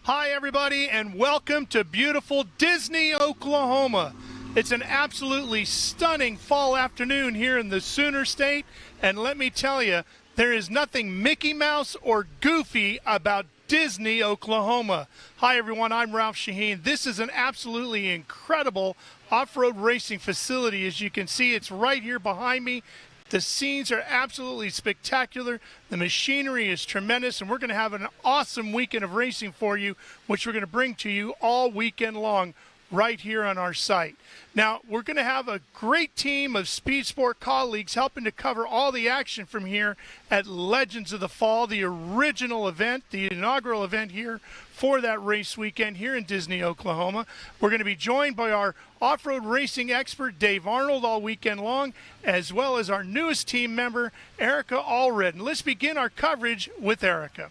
Hi, everybody, and welcome to beautiful Disney, Oklahoma. It's an absolutely stunning fall afternoon here in the Sooner State, and let me tell you, there is nothing Mickey Mouse or goofy about Disney, Oklahoma. Hi, everyone. I'm Ralph Shaheen. This is an absolutely incredible off-road racing facility. As you can see, it's right here behind me. The scenes are absolutely spectacular. The machinery is tremendous, and we're going to have an awesome weekend of racing for you, which we're going to bring to you all weekend long right here on our site. Now, we're going to have a great team of Speed Sport colleagues helping to cover all the action from here at Legends of the Fall, the original event, the inaugural event here for that race weekend here in Disney, Oklahoma. We're going to be joined by our off-road racing expert, Dave Arnold, all weekend long, as well as our newest team member, Erica Allred. And let's begin our coverage with Erica.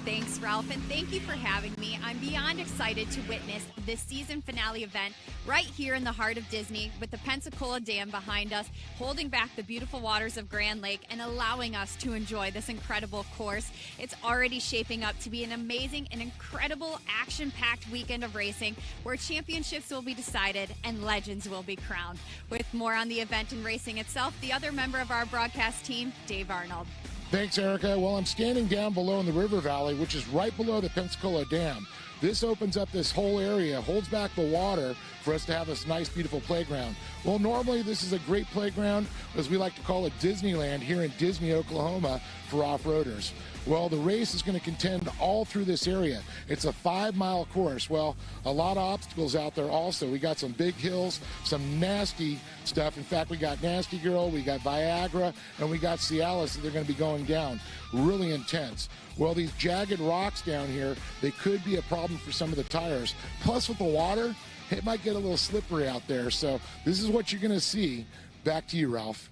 Thanks, Ralph, and thank you for having me. I'm beyond excited to witness this season finale event right here in the heart of Disney with the Pensacola Dam behind us, holding back the beautiful waters of Grand Lake and allowing us to enjoy this incredible course. It's already shaping up to be an amazing and incredible action-packed weekend of racing where championships will be decided and legends will be crowned. With more on the event and racing itself, the other member of our broadcast team, Dave Arnold. Thanks, Erica. Well, I'm standing down below in the river valley, which is right below the Pensacola Dam. This opens up this whole area, holds back the water for us to have this nice, beautiful playground. Well, normally this is a great playground, as we like to call it Disneyland here in Disney, Oklahoma, for off-roaders. Well, the race is going to contend all through this area. It's a 5-mile course. Well, a lot of obstacles out there also. We got some big hills, some nasty stuff. In fact, we got Nasty Girl, we got Viagra, and we got Cialis that they're going to be going down. Really intense. Well, these jagged rocks down here, they could be a problem for some of the tires. Plus, with the water, it might get a little slippery out there. So this is what you're going to see. Back to you, Ralph.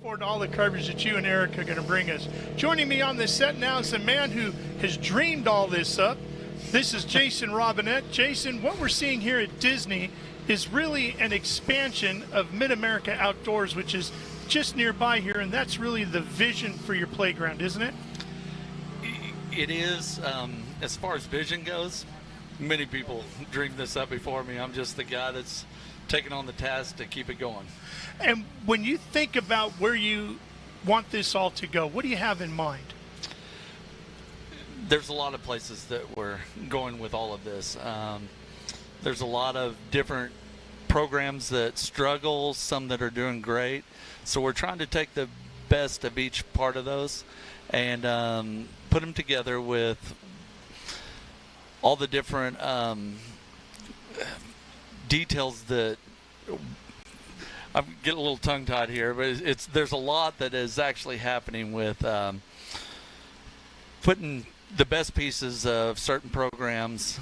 Forward to all the coverage that you and Erica are going to bring us. Joining me on this set now is a man who has dreamed all this up. This is Jason Robinette. Jason, what we're seeing here at Disney is really an expansion of Mid-America Outdoors, which is just nearby here, and that's really the vision for your playground, isn't it? It is. As far as vision goes, many people dreamed this up before me. I'm just the guy that's taking on the task to keep it going. And when you think about where you want this all to go, what do you have in mind? There's a lot of places that we're going with all of this. There's a lot of different programs that struggle, some that are doing great. So we're trying to take the best of each part of those and put them together with all the different details that I'm getting a little tongue-tied here, but there's a lot that is actually happening with putting the best pieces of certain programs,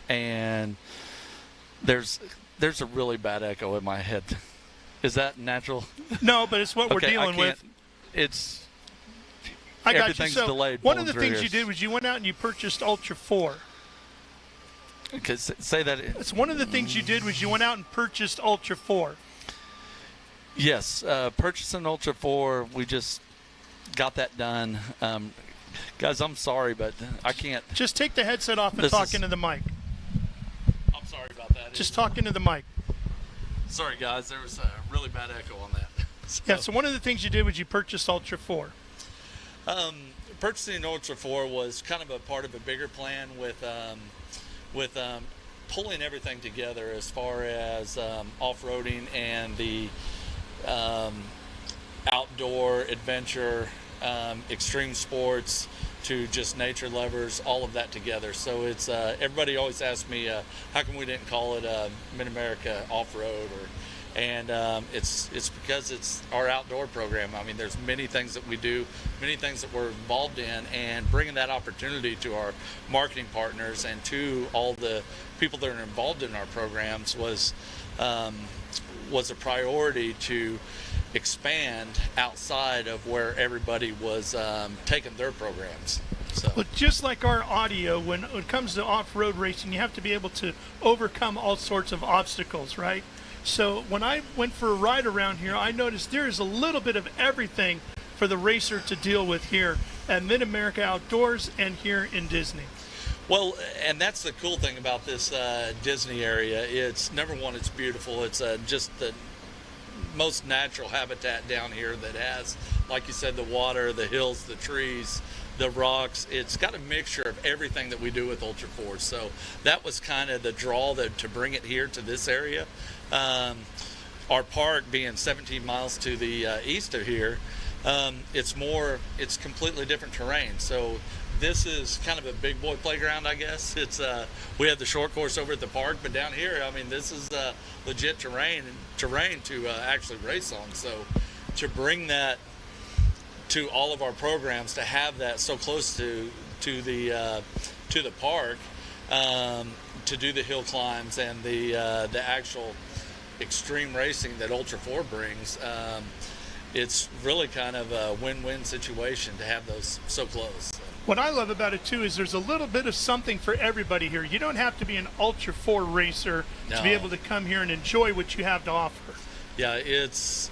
and there's a really bad echo in my head. Is that natural? No, but it's what we're dealing with. I got everything's you. So delayed. One of the things you did was you went out and you purchased Ultra 4. Okay, say that. It's one of the things you did was you went out and purchased Ultra 4. Yes, purchasing Ultra 4, we just got that done. Guys, I'm sorry, but I can't. Just take the headset off and talk into the mic. I'm sorry about that. Just talk into the mic. Sorry, guys, there was a really bad echo on that. So one of the things you did was you purchased Ultra 4. Purchasing Ultra 4 was kind of a part of a bigger plan with pulling everything together as far as off-roading and the outdoor adventure, extreme sports to just nature lovers, all of that together. So it's everybody always asks me how come we didn't call it Mid-America Off-Road, and it's because it's our outdoor program. I mean, there's many things that we do, many things that we're involved in, and bringing that opportunity to our marketing partners and to all the people that are involved in our programs was a priority to expand outside of where everybody was taking their programs. So. Well, just like our audio, when it comes to off-road racing, you have to be able to overcome all sorts of obstacles, right? So when I went for a ride around here, I noticed there is a little bit of everything for the racer to deal with here at Mid-America Outdoors and here in Disney. Well, and that's the cool thing about this Disney area. It's, number one, it's beautiful. It's just the most natural habitat down here that has, like you said, the water, the hills, the trees, the rocks. It's got a mixture of everything that we do with Ultra Force. So that was kind of the draw to bring it here to this area. Our park being 17 miles to the east of here, it's completely different terrain. So this is kind of a big boy playground, I guess. It's we have the short course over at the park, but down here, I mean, this is legit terrain to actually race on. So to bring that to all of our programs, to have that so close to the park, to do the hill climbs and the actual extreme racing that Ultra 4 brings, it's really kind of a win-win situation to have those so close. What I love about it too is there's a little bit of something for everybody here. You don't have to be an Ultra 4 racer to be able to come here and enjoy what you have to offer. Yeah, it's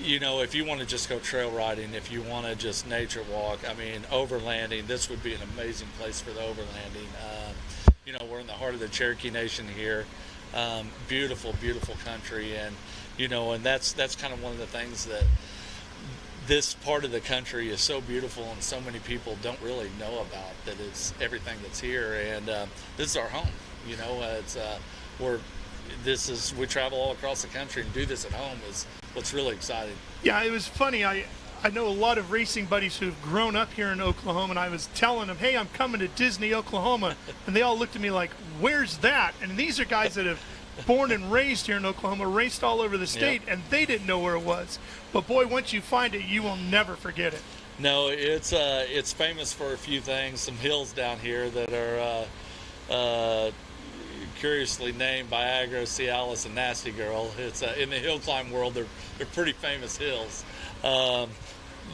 you know, if you want to just go trail riding, if you want to just nature walk, I mean, overlanding, this would be an amazing place for the overlanding. You know, we're in the heart of the Cherokee Nation here. Beautiful, beautiful country, and you know, and that's kind of one of the things that this part of the country is so beautiful, and so many people don't really know about that. It's everything that's here, and this is our home. You know, we travel all across the country, and do this at home is what's really exciting. Yeah, it was funny. I know a lot of racing buddies who've grown up here in Oklahoma, and I was telling them, hey, I'm coming to Disney, Oklahoma, and they all looked at me like, where's that? And these are guys that have born and raised here in Oklahoma, raced all over the state, and they didn't know where it was. But boy, once you find it, you will never forget it. No, it's famous for a few things. Some hills down here that are curiously named Viagra, Cialis, and Nasty Girl. It's in the hill climb world, they're pretty famous hills.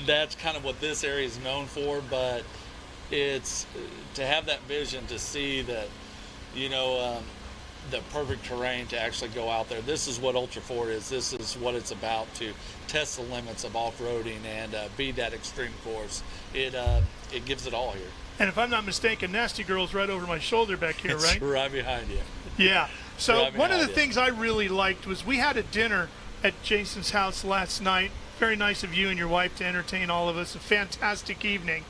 That's kind of what this area is known for, but it's to have that vision, to see that, you know, the perfect terrain to actually go out there. This is what Ultra 4 is. This is what it's about, to test the limits of off-roading and be that extreme course. It gives it all here. And if I'm not mistaken, Nasty Girl's right over my shoulder back here, right? It's right behind you. Yeah. So Right one of the behind you. things I really liked was we had a dinner at Jason's house last night. Very nice of you and your wife to entertain all of us. A fantastic evening.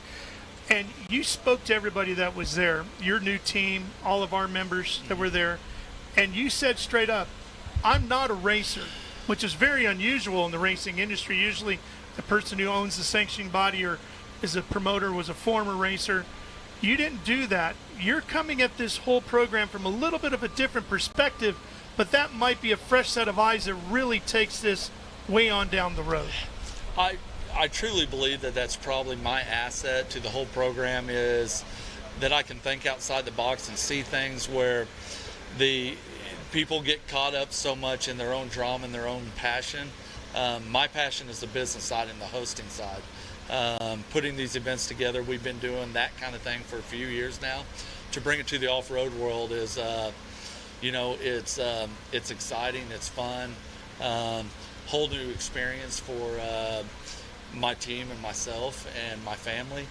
And you spoke to everybody that was there, your new team, all of our members that were there, and you said straight up, I'm not a racer, which is very unusual in the racing industry. Usually the person who owns the sanctioning body or is a promoter was a former racer. You didn't do that. You're coming at this whole program from a little bit of a different perspective, but that might be a fresh set of eyes that really takes this way on down the road. I truly believe that that's probably my asset to the whole program, is that I can think outside the box and see things where the people get caught up so much in their own drama and their own passion. My passion is the business side and the hosting side. Putting these events together, we've been doing that kind of thing for a few years now. To bring it to the off-road world is, you know, it's exciting, it's fun, whole new experience for my team and myself and my family.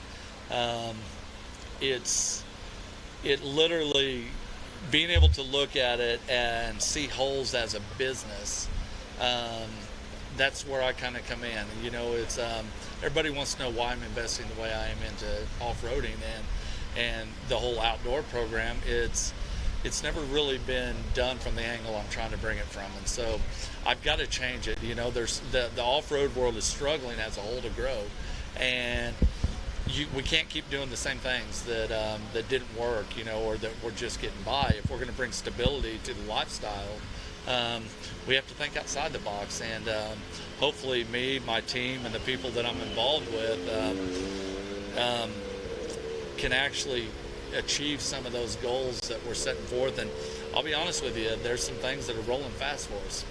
It literally, being able to look at it and see holes as a business, that's where I kind of come in. You know, it's everybody wants to know why I'm investing the way I am into off-roading and the whole outdoor program. It's never really been done from the angle I'm trying to bring it from, and so I've got to change it. You know, there's the off-road world is struggling as a whole to grow, and we can't keep doing the same things that didn't work, you know, or that we're just getting by. If we're going to bring stability to the lifestyle, we have to think outside the box, and hopefully me, my team, and the people that I'm involved with can actually achieve some of those goals that we're setting forth. And I'll be honest with you, there's some things that are rolling fast for us.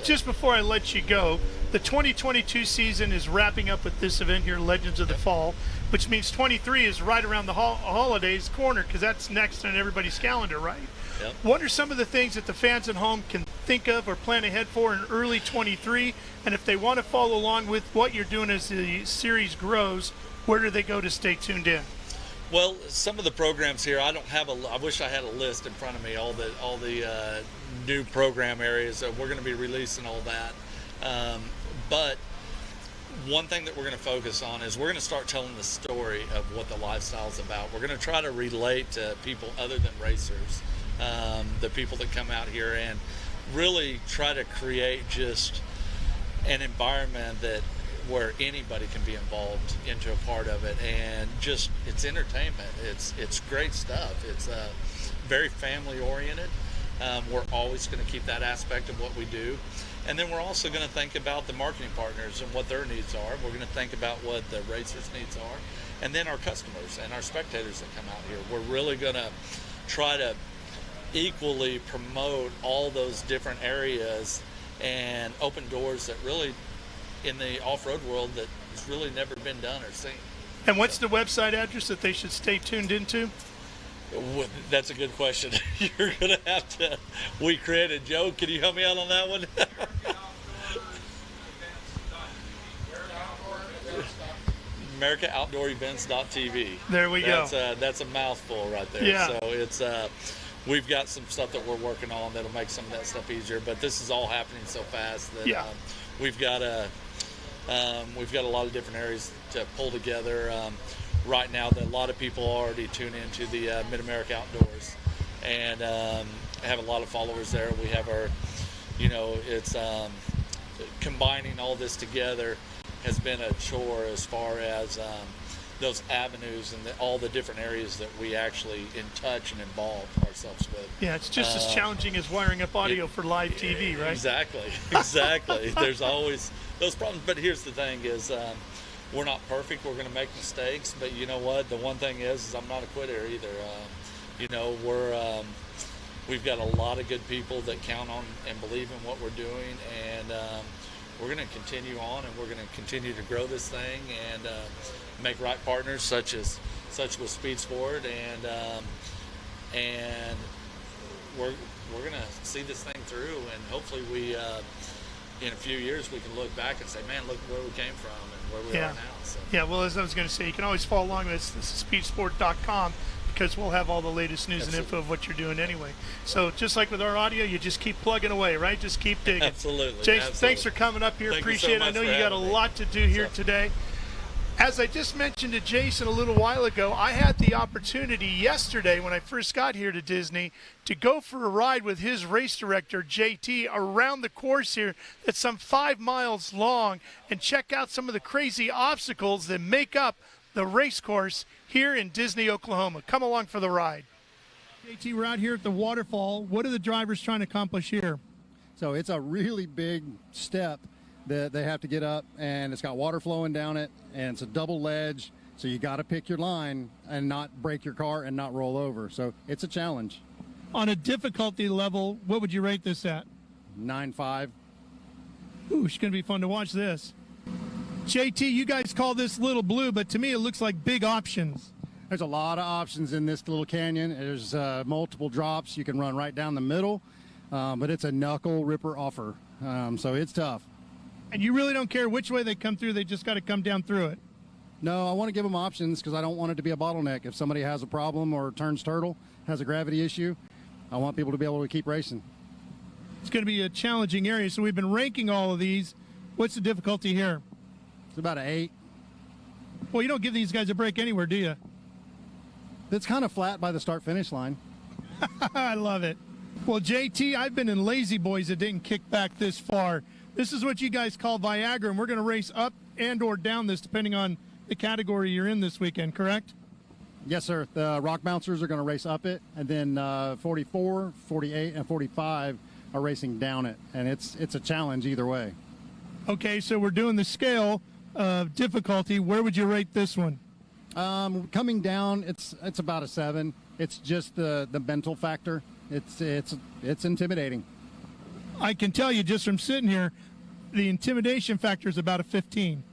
Just before I let you go, the 2022 season is wrapping up with this event here, Legends of the Fall, which means 23 is right around the holidays corner, because that's next on everybody's calendar, right? Yep. What are some of the things that the fans at home can think of or plan ahead for in early 23? And if they want to follow along with what you're doing as the series grows, where do they go to stay tuned in? Well, some of the programs here, I wish I had a list in front of me, all the new program areas. We're going to be releasing all that. But one thing that we're going to focus on is we're going to start telling the story of what the lifestyle is about. We're going to try to relate to people other than racers, the people that come out here, and really try to create just an environment where anybody can be involved into a part of it, and just it's entertainment. It's great stuff. It's very family oriented. We're always going to keep that aspect of what we do. And then we're also going to think about the marketing partners and what their needs are. We're going to think about what the racers' needs are. And then our customers and our spectators that come out here. We're really going to try to equally promote all those different areas and open doors that really, in the off-road world, that has really never been done or seen. And what's the website address that they should stay tuned into? That's a good question. You're going to have to, we created, Joe, can you help me out on that one? AmericaOutdoorEvents.tv. There we go. That's a mouthful right there. Yeah. So it's, we've got some stuff that we're working on that'll make some of that stuff easier, but this is all happening so fast that we've got a lot of different areas to pull together. Right now, a lot of people already tune into the Mid-America Outdoors and have a lot of followers there. We have our, it's combining all this together has been a chore as far as those avenues and all the different areas that we actually in touch and involve ourselves with. Yeah, it's just as challenging as wiring up audio for live TV, right? Exactly. There's always those problems, but here's the thing is, we're not perfect. We're going to make mistakes, but you know what? The one thing is I'm not a quitter either. We've got a lot of good people that count on and believe in what we're doing, and we're going to continue on, and we're going to continue to grow this thing and make right partners, such with Speed Sport, and we're going to see this thing through, and hopefully we. In a few years, we can look back and say, man, look where we came from and where we are now. So. Yeah, well, as I was going to say, you can always follow along with speedsport.com because we'll have all the latest news and info of what you're doing anyway. So just like with our audio, you just keep plugging away, right? Just keep digging. Absolutely. Jason, thanks for coming up here. Appreciate it. I know you got a lot to do here today. As I just mentioned to Jason a little while ago, I had the opportunity yesterday when I first got here to Disney to go for a ride with his race director, JT, around the course here that's some 5 miles long and check out some of the crazy obstacles that make up the race course here in Disney, Oklahoma. Come along for the ride. JT, we're out here at the waterfall. What are the drivers trying to accomplish here? So it's a really big step that they have to get up, and it's got water flowing down it, and it's a double ledge, so you got to pick your line and not break your car and not roll over. So it's a challenge. On a difficulty level, what would you rate this at? 9.5. Ooh, it's going to be fun to watch this. JT, you guys call this Little Blue, but to me it looks like big options. There's a lot of options in this little canyon. There's multiple drops. You can run right down the middle, but it's a knuckle ripper offer, so it's tough. And you really don't care which way they come through, they just got to come down through it. No, I want to give them options because I don't want it to be a bottleneck. If somebody has a problem or turns turtle, has a gravity issue, I want people to be able to keep racing. It's going to be a challenging area, so we've been ranking all of these. What's the difficulty here? It's about an 8. Well, you don't give these guys a break anywhere, do you? It's kind of flat by the start-finish line. I love it. Well, JT, I've been in Lazy Boys that didn't kick back this far. This is what you guys call Viagra, and we're going to race up and or down this depending on the category you're in this weekend, correct? Yes, sir. The rock bouncers are going to race up it, and then 44, 48, and 45 are racing down it, and it's a challenge either way. Okay, so we're doing the scale of difficulty. Where would you rate this one? Coming down, it's about a 7. It's just the mental factor. It's intimidating. I can tell you just from sitting here, the intimidation factor is about a 15.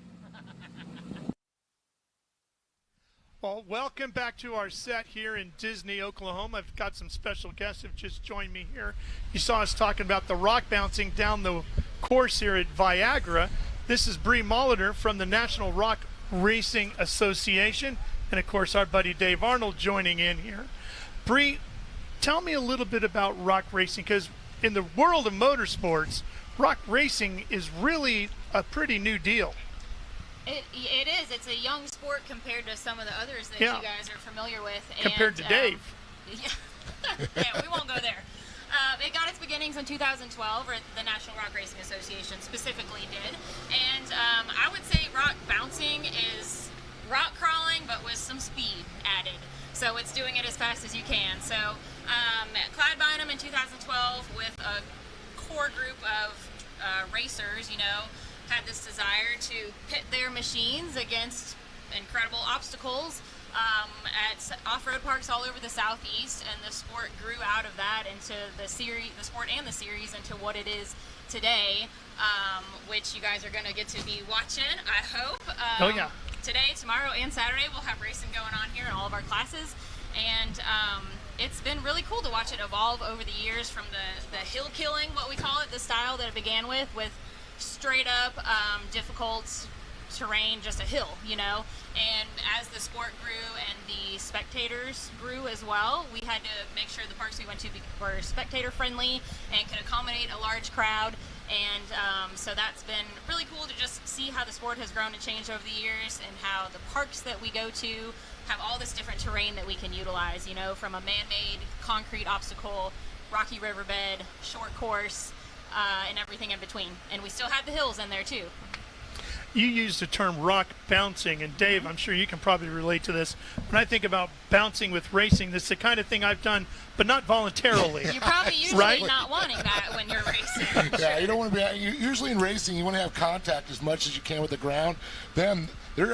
Well, welcome back to our set here in Disney, Oklahoma. I've got some special guests who have just joined me here. You saw us talking about the rock bouncing down the course here at Viagra. This is Bree Molitor from the National Rock Racing Association. And, of course, our buddy Dave Arnold joining in here. Bree, tell me a little bit about rock racing, because in the world of motorsports, rock racing is really a pretty new deal. It is. It's a young sport compared to some of the others that Yeah. you guys are familiar with. Compared to Dave. Yeah. Yeah, we won't go there. It got its beginnings in 2012, or the National Rock Racing Association specifically did. And I would say rock bouncing is rock crawling, but with some speed added. So it's doing it as fast as you can. So Clyde Bynum in 2012 with a core group of racers, had this desire to pit their machines against incredible obstacles at off-road parks all over the Southeast, and the sport grew out of that into the sport and the series into what it is today, which you guys are going to get to be watching, I hope. Oh, yeah. Today, tomorrow, and Saturday, we'll have racing going on here in all of our classes, and it's been really cool to watch it evolve over the years from the hill killing, what we call it, the style that it began with straight up difficult terrain, just a hill, and as the sport grew and the spectators grew as well, we had to make sure the parks we went to were spectator friendly and could accommodate a large crowd. And so that's been really cool to just see how the sport has grown and changed over the years, and how the parks that we go to have all this different terrain that we can utilize, from a man-made concrete obstacle, rocky riverbed, short course, and everything in between. And we still have the hills in there too. You used the term rock bouncing, and Dave, I'm sure you can probably relate to this. When I think about bouncing with racing, this is the kind of thing I've done, but not voluntarily. You're probably usually Right? not wanting that when you're racing. Yeah, you don't want to be. Usually in racing, you want to have contact as much as you can with the ground. Then their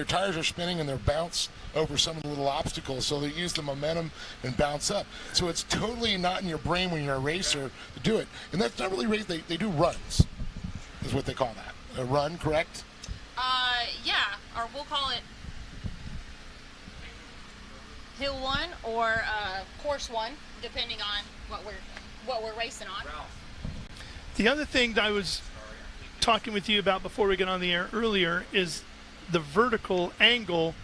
tires are spinning and they're bounce over some of the little obstacles, so they use the momentum and bounce up. So it's totally not in your brain when you're a racer to do it. And that's not really race. They do runs, is what they call that. A run, correct? Yeah, or we'll call it Hill 1 or Course 1, depending on what we're racing on. The other thing that I was talking with you about before we get on the air earlier is the vertical angle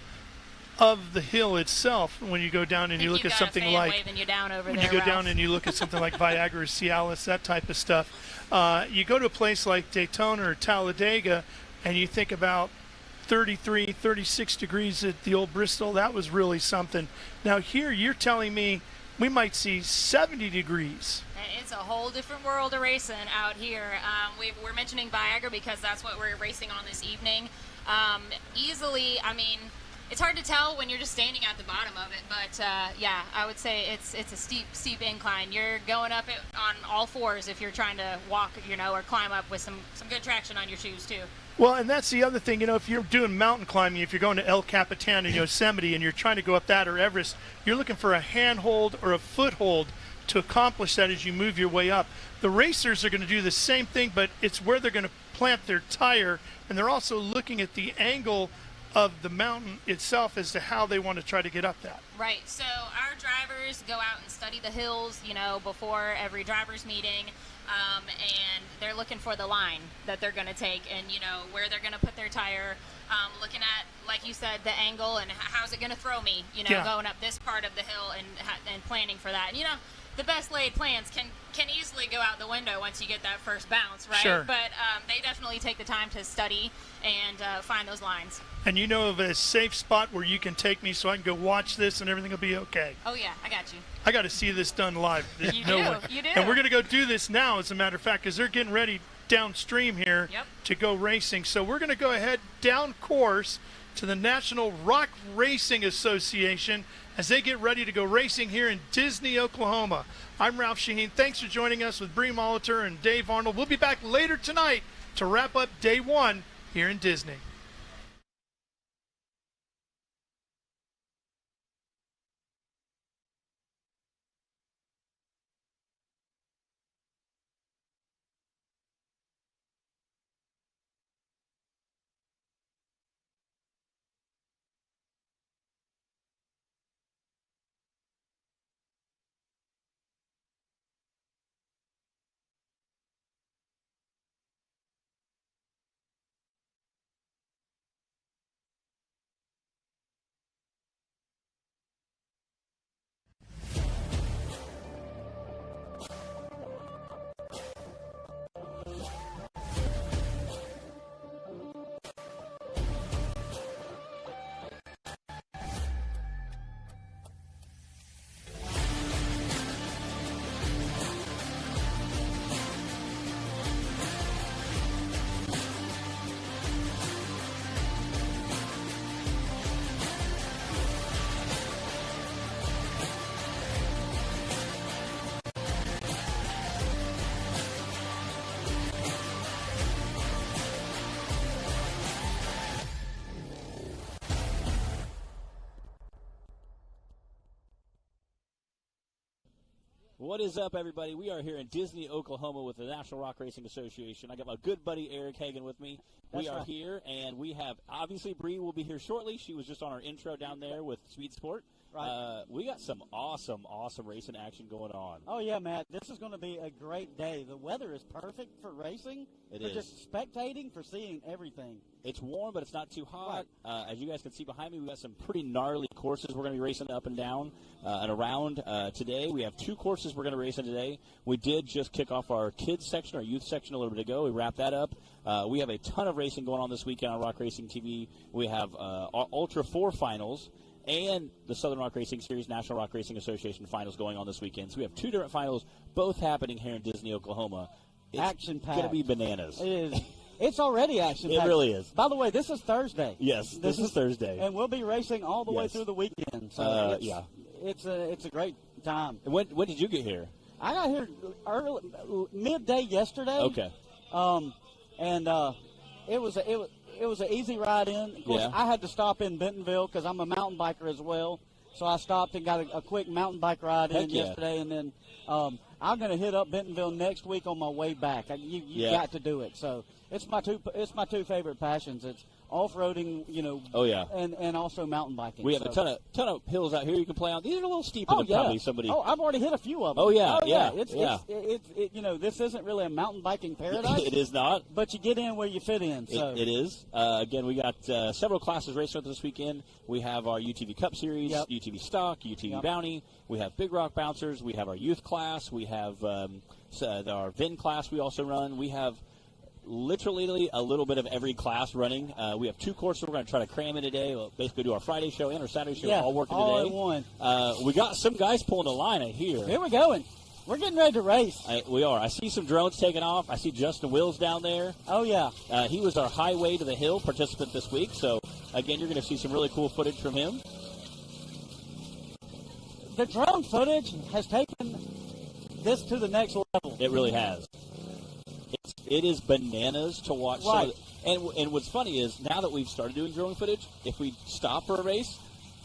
of the hill itself. When you go down and you look at something like waving you down over when there, you go Ralph. down and you look at something like Viagra or Cialis, that type of stuff, you go to a place like Daytona or Talladega and you think about 33, 36 degrees at the old Bristol. That was really something. Now here you're telling me we might see 70 degrees. It's a whole different world of racing out here. We're mentioning Viagra because that's what we're racing on this evening. Easily, it's hard to tell when you're just standing at the bottom of it, but yeah, I would say it's a steep incline. You're going up it on all fours if you're trying to walk, or climb up with some good traction on your shoes too. Well, and that's the other thing, if you're doing mountain climbing, if you're going to El Capitan in Yosemite and you're trying to go up that, or Everest, you're looking for a handhold or a foothold to accomplish that as you move your way up. The racers are going to do the same thing, but it's where they're going to plant their tire, and they're also looking at the angle of the mountain itself as to how they want to try to get up that. Right. So our drivers go out and study the hills, before every driver's meeting, and they're looking for the line that they're going to take, and where they're going to put their tire, looking at, like you said, the angle and how's it going to throw me, Yeah. going up this part of the hill and planning for that. And, the best laid plans can easily go out the window once you get that first bounce, right? Sure. But they definitely take the time to study and find those lines. And you know of a safe spot where you can take me so I can go watch this and everything will be okay. Oh yeah, I got you. I got to see this done live. There's You no do, way. you do. And we're going to go do this now, as a matter of fact, because they're getting ready downstream here Yep. to go racing. So we're going to go ahead down course to the National Rock Racing Association as they get ready to go racing here in Disney, Oklahoma. I'm Ralph Shaheen. Thanks for joining us with Bree Molitor and Dave Arnold. We'll be back later tonight to wrap up day one here in Disney. What is up, everybody? We are here in Disney, Oklahoma with the National Rock Racing Association. I got my good buddy Eric Hagan with me. We are here, and we have, obviously, Bree will be here shortly. She was just on our intro down there with Speed Sport. Right. We got some awesome racing action going on. Oh, yeah, Matt. This is going to be a great day. The weather is perfect for racing. It for is. Just spectating, for seeing everything. It's warm, but it's not too hot. Right. As you guys can see behind me, we got some pretty gnarly courses we're going to be racing up and down and around today. We have 2 courses we're going to race in today. We did just kick off our kids section, our youth section a little bit ago. We wrapped that up. We have a ton of racing going on this weekend on Rock Racing TV. We have Ultra 4 finals and the Southern Rock Racing Series National Rock Racing Association finals going on this weekend. So we have 2 different finals, both happening here in Disney, Oklahoma. It's action-packed. Going to be bananas. It is. It's already action-packed. It really is. By the way, this is Thursday. Yes, this is Thursday. And we'll be racing all the way through the weekend. So it's a great time. When did you get here? I got here midday yesterday. Okay. It was an easy ride in. Of course, I had to stop in Bentonville because I'm a mountain biker as well. So I stopped and got a quick mountain bike ride in yesterday, and then I'm going to hit up Bentonville next week on my way back. You got to do it. So it's my two favorite passions. It's off-roading, and also mountain biking. We have a ton of hills out here you can play on. These are a little steeper than probably somebody. Oh, I've already hit a few of them. Oh yeah. It's this isn't really a mountain biking paradise. It is not. But you get in where you fit in. So it is. Again, we got several classes racing this weekend. We have our UTV Cup Series, UTV Stock, UTV Bounty. We have Big Rock Bouncers. We have our youth class. We have our VIN class we also run. We have literally a little bit of every class running. We have 2 courses we're going to try to cram in today. We'll basically do our Friday show and our Saturday show all working all today. In one. We got some guys pulling the line out here. Here we're going. We're getting ready to race. We are. I see some drones taking off. I see Justin Wills down there. Oh, yeah. He was our Highway to the Hill participant this week. So, again, you're going to see some really cool footage from him. The drone footage has taken this to the next level. It really has. It is bananas to watch. Right. And what's funny is now that we've started doing drone footage, if we stop for a race,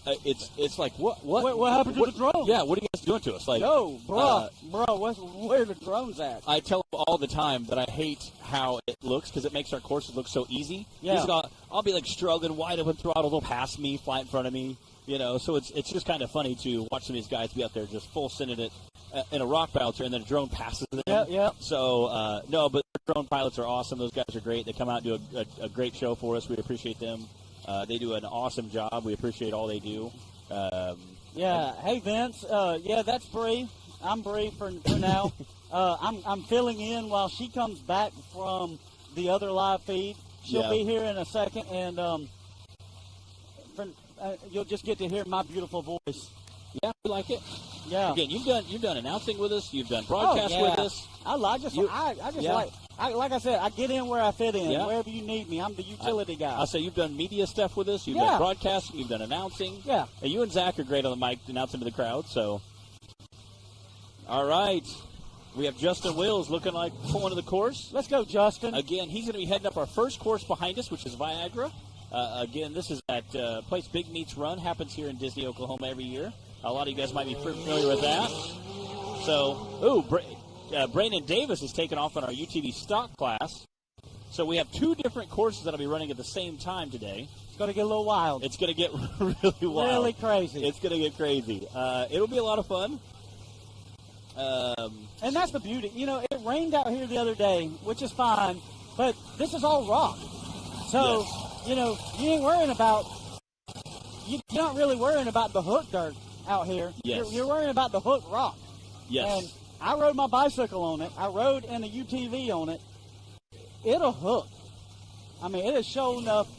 it's like what happened to the drone? Yeah, what are you guys doing to us? Like, yo, bro, where are the drones at? I tell them all the time that I hate how it looks because it makes our courses look so easy. Yeah. I'll be like struggling wide open throttle, they'll pass me, fly in front of me. So it's just kind of funny to watch some of these guys be out there just full sending it in a rock bouncer, and then a drone passes them. Yeah. So, no, but drone pilots are awesome. Those guys are great. They come out and do a great show for us. We appreciate them. They do an awesome job. We appreciate all they do. Hey, Vince. That's Bree. I'm Bree for now. I'm filling in while she comes back from the other live feed. She'll be here in a second, and you'll just get to hear my beautiful voice. Yeah, we like it. Yeah. Again, you've done announcing with us. You've done broadcast with us. like I said, I get in where I fit in. Yeah. Wherever you need me, I'm the utility guy. I'll say you've done media stuff with us. You've done broadcasting. You've done announcing. Yeah. And you and Zach are great on the mic announcing to the crowd. So, all right. We have Justin Wills looking like pulling to the course. Let's go, Justin. Again, he's going to be heading up our first course behind us, which is Viagra. Again, this is at place Big Meats Run. Happens here in Disney, Oklahoma every year. A lot of you guys might be familiar with that. So, Brandon Davis is taking off on our UTV stock class. So we have 2 different courses that will be running at the same time today. It's going to get a little wild. It's going to get really wild. Really crazy. It's going to get crazy. It'll be a lot of fun. And that's the beauty. It rained out here the other day, which is fine, but this is all rock. So, you ain't worrying about – you're not really worrying about the hook dirt out here. Yes. You're worrying about the hook rock. Yes. And I rode my bicycle on it. I rode in a UTV on it. It'll hook. I mean, it is sure enough.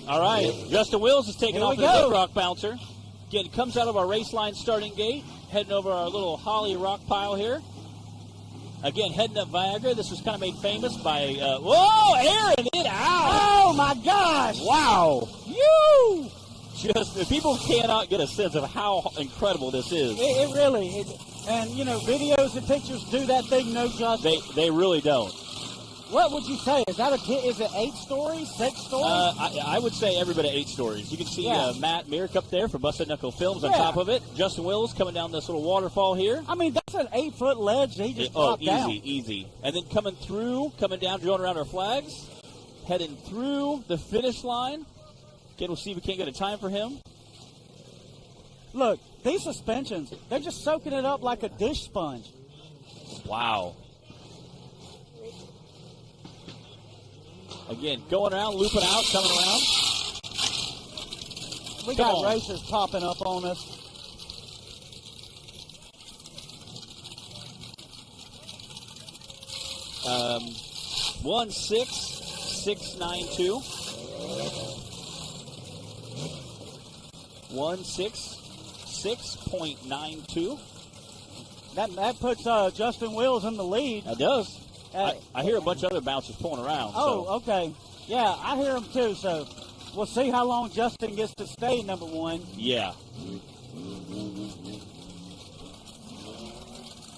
All right. Justin Wills is taking off the Big Rock Bouncer. Again, comes out of our race line starting gate, heading over our little holly rock pile here. Again, heading up Viagra. This was kind of made famous by, airing it out. Oh, my gosh. Wow. You. Just, people cannot get a sense of how incredible this is. It really, and videos and pictures do that thing no justice. They really don't. What would you say? Is it 8 stories, 6 stories? I would say every bit of 8 stories. You can see Matt Merrick up there for Busted Knuckle Films on top of it. Justin Wills coming down this little waterfall here. I mean, that's an 8-foot ledge. He just dropped down. Easy. And then coming down, drilling around our flags, heading through the finish line. Again, we'll see if we can't get a time for him. Look, these suspensions, they're just soaking it up like a dish sponge. Wow. Again, going around, looping out, coming around. We got racers popping up on us. Um, 16692. 166.92. That puts Justin Wills in the lead. That does. I hear a bunch of other bouncers pulling around. Okay. Yeah, I hear them too. So we'll see how long Justin gets to stay number 1. Yeah.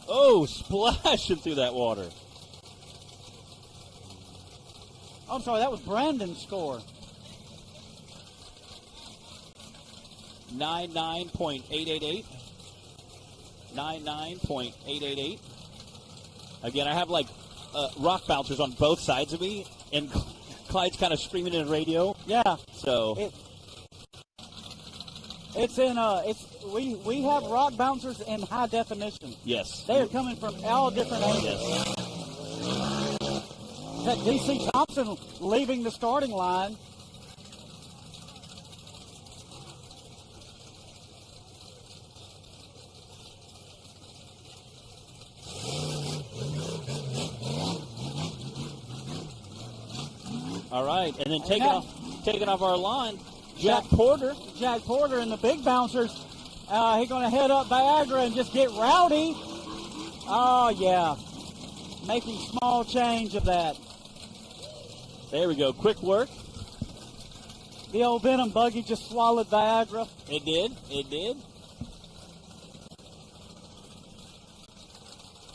Oh, splashing through that water. I'm sorry, that was Brandon's score. 99.888. 99.888. Again, I have like rock bouncers on both sides of me, and Clyde's kind of screaming in the radio. Yeah. So we have rock bouncers in high definition. Yes. They are coming from all different angles. Yes. Is that DC Thompson leaving the starting line? All right, and then taking off our line, Jack Porter. Jack Porter and the big bouncers. He's going to head up Viagra and just get rowdy. Oh, yeah. Making small change of that. There we go. Quick work. The old Venom buggy just swallowed Viagra. It did.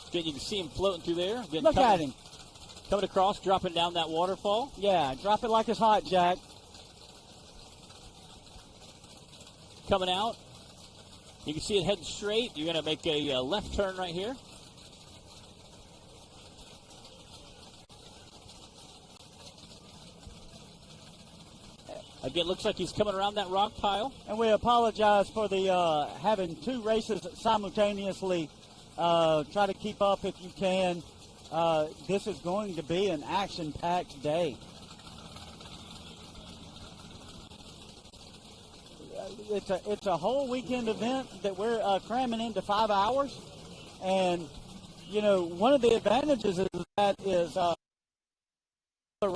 Again, you can see him floating through there. Again, Look at him. Coming across, dropping down that waterfall. Yeah, drop it like it's hot, Jack. Coming out. You can see it heading straight. You're going to make a left turn right here. Again, looks like he's coming around that rock pile. And we apologize for the having 2 races simultaneously. Try to keep up if you can. This is going to be an action-packed day. It's a whole weekend event that we're cramming into 5 hours. And, you know, one of the advantages of that is all the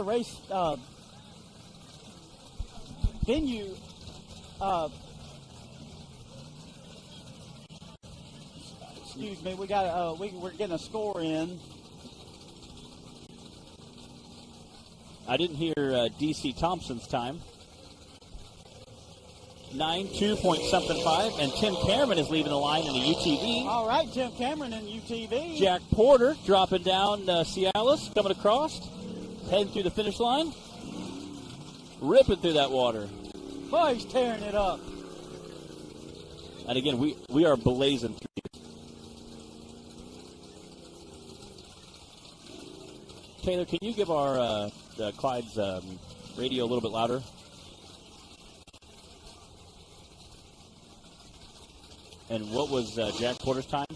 race venue excuse me, we're getting a score in. I didn't hear DC Thompson's time. 9.2.75, and Tim Cameron is leaving the line in the UTV. All right, Tim Cameron in UTV. Jack Porter dropping down Cialis, coming across, heading through the finish line, ripping through that water. Boy, he's tearing it up. And again, we are blazing through. Taylor, can you give our Clyde's radio a little bit louder? And what was Jack Porter's time?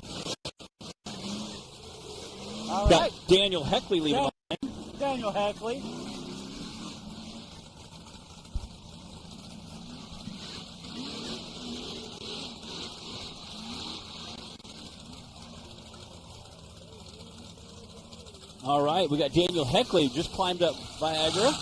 All Got right. Daniel Heckley leaving the line. Daniel Heckley. All right, we got Daniel Heckley just climbed up Viagra.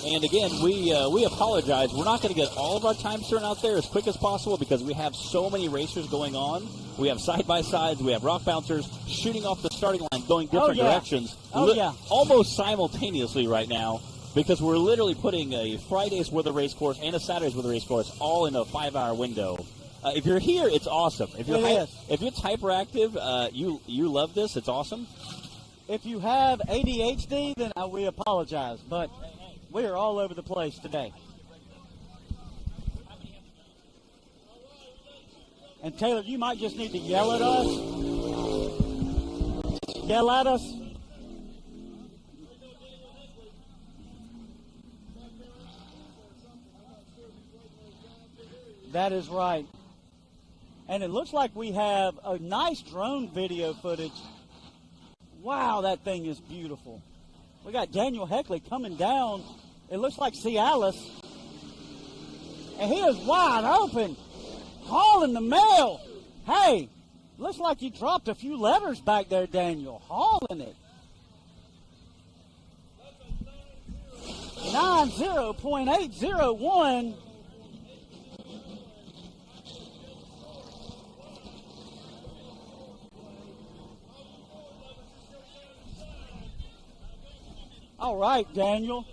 And again, we apologize. We're not going to get all of our times thrown out there as quick as possible because we have so many racers going on. We have side-by-sides. We have rock bouncers shooting off the starting line, going different directions. Almost simultaneously right now because we're literally putting a Friday's worth of race course and a Saturday's worth of race course all in a 5-hour window. If you're here, it's awesome. If you're It is. if it's hyperactive, you love this. It's awesome. If you have ADHD, then we apologize, but we are all over the place today. And Taylor, you might just need to yell at us. Yell at us. That is right. And it looks like we have a nice drone video footage. Wow, that thing is beautiful. We got Daniel Heckley coming down. It looks like CRRS. And he is wide open, hauling the mail. Hey, looks like you dropped a few letters back there, Daniel. Hauling it. 90.801. All right, Daniel.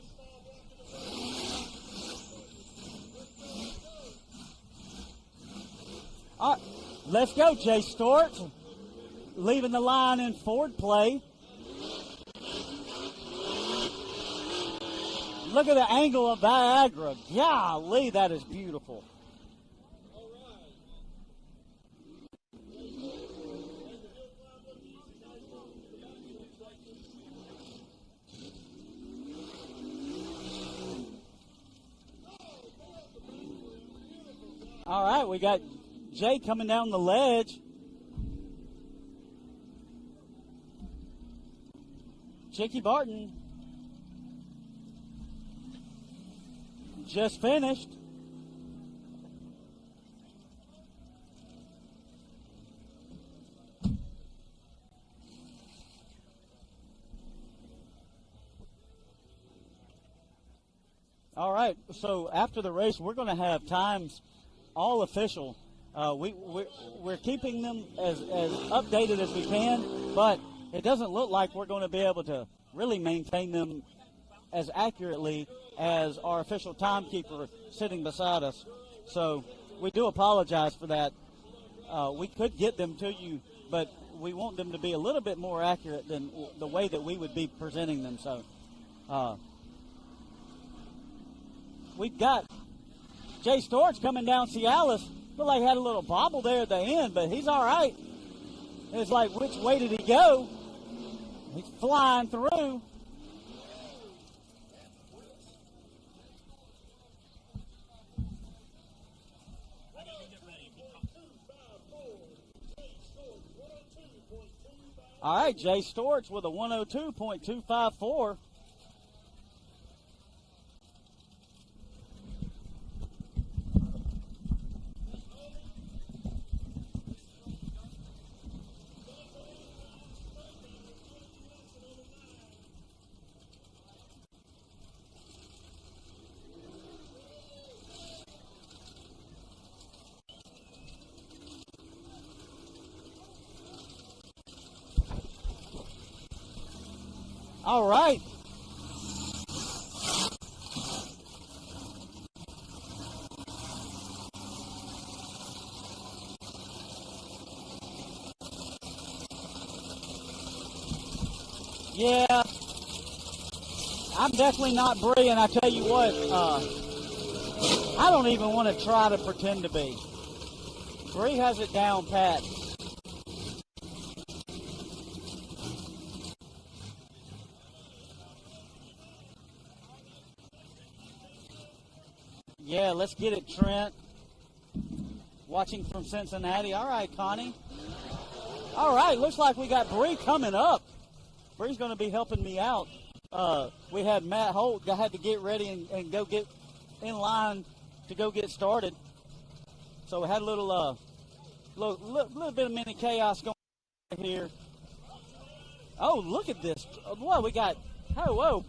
All right, let's go, Jay Stewart. Leaving the line in forward play. Look at the angle of Viagra. Golly, that is beautiful. All right, we got Jay coming down the ledge. Chicky Barton just finished. All right, so after the race, we're going to have times all official. We're keeping them as updated as we can, but it doesn't look like we're going to be able to really maintain them as accurately as our official timekeeper sitting beside us. So we do apologize for that. We could get them to you, but we want them to be a little bit more accurate than the way that we would be presenting them. So we've got Jay Storch coming down CRRS. Looked like he had a little bobble there at the end, but he's all right. It's like, which way did he go? He's flying through. All right, Jay Storch with a 102.254. All right. Yeah. I'm definitely not Bree, and I tell you what, I don't even want to try to pretend to be. Bree has it down pat. Yeah, let's get it, Trent. Watching from Cincinnati. All right, Connie. All right, looks like we got Bree coming up. Bree's going to be helping me out. We had Matt Holt had to get ready and go get in line to go get started. So we had a little bit of mini chaos going on here. Oh, look at this. What we got? Oh, whoa.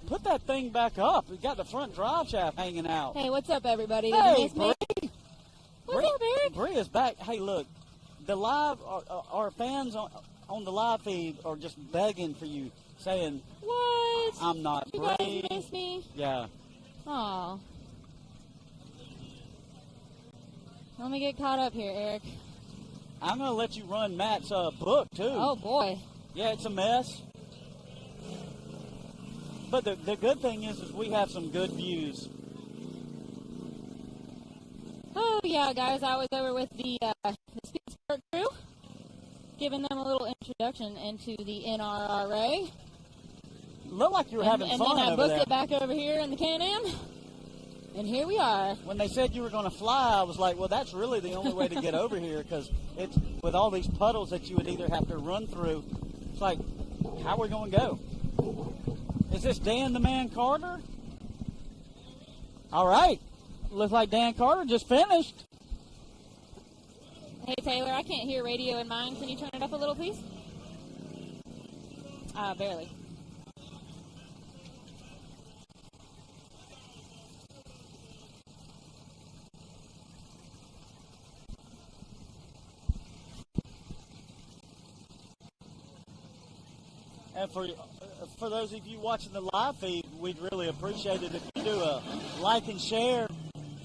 Put that thing back up. We got the front drive shaft hanging out. Hey, what's up, everybody? Hey, Bree. What's up, Eric? Bree is back. Hey, look, the live, our fans on the live feed are just begging for you, saying, What? I'm not You Bree. guys miss me? Yeah. Aw. Let me get caught up here, Eric. I'm going to let you run Matt's book, too. Oh, boy. Yeah, it's a mess. But the good thing is we have some good views. Oh, yeah, guys, I was over with the Speed Sport crew, giving them a little introduction into the NRRA. Looked like you were having fun over there. And then I booked it back over here in the Can-Am, and here we are. When they said you were going to fly, I was like, well, that's really the only way to get over here, because it's with all these puddles that you would either have to run through. It's like, how are we going to go? Is this Dan the Man Carter? All right. Looks like Dan Carter just finished. Hey, Taylor, I can't hear radio in mine. Can you turn it up a little, please? Barely. And for those of you watching the live feed, we'd really appreciate it if you do a like and share.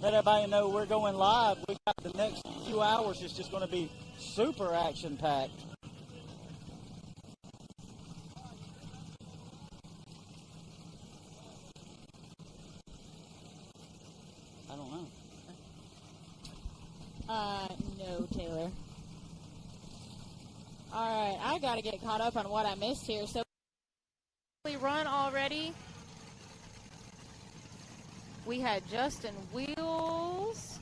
Let everybody know we're going live. We got the next few hours. It's just going to be super action-packed. I don't know. No, Taylor. All right, I got to get caught up on what I missed here. So we run already. We had Justin Wheels.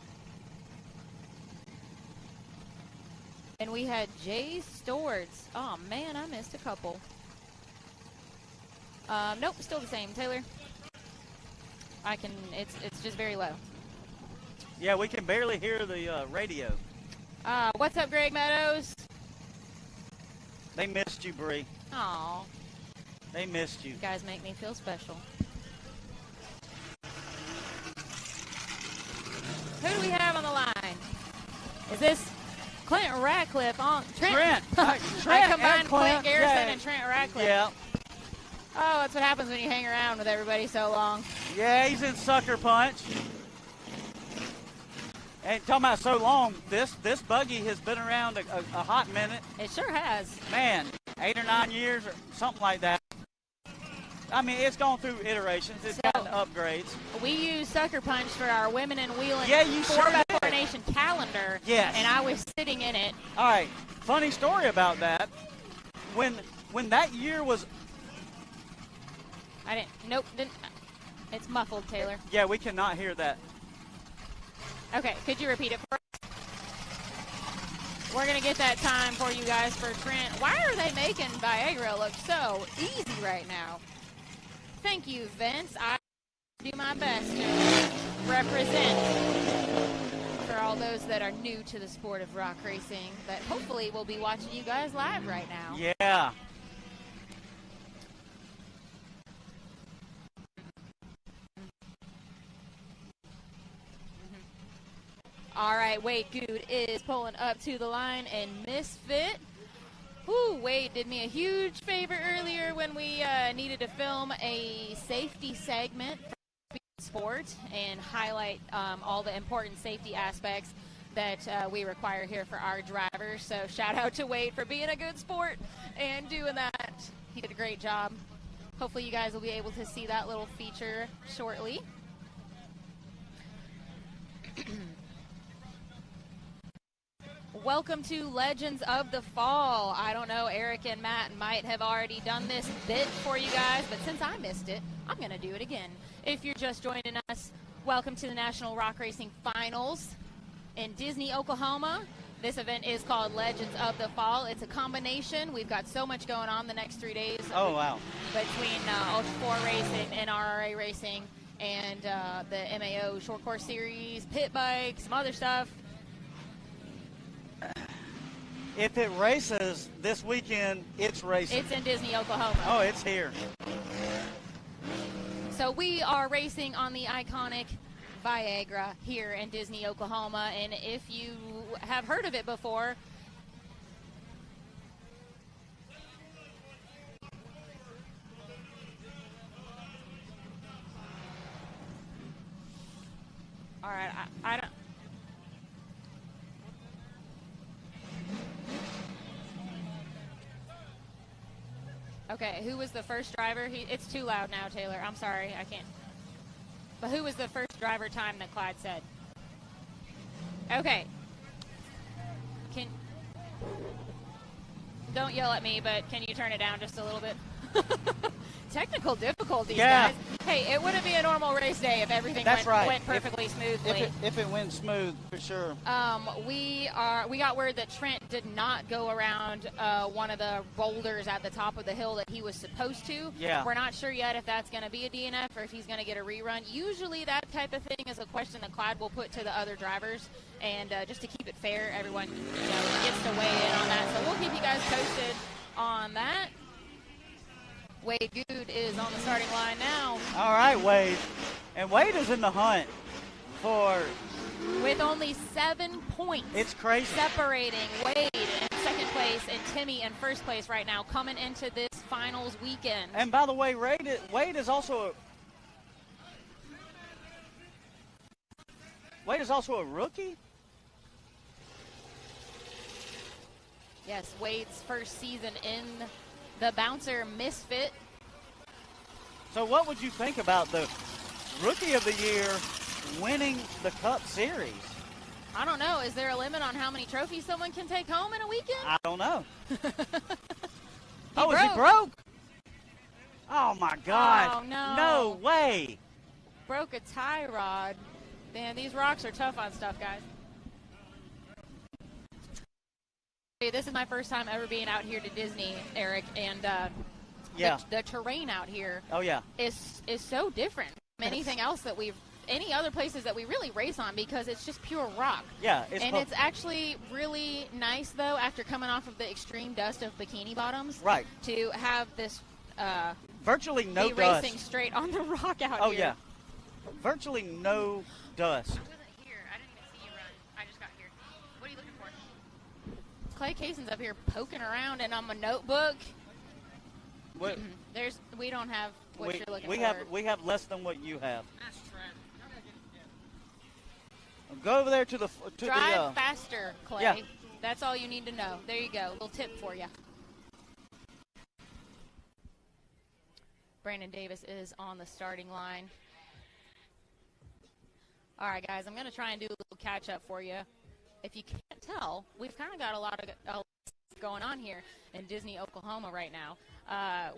And we had Jay Storts. Oh, man, I missed a couple. Nope, still the same. Taylor, it's just very low. Yeah, we can barely hear the radio. What's up, Greg Meadows? They missed you, Bree. Aw. They missed you. You guys make me feel special. Who do we have on the line? Is this Clint Ratcliffe on Trent? I combined Clint Garrison and Trent Ratcliffe. Yeah. Oh, that's what happens when you hang around with everybody so long. Yeah, he's in Sucker Punch. And talking about so long, this buggy has been around a hot minute. It sure has. Man, 8 or 9 years or something like that. I mean, it's gone through iterations. It's gotten upgrades. We use Sucker Punch for our Women in Wheeling 4x4 Nation calendar. Yes. And I was sitting in it. All right. Funny story about that. When that year was... Didn't. It's muffled, Taylor. Yeah, we cannot hear that. Okay, could you repeat it for us? We're going to get that time for you guys for Trent. Why are they making Viagra look so easy right now? Thank you, Vince. I do my best to represent for all those that are new to the sport of rock racing that hopefully will be watching you guys live right now. Yeah. All right, Wade Good is pulling up to the line, and Misfit. Woo, Wade did me a huge favor earlier when we needed to film a safety segment for Speed Sport and highlight all the important safety aspects that we require here for our drivers. So shout out to Wade for being a good sport and doing that. He did a great job. Hopefully you guys will be able to see that little feature shortly. Welcome to Legends of the Fall. I don't know, Eric and Matt might have already done this bit for you guys, but since I missed it, I'm going to do it again. If you're just joining us, welcome to the National Rock Racing Finals in Disney, Oklahoma. This event is called Legends of the Fall. It's a combination. We've got so much going on the next 3 days. Oh, wow. Between Ultra 4 racing, NRRA racing, and the MAO Short Course Series, pit bikes, some other stuff. If it races this weekend, it's racing. It's in Disney, Oklahoma. Oh, it's here. So we are racing on the iconic Viagra here in Disney, Oklahoma. And if you have heard of it before, all right, I don't. Okay, who was the first driver? It's too loud now, Taylor. I'm sorry, I can't. But who was the first driver time that Clyde said? Okay. Don't yell at me, but can you turn it down just a little bit? Technical difficulties, guys. Hey, it wouldn't be a normal race day if everything went perfectly smoothly. If it went smooth, for sure. We got word that Trent did not go around one of the boulders at the top of the hill that he was supposed to. Yeah. We're not sure yet if that's going to be a DNF or if he's going to get a rerun. Usually that type of thing is a question that Clyde will put to the other drivers. And just to keep it fair, everyone gets to weigh in on that. So we'll keep you guys posted on that. Wade Good is on the starting line now. All right, Wade. And Wade is in the hunt with only 7 points. It's crazy. Separating Wade in second place and Timmy in first place right now, coming into this finals weekend. And by the way, Wade is also a rookie? Yes, Wade's first season in the Bouncer Misfit. So what would you think about the Rookie of the Year winning the Cup Series? I don't know. Is there a limit on how many trophies someone can take home in a weekend? I don't know. He broke? Oh, my God. Oh, no. No way. Broke a tie rod. Man, these rocks are tough on stuff, guys. This is my first time ever being out here to Disney, Eric, and the terrain out here is so different from anything else that any other places that we really race on, because it's just pure rock. Yeah. It's actually really nice, though, after coming off of the extreme dust of Bikini Bottoms, right, to have this virtually no dust. Racing straight on the rock out here. Oh, yeah. Virtually no dust. I wasn't here. I didn't even see you run. I just got here. What are you looking for? Clay Kaysen's up here poking around, and on my notebook, what? We don't have what you're looking for. We have less than what you have. That's right. Go over there to the drive faster, Clay. Yeah. That's all you need to know. There you go. Little tip for you. Brandon Davis is on the starting line. All right, guys, I'm going to try and do a little catch-up for you. If you can't tell, we've kind of got a lot of stuff going on here in Disney, Oklahoma right now.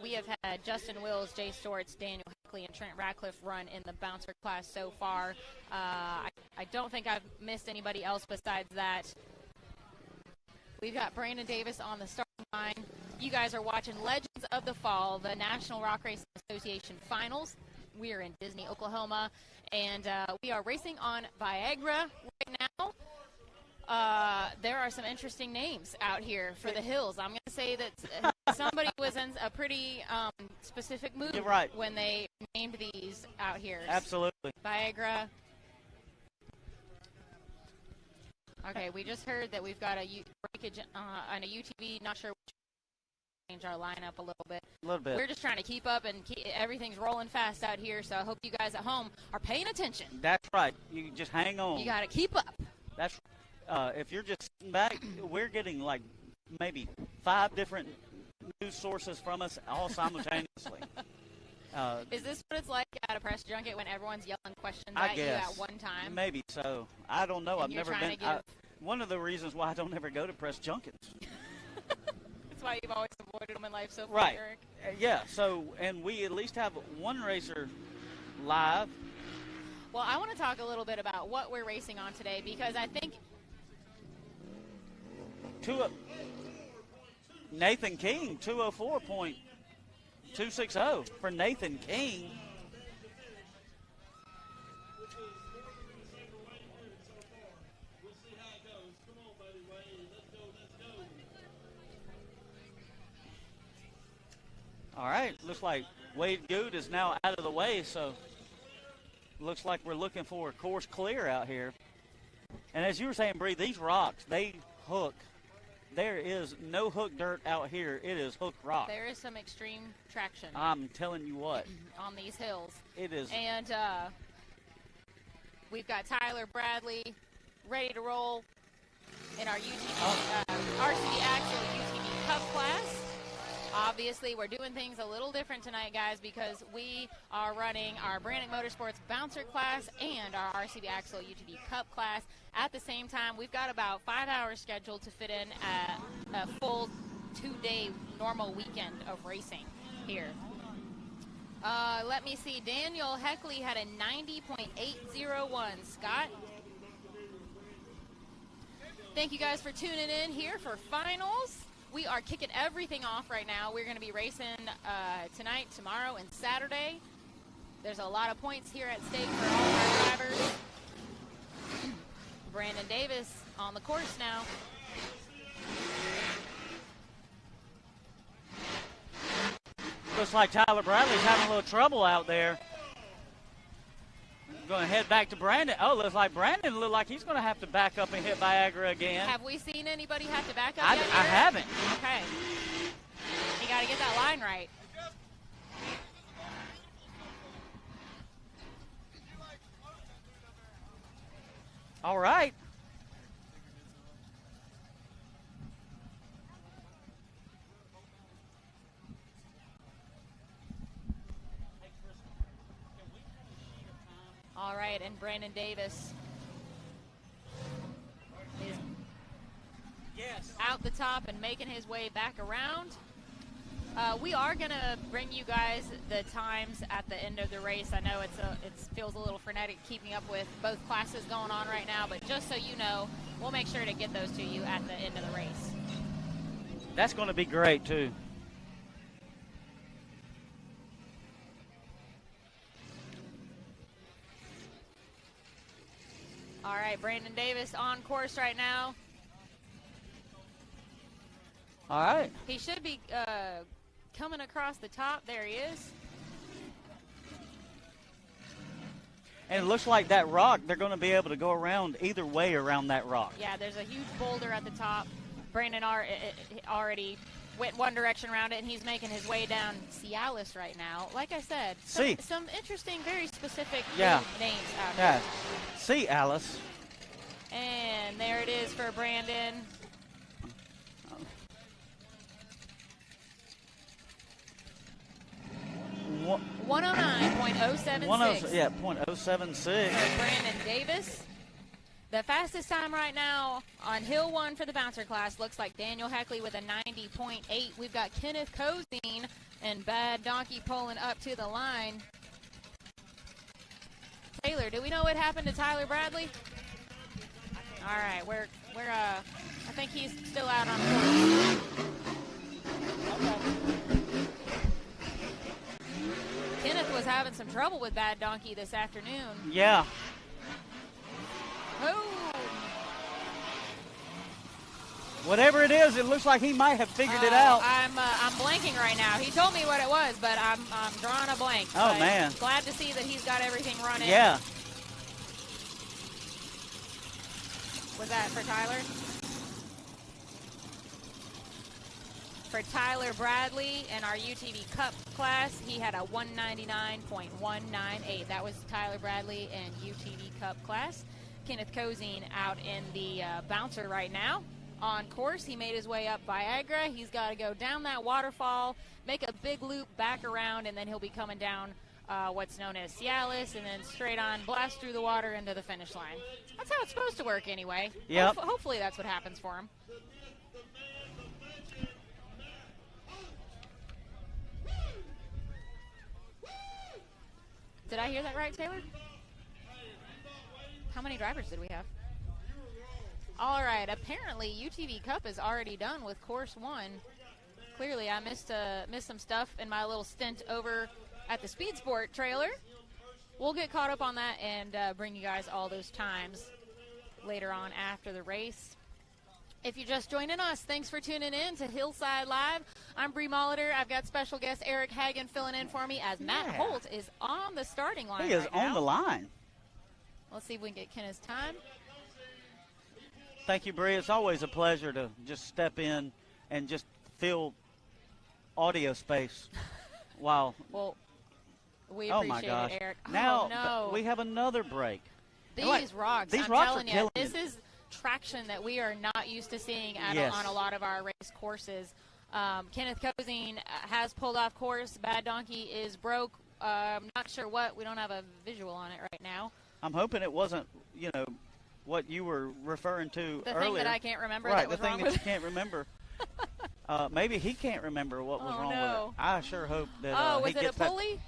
We have had Justin Wills, Jay Storts, Daniel Heckley, and Trent Ratcliffe run in the bouncer class so far. I don't think I've missed anybody else besides that. We've got Brandon Davis on the starting line. You guys are watching Legends of the Fall, the National Rock Racing Association Finals. We are in Disney, Oklahoma, and we are racing on Viagra right now. There are some interesting names out here for the hills. I'm going to say that somebody was in a pretty specific mood when they named these out here. Absolutely. Viagra. Okay, we just heard that we've got a breakage on a UTV. Not sure which. Change our lineup a little bit. We're just trying to keep up, and everything's rolling fast out here, so I hope you guys at home are paying attention. That's right. You just hang on. You got to keep up. That's if you're just sitting back, we're getting like maybe 5 different news sources from us all simultaneously. Is this what it's like at a press junket when everyone's yelling questions I at guess. you at one time? Maybe so. I don't know. And I've you're never trying been. to One of the reasons why I don't ever go to press junkets. That's why you've always avoided them in life so far, Right. Eric. Yeah. So, and we at least have one racer live. Well, I want to talk a little bit about what we're racing on today, because I think Nathan King, 204.260 for Nathan King. All right, looks like Wade Good is now out of the way, so looks like we're looking for a course clear out here. And as you were saying, Bree, these rocks, they hook. There is no hook dirt out here. It is hook rock. there is some extreme traction I'm telling you what. on these hills. It is. And we've got Tyler Bradley ready to roll in our RCB Axle UTV Cup class. Obviously, we're doing things a little different tonight, guys, because we are running our Branik Motorsports Bouncer class and our RCB Axle UTV Cup class at the same time. We've got about 5 hours scheduled to fit in a full 2-day normal weekend of racing here. Let me see. Daniel Heckley had a 90.801. Scott? Thank you guys for tuning in here for finals. We are kicking everything off right now. We're going to be racing tonight, tomorrow, and Saturday. There's a lot of points here at stake for all of our drivers. Brandon Davis on the course now. Looks like Tyler Bradley's having a little trouble out there. Going to head back to Brandon. Oh, looks like Brandon looked like he's going to have to back up and hit Viagra again. Have we seen anybody have to back up yet? I haven't. Okay. You got to get that line right. All right. All right, and Brandon Davis is out the top and making his way back around. We are going to bring you guys the times at the end of the race. I know it feels a little frenetic keeping up with both classes going on right now, but just so you know, we'll make sure to get those to you at the end of the race. That's going to be great, too. All right, Brandon Davis on course right now. All right. He should be coming across the top. There he is. And it looks like that rock, they're going to be able to go around either way around that rock. Yeah, there's a huge boulder at the top. Brandon already went one direction around it, and he's making his way down CRRS right now. Like I said, some interesting, very specific names out here. See, Alice. And there it is for Brandon. What? 109.076. Yeah, .076. For Brandon Davis. The fastest time right now on Hill 1 for the bouncer class looks like Daniel Heckley with a 90.8. We've got Kenneth Cozine and Bad Donkey pulling up to the line. Taylor, do we know what happened to Tyler Bradley? All right, I think he's still out on course. Kenneth was having some trouble with Bad Donkey this afternoon. Yeah. Oh. Whatever it is, it looks like he might have figured it out. I'm blanking right now. He told me what it was, but I'm drawing a blank. Oh, but man. Glad to see that he's got everything running. Yeah. Was that for Tyler? For Tyler Bradley in our UTV Cup class, he had a 199.198. That was Tyler Bradley in UTV Cup class. Kenneth Cozine out in the bouncer right now. On course, he made his way up Viagra. He's got to go down that waterfall, make a big loop back around, and then he'll be coming down what's known as Cialis, and then straight on, blast through the water into the finish line. That's how it's supposed to work anyway. Yep. Hopefully that's what happens for him. Did I hear that right, Taylor? How many drivers did we have? All right, apparently UTV Cup is already done with course 1. Clearly I missed some stuff in my little stint over at the Speed Sport trailer. We'll get caught up on that and bring you guys all those times later on after the race. If you're just joining us, thanks for tuning in to Hillside Live. I'm Bree Molitor. I've got special guest Eric Hagan filling in for me as Matt Holt is on the starting line. He is on the line. Let's see if we can get Kenneth's time. Thank you, Bree. It's always a pleasure to just step in and just fill audio space. Wow. Well, we appreciate my gosh. it, Eric. Now no. We have another break. These rocks, these I'm rocks telling are you, killing this it. is traction that we are not used to seeing on a lot of our race courses. Kenneth Cozine has pulled off course. Bad Donkey is broke. Not sure what. We don't have a visual on it right now. I'm hoping it wasn't, what you were referring to the earlier. Thing that I can't remember. Right, that was the thing wrong that with you can't remember. Maybe he can't remember what was wrong with it. I sure hope that was he it gets a pulley?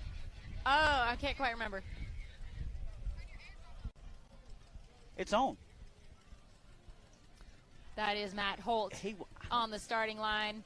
I can't quite remember. It's on. That is Matt Holt on the starting line.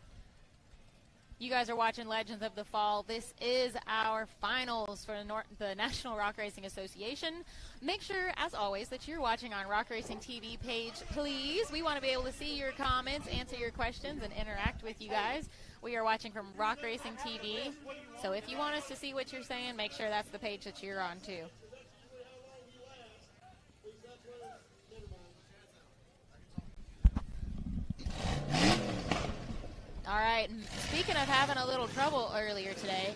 You guys are watching Legends of the Fall. This is our finals for the National Rock Racing Association. Make sure, as always, that you're watching on Rock Racing TV page, please. We want to be able to see your comments, answer your questions, and interact with you guys. We are watching from Rock Racing TV. So if you want us to see what you're saying, make sure that's the page that you're on, too. All right, and speaking of having a little trouble earlier today,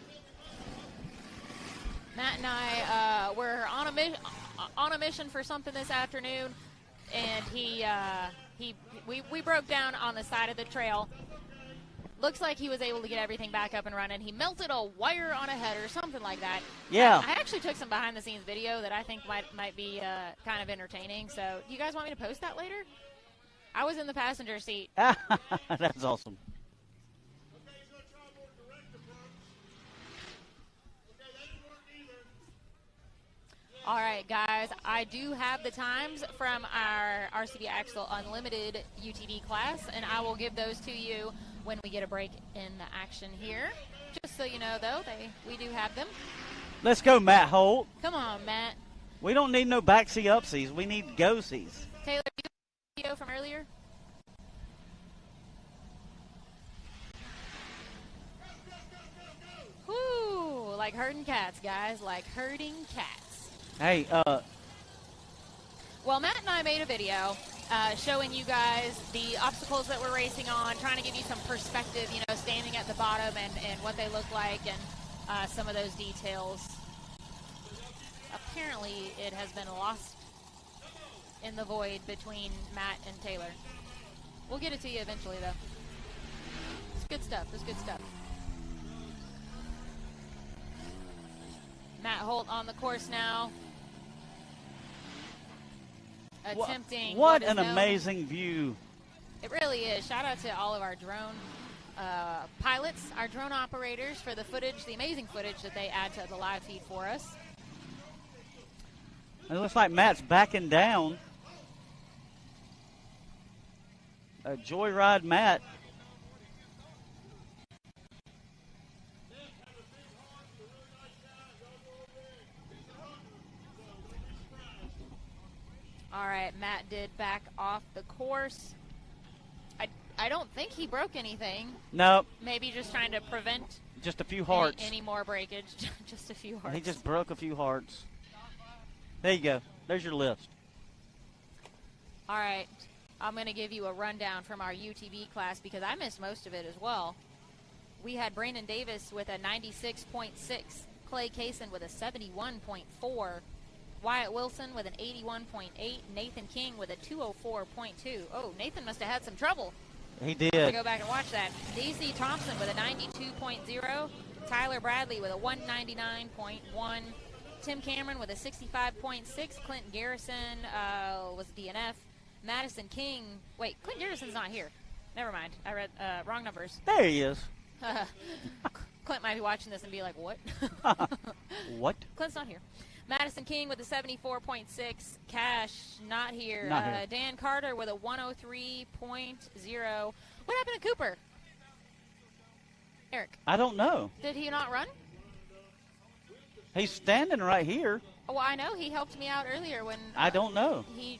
Matt and I were on a mission for something this afternoon, and we broke down on the side of the trail. Looks like he was able to get everything back up and running. He melted a wire on a header, something like that. Yeah. I actually took some behind-the-scenes video that I think might be kind of entertaining. So, do you guys want me to post that later? I was in the passenger seat. That's awesome. All right, guys, I do have the times from our RCB Axle Unlimited UTV class, and I will give those to you when we get a break in the action here. Just so you know, though, we do have them. Let's go, Matt Holt. Come on, Matt. We don't need no backsy-upsies. We need go-sies. Taylor, you have a video from earlier? Whoo, like herding cats, guys, like herding cats. Hey, well, Matt and I made a video showing you guys the obstacles that we're racing on, trying to give you some perspective, standing at the bottom and what they look like and some of those details. Apparently, it has been lost in the void between Matt and Taylor. We'll get it to you eventually, though. It's good stuff. It's good stuff. Matt Holt on the course now. Attempting. What an amazing view. It really is. Shout out to all of our drone pilots, our drone operators for the footage, the amazing footage that they add to the live feed for us. It looks like Matt's backing down. Joyride Matt. All right, Matt did back off the course. I don't think he broke anything. Nope. Maybe just trying to prevent just a few hearts. Any more breakage. Just a few hearts. He just broke a few hearts. There you go. There's your list. All right. I'm going to give you a rundown from our UTV class because I missed most of it as well. We had Brandon Davis with a 96.6, Clay Kaysen with a 71.4, Wyatt Wilson with an 81.8, Nathan King with a 204.2. Oh, Nathan must have had some trouble. He did. Go back and watch that. DC Thompson with a 92.0, Tyler Bradley with a 199.1, Tim Cameron with a 65.6, Clinton Garrison was DNF, Madison King. Wait, Clinton Garrison's not here. Never mind. I read wrong numbers. There he is. Clint might be watching this and be like, what? What? Clint's not here. Madison King with a 74.6. Cash, not here. Not here. Dan Carter with a 103.0. What happened to Cooper? Eric. I don't know. Did he not run? He's standing right here. Well, I know. He helped me out earlier when... I don't know. He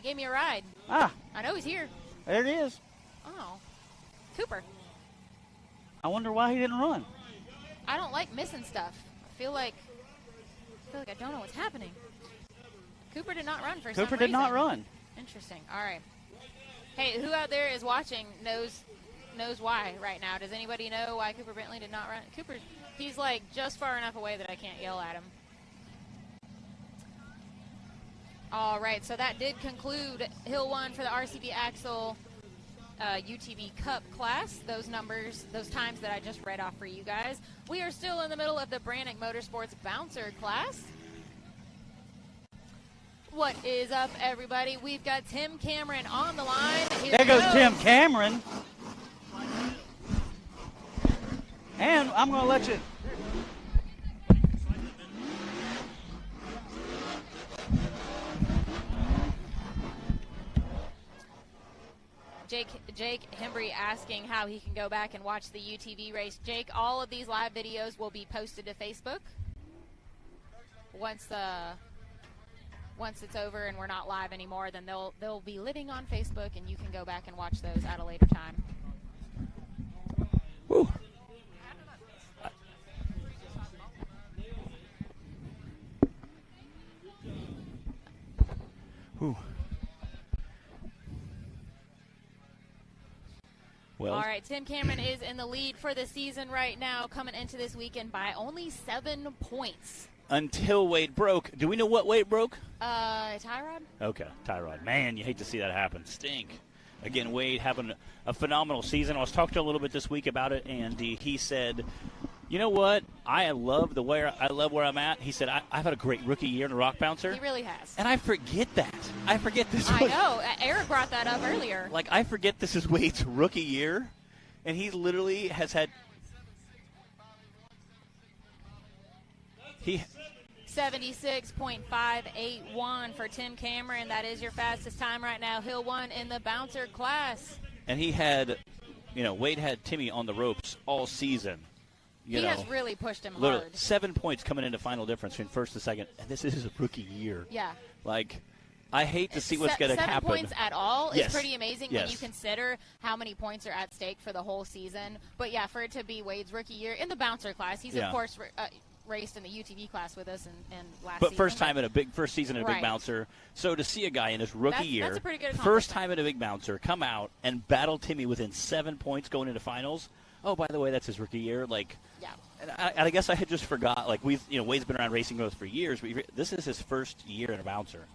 gave me a ride. Ah. I know he's here. There it is. Oh. Cooper. I wonder why he didn't run. I don't like missing stuff. I feel like I don't know what's happening. Cooper did not run for some reason. Cooper did not run. Interesting. All right. Hey, who out there is watching knows why right now? Does anybody know why Cooper Bentley did not run? Cooper, he's like just far enough away that I can't yell at him. All right, so that did conclude Hill 1 for the RCB Axle UTV Cup class. Those numbers, those times that I just read off for you guys. We are still in the middle of the Branik Motorsports Bouncer class. What is up, everybody? We've got Tim Cameron on the line. There goes Tim Cameron. And I'm going to let you. Jake Hembry asking how he can go back and watch the UTV race. Jake, all of these live videos will be posted to Facebook once it's over and we're not live anymore. Then they'll be living on Facebook, and you can go back and watch those at a later time. Woo. Whew. Well, all right, Tim Cameron is in the lead for the season right now, coming into this weekend by only 7 points. Until Wade broke. Do we know what Wade broke? Tie rod? Okay, tie rod. Man, you hate to see that happen. Stink. Again, Wade having a phenomenal season. I was talking to him a little bit this week about it, and he said, you know what? I love where I'm at. He said, I've had a great rookie year in a rock bouncer. He really has. And I forget that. I forget this. I know. Eric brought that up earlier. Like, I forget this is Wade's rookie year, and he literally has had 76.581 for Tim Cameron. That is your fastest time right now. Hill 1 in the bouncer class. And he had, Wade had Timmy on the ropes all season. He has really pushed him literally hard. 7 points coming into final difference between first and second, and this is a rookie year. Yeah. Like, I hate to see what's going to happen. 7 points at all is pretty amazing yes. when you consider how many points are at stake for the whole season. But, yeah, for it to be Wade's rookie year in the bouncer class, he's, of course, raced in the UTV class with us and last season. But first season in a big bouncer. So to see a guy in his rookie year, that's a pretty good first time in a big bouncer, come out and battle Timmy within 7 points going into finals. Oh, by the way, that's his rookie year. Like, yeah. And I guess I had just forgot. Like, Wade's been around racing growth for years, but this is his first year in a bouncer,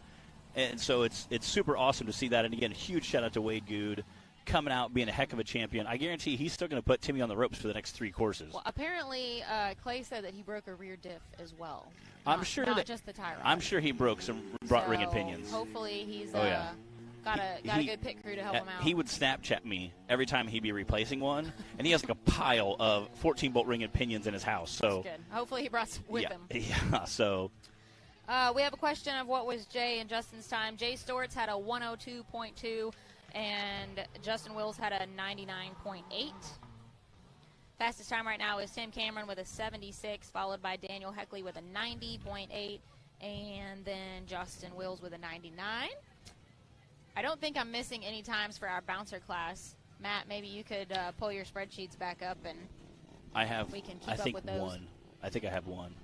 and so it's super awesome to see that. And again, huge shout out to Wade Good coming out, being a heck of a champion. I guarantee he's still going to put Timmy on the ropes for the next 3 courses. Well, apparently, Clay said that he broke a rear diff as well. I'm sure not just the tie rod. I'm sure he brought ring and pinions. Hopefully, he's got a good pit crew to help him out. He would Snapchat me every time he'd be replacing one, and he has like a pile of 14-bolt ring and pinions in his house. So that's good. Hopefully, he brought some with him. Yeah. So. We have a question of what was Jay and Justin's time. Jay Storts had a 102.2. And Justin Wills had a 99.8. Fastest time right now is Tim Cameron with a 76, followed by Daniel Heckley with a 90.8, and then Justin Wills with a 99. I don't think I'm missing any times for our bouncer class. Matt, maybe you could pull your spreadsheets back up, and we can keep up with those. One. I think I have one.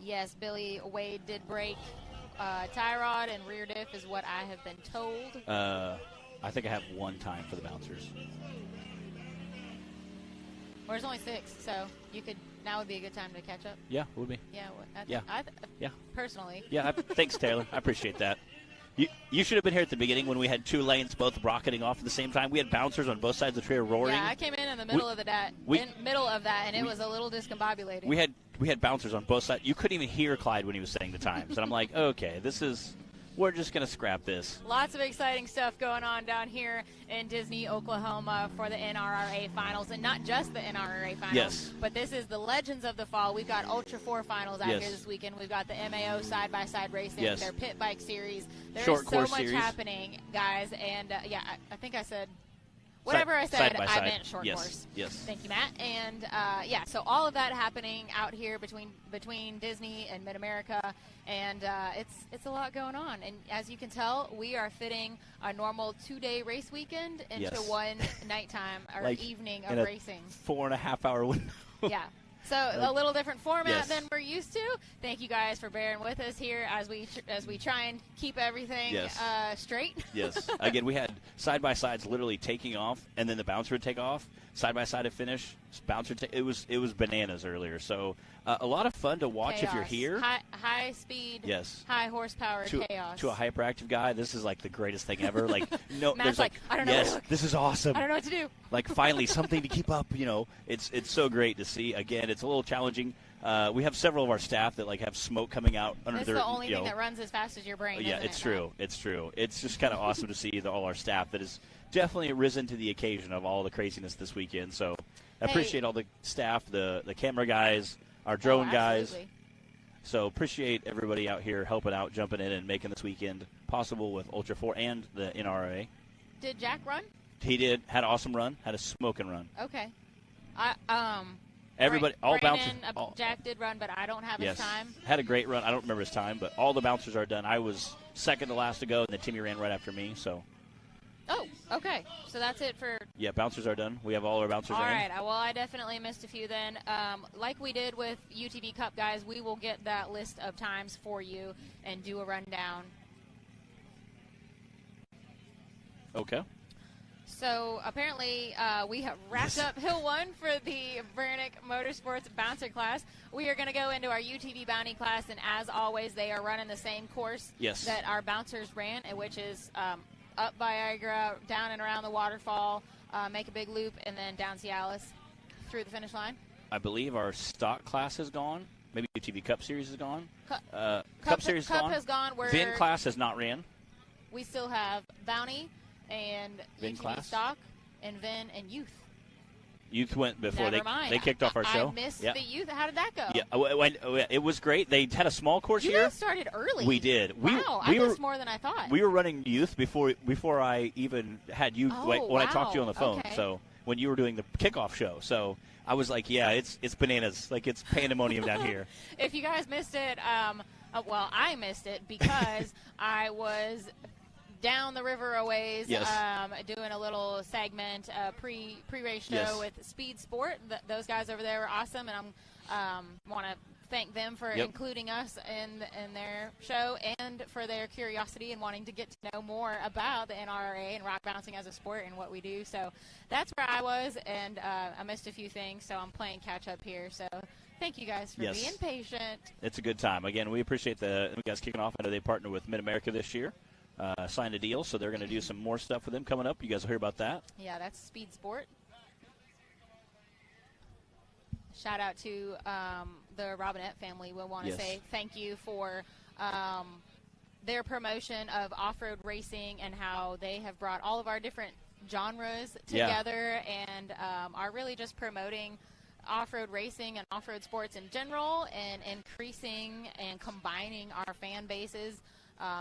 Yes, Billy Wade did break tie rod and rear diff is what I have been told. I think I have one time for the bouncers. Well, there's only 6, so now would be a good time to catch up. Yeah, would be. Yeah, personally. Yeah, thanks, Taylor. I appreciate that. You should have been here at the beginning when we had 2 lanes both rocketing off at the same time. We had bouncers on both sides of the trail roaring. Yeah, I came in the middle of that, and it was a little discombobulating. We had bouncers on both sides. You couldn't even hear Clyde when he was saying the times. And I'm like, okay, we're just going to scrap this. Lots of exciting stuff going on down here in Disney, Oklahoma for the NRRA Finals. And not just the NRRA Finals, but this is the Legends of the Fall. We've got Ultra 4 Finals out here this weekend. We've got the MAO side-by-side racing, their pit bike series. There's so much happening, guys. And, I think I said – whatever I said, I meant short course. Yes. Thank you, Matt. And, so all of that happening out here between Disney and Mid-America, and it's a lot going on. And as you can tell, we are fitting a normal 2-day race weekend into one nighttime or evening of racing. 4.5-hour window. Yeah. So a little different format than we're used to. Thank you guys for bearing with us here as we try and keep everything straight. Yes. Again, we had side-by-sides literally taking off, and then the bouncer would take off. Side-by-side at finish, it was bananas earlier. So a lot of fun to watch chaos. if you're here. High speed, yes, high horsepower chaos. To a hyperactive guy, this is like the greatest thing ever. Like no, Matt's there's I don't know. Yes, this is awesome. I don't know what to do. Like finally something to keep up. It's so great to see. Again, it's a little challenging. We have several of our staff that have smoke coming out under It's their. the only thing that runs as fast as your brain. Yeah, isn't it's it, true. It's true. It's just kind of awesome to see all our staff that has definitely risen to the occasion of all the craziness this weekend. So I appreciate all the staff, the camera guys, our drone guys. So appreciate everybody out here helping out, jumping in, and making this weekend possible with Ultra 4 and the NRRA. Did Jack run? He did. Had an awesome run. Had a smoking run. Okay. Everybody, all bouncers. Jack did run, but I don't have his time. Had a great run. I don't remember his time, but all the bouncers are done. I was second to last to go, and then Timmy ran right after me. So. Oh, okay. So that's it for. Yeah, bouncers are done. We have all our bouncers. All right. Well, I definitely missed a few then. Like we did with UTV Cup guys, we will get that list of times for you and do a rundown. Okay. So apparently we have wrapped up Hill 1 for the Branik Motorsports Bouncer class. We are going to go into our UTV Bounty class, and as always, they are running the same course that our bouncers ran, which is up Viagra, down and around the waterfall, make a big loop, and then down Cialis through the finish line. I believe our stock class is gone. Maybe UTV Cup Series is gone. Cup Series has gone. Vin class has not ran. We still have Bounty and Vin UTV class? Stock and Vin and Youth. Youth went before Never mind. they kicked off our show. I missed the Youth. How did that go? Yeah, it was great. They had a small course you here. guys started early. We did. Wow, I missed more than I thought. We were running Youth before I even had you when I talked to you on the phone. Okay. So when you were doing the kickoff show, so I was like, yeah, it's bananas. Like it's pandemonium down here. If you guys missed it, well, I missed it because I was down the river a ways, doing a little segment, pre-race show with Speed Sport. Those guys over there were awesome, and I want to thank them for including us in their show and for their curiosity and wanting to get to know more about the NRRA and rock bouncing as a sport and what we do. So that's where I was, and I missed a few things, so I'm playing catch-up here. So thank you guys for being patient. It's a good time. Again, we appreciate the guys kicking off. I know they partnered with Mid-America this year. Signed a deal, so they're going to do some more stuff with them coming up. You guys will hear about that. Yeah, that's Speed Sport. Shout out to the Robinette family. We'll want to say thank you for their promotion of off-road racing and how they have brought all of our different genres together and are really just promoting off-road racing and off-road sports in general and increasing and combining our fan bases.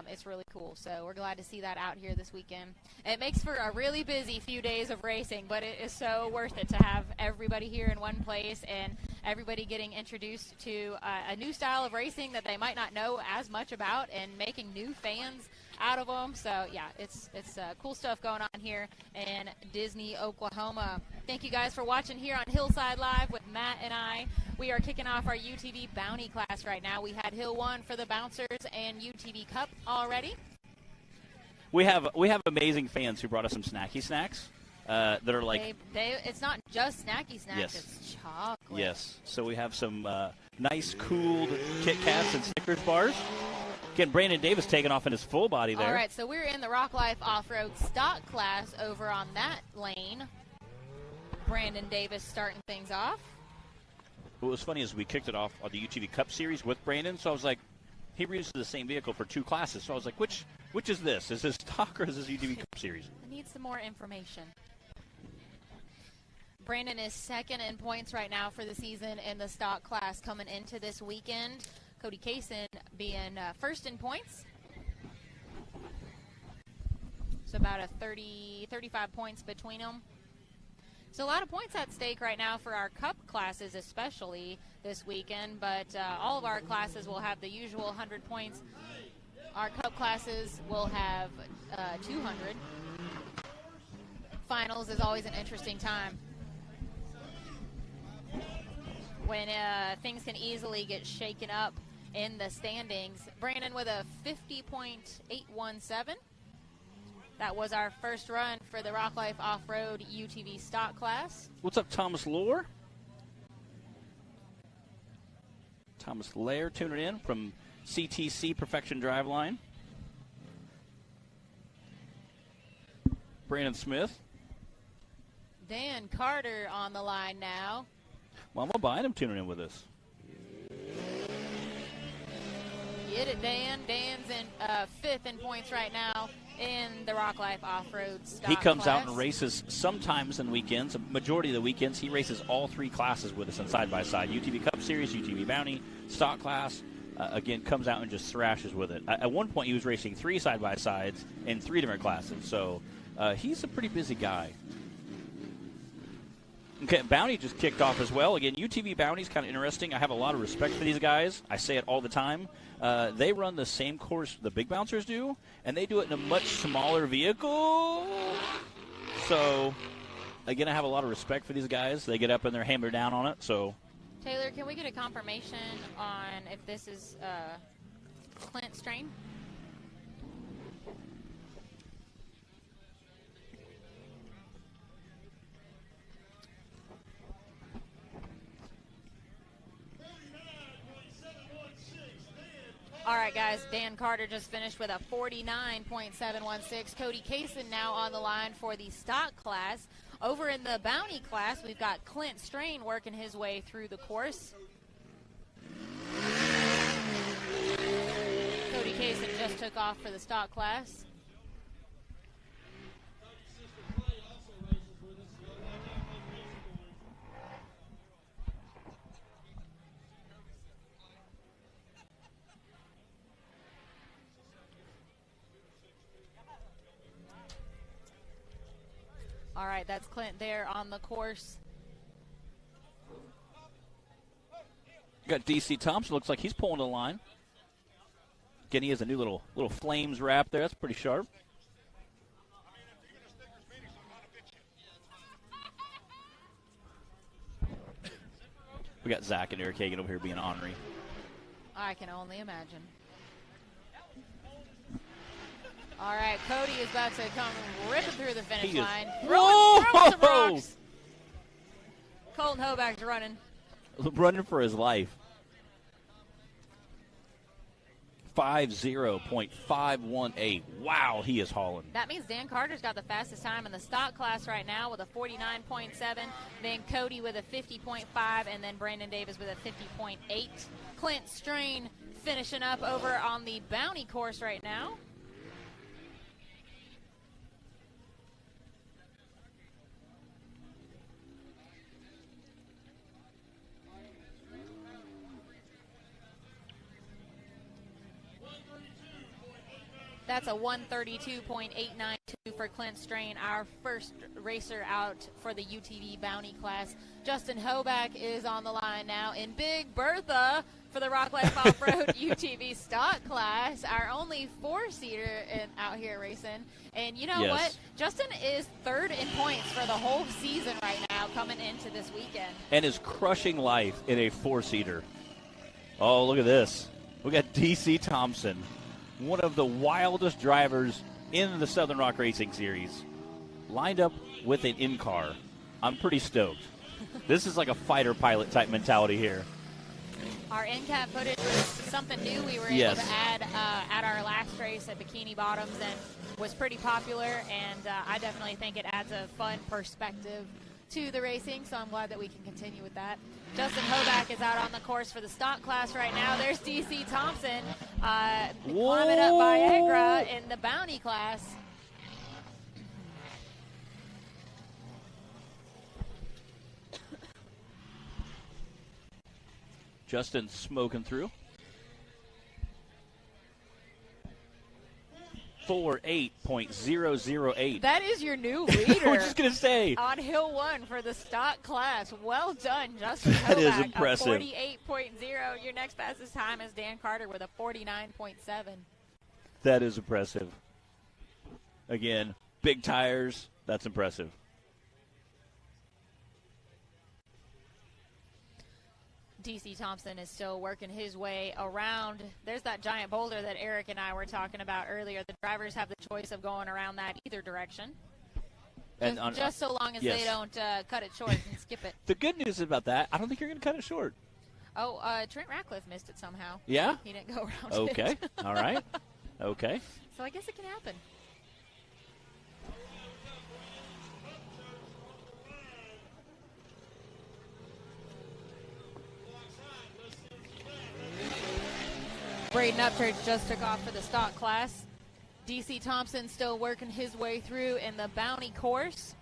It's really cool. So we're glad to see that out here this weekend. It makes for a really busy few days of racing, but it is so worth it to have everybody here in one place and everybody getting introduced to a new style of racing that they might not know as much about and making new fans out of them. So, yeah, it's cool stuff going on here in Disney, Oklahoma. Thank you guys for watching here on Hillside Live with Matt and I. We are kicking off our UTV Bounty class right now. We had Hill 1 for the Bouncers and UTV Cup already. We have amazing fans who brought us some snacky snacks that are like... it's not just snacky snacks, it's chocolate. Yes, so we have some nice cooled Kit Kats and Snickers bars. Again, Brandon Davis taking off in his full body there. All right, so we're in the Rock Life Off-Road Stock class over on that lane. Brandon Davis starting things off. What was funny is we kicked it off on the UTV Cup Series with Brandon, so I was like, he uses the same vehicle for two classes. So I was like, which is this? Is this stock or is this UTV Cup Series? I need some more information. Brandon is second in points right now for the season in the stock class coming into this weekend. Cody Kaysen being first in points. So about a 35 points between them. So a lot of points at stake right now for our Cup classes, especially this weekend. But all of our classes will have the usual 100 points. Our Cup classes will have 200. Finals is always an interesting time, when things can easily get shaken up in the standings. Brandon with a 50.817. That was our first run for the Rock Life Off-Road UTV Stock class. What's up, Thomas Lohr? Thomas Lair tuning in from CTC Perfection Driveline. Brandon Smith. Dan Carter on the line now. Mama Bynum tuning in with us. Get it, Dan. Dan's in fifth in points right now in the Rock Life Off-Road stock He comes class. out and races sometimes in weekends. A majority of the weekends, he races all three classes with us in side-by-side. UTV Cup Series, UTV Bounty, stock class. Again, comes out and just thrashes with it. At one point, he was racing 3 side-by-sides in 3 different classes. So he's a pretty busy guy. Okay, Bounty just kicked off as well. Again, UTV Bounty is kind of interesting. I have a lot of respect for these guys. I say it all the time. They run the same course the big bouncers do, and they do it in a much smaller vehicle. So, again, I have a lot of respect for these guys. They get up and they're hammered down on it. So, Taylor, can we get a confirmation on if this is Clint Strain? All right, guys, Dan Carter just finished with a 49.716. Cody Kaysen now on the line for the stock class. Over in the bounty class, we've got Clint Strain working his way through the course. Cody Kaysen just took off for the stock class. All right, that's Clint there on the course. got DC Thompson. Looks like he's pulling the line. Again, he has a new little flames wrap there. That's pretty sharp. We got Zach and Eric Hagan over here being ornery. I can only imagine. All right, Cody is about to come ripping through the finish line. Throwing some rocks. Colton Hoback's running. Running for his life. 50.518. Wow, he is hauling. That means Dan Carter's got the fastest time in the stock class right now with a 49.7. Then Cody with a 50.5, and then Brandon Davis with a 50.8. Clint Strain finishing up over on the bounty course right now. That's a 132.892 for Clint Strain, our first racer out for the UTV Bounty class. Justin Hoback is on the line now in Big Bertha for the Rock Life Off-Road UTV stock class, our only four-seater out here racing. And you know what? Justin is third in points for the whole season right now coming into this weekend. And is crushing life in a four-seater. Oh, look at this. We got DC Thompson, one of the wildest drivers in the Southern Rock Racing Series, lined up with an in-car. I'm pretty stoked. This is like a fighter pilot type mentality here. Our in-cab footage was something new we were able to add at our last race at Bikini Bottoms and was pretty popular, and I definitely think it adds a fun perspective to the racing, so I'm glad that we can continue with that. Justin Hoback is out on the course for the stock class right now. There's DC Thompson climbing up Viagra in the bounty class. Justin smoking through. 48.008. That is your new leader. I was just going to say. On Hill 1 for the stock class. Well done, Justin Hoback. That is impressive. 48.0. Your next fastest time is Dan Carter with a 49.7. That is impressive. Again, big tires. That's impressive. DC Thompson is still working his way around. There's that giant boulder that Eric and I were talking about earlier. The drivers have the choice of going around that either direction. Just so long as they don't cut it short and skip it. The good news about that, I don't think you're going to cut it short. Oh, Trent Ratcliffe missed it somehow. Yeah? He didn't go around Okay. it. All right. Okay. So I guess it can happen. Braden Upchurch just took off for the stock class. DC Thompson still working his way through in the Bounty course.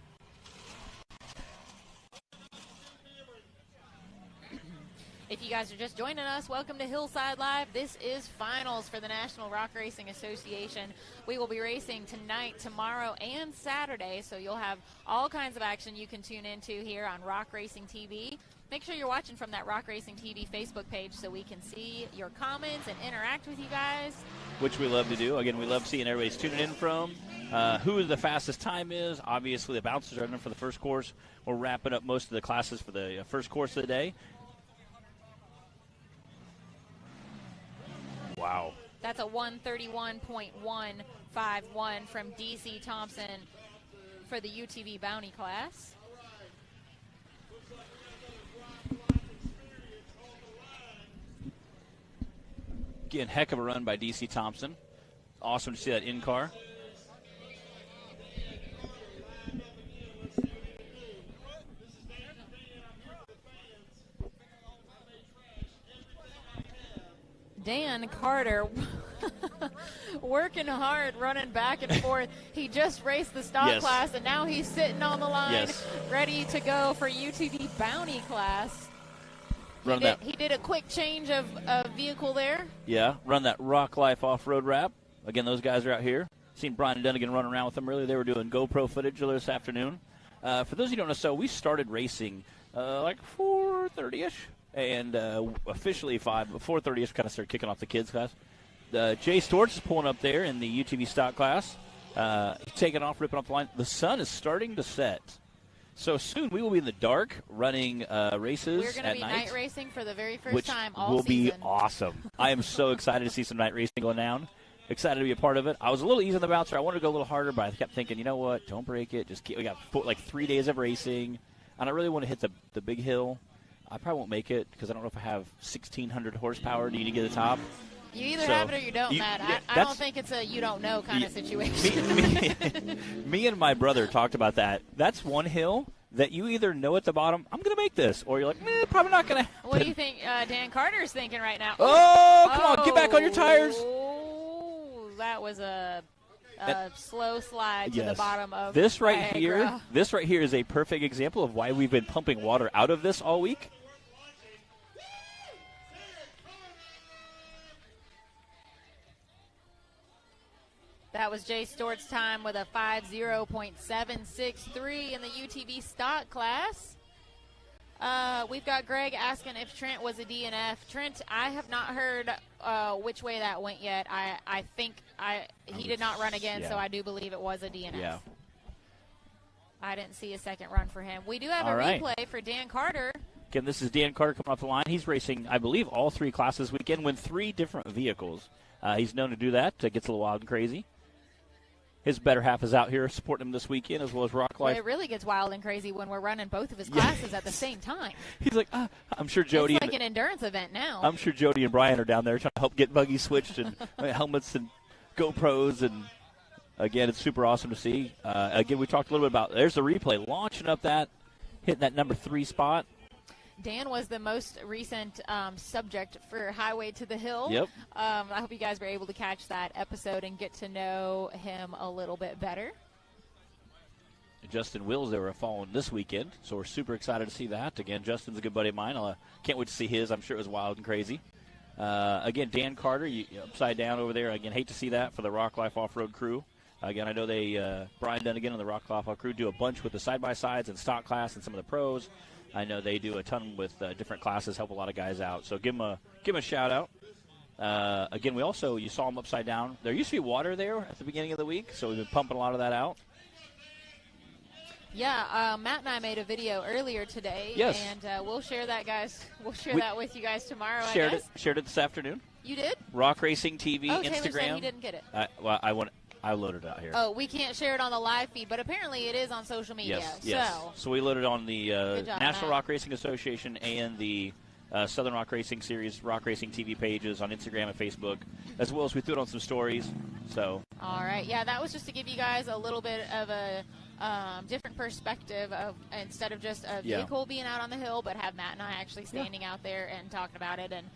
If you guys are just joining us, welcome to Hillside Live. This is finals for the National Rock Racing Association. We will be racing tonight, tomorrow, and Saturday, so you'll have all kinds of action you can tune into here on Rock Racing TV. Make sure you're watching from that Rock Racing TV Facebook page so we can see your comments and interact with you guys. Which we love to do. Again, we love seeing everybody's tuning in from. Who the fastest time is. Obviously, the bouncers are in for the first course. We're wrapping up most of the classes for the first course of the day. Wow. That's a 131.151 from DC Thompson for the UTV Bounty class. Again, heck of a run by DC Thompson. Awesome to see that in-car. Dan Carter working hard, running back and forth. He just raced the stock class, and now he's sitting on the line, ready to go for UTV Bounty class. He did a quick change of vehicle there. Yeah, run that Rock Life off-road wrap. Again, those guys are out here. Seen Brian and Dunnigan running around with them earlier. They were doing GoPro footage this afternoon. For those of you who don't know, so we started racing like 4:30ish. And officially 5, but 4:30ish kind of started kicking off the kids' class. Jay Storch is pulling up there in the UTV stock class. He's taking off, ripping off the line. The sun is starting to set. So soon we will be in the dark running races We're going to be night racing for the very first time all will season. Be awesome. I am so excited to see some night racing going down. Excited to be a part of it. I was a little easy on the bouncer. I wanted to go a little harder, but I kept thinking, you know what? Don't break it. Just we got like 3 days of racing, and I really want to hit the big hill. I probably won't make it because I don't know if I have 1,600 horsepower. Do you need to get to the top? You either have it or you don't, Matt. I don't think it's a you don't know kind of situation. Me and my brother talked about that. That's one hill that you either know at the bottom, I'm going to make this, or you're like, probably not going to happen. What do you think Dan Carter's thinking right now? Oh, come on, get back on your tires. Oh, that was a slow slide to the bottom of this right Niagara. here. This right here is a perfect example of why we've been pumping water out of this all week. That was Jay Stort's time with a 50.763 in the UTV stock class. We've got Greg asking if Trent was a DNF. Trent, I have not heard which way that went yet. I think he did not run again, so I do believe it was a DNF. Yeah. I didn't see a second run for him. We do have a replay for Dan Carter. Again, this is Dan Carter coming off the line. He's racing, I believe, all 3 classes weekend with 3 different vehicles. He's known to do that. Gets a little wild and crazy. His better half is out here supporting him this weekend, as well as Rock Life. Well, it really gets wild and crazy when we're running both of his classes at the same time. He's like, I'm sure Jody. It's like an endurance event now. I'm sure Jody and Brian are down there trying to help get buggies switched and helmets and GoPros. And, again, it's super awesome to see. Again, we talked a little bit about, there's the replay, launching up that, hitting that number 3 spot. Dan was the most recent subject for Highway to the Hill. Yep. I hope you guys were able to catch that episode and get to know him a little bit better. Justin Wills, they were following this weekend, so we're super excited to see that. Again, Justin's a good buddy of mine. Can't wait to see his. I'm sure it was wild and crazy. Again, Dan Carter, upside down over there. Again, hate to see that for the Rock Life Off-Road crew. Again, I know Brian Dunnigan and the Rock Life Off-Road crew do a bunch with the side-by-sides and stock class and some of the pros. I know they do a ton with different classes, help a lot of guys out. So give them a shout-out. Again, you saw them upside down. There used to be water there at the beginning of the week, so we've been pumping a lot of that out. Yeah, Matt and I made a video earlier today, and we'll share that, guys. We'll share that with you guys tomorrow. Shared it this afternoon. You did? Rock Racing TV, Taylor Instagram. Said he didn't get it. I loaded it out here. Oh, we can't share it on the live feed, but apparently it is on social media. Yes. So we loaded on the National Matt. Rock Racing Association and the Southern Rock Racing Series, Rock Racing TV pages on Instagram and Facebook, as well as we threw it on some stories. So. All right, yeah, that was just to give you guys a little bit of a different perspective of, instead of just a vehicle being out on the hill, but have Matt and I actually standing out there and talking about it, and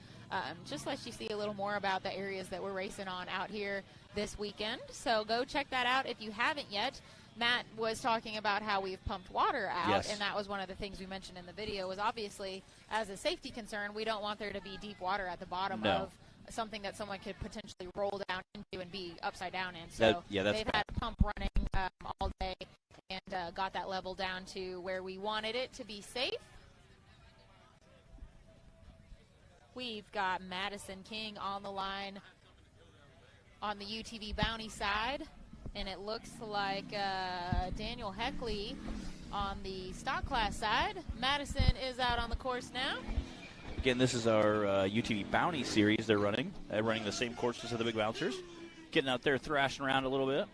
just let you see a little more about the areas that we're racing on out here this weekend. So go check that out if you haven't yet. Matt was talking about how we've pumped water out, and that was one of the things we mentioned in the video, was obviously, as a safety concern, we don't want there to be deep water at the bottom of something that someone could potentially roll down into and be upside down in. So they've had a pump running all day and got that level down to where we wanted it to be safe. We've got Madison King on the line on the UTV Bounty side, and it looks like Daniel Heckley on the stock class side. Madison is out on the course now. Again, this is our UTV Bounty series they're running. They're running the same courses as the Big Bouncers. Getting out there, thrashing around a little bit.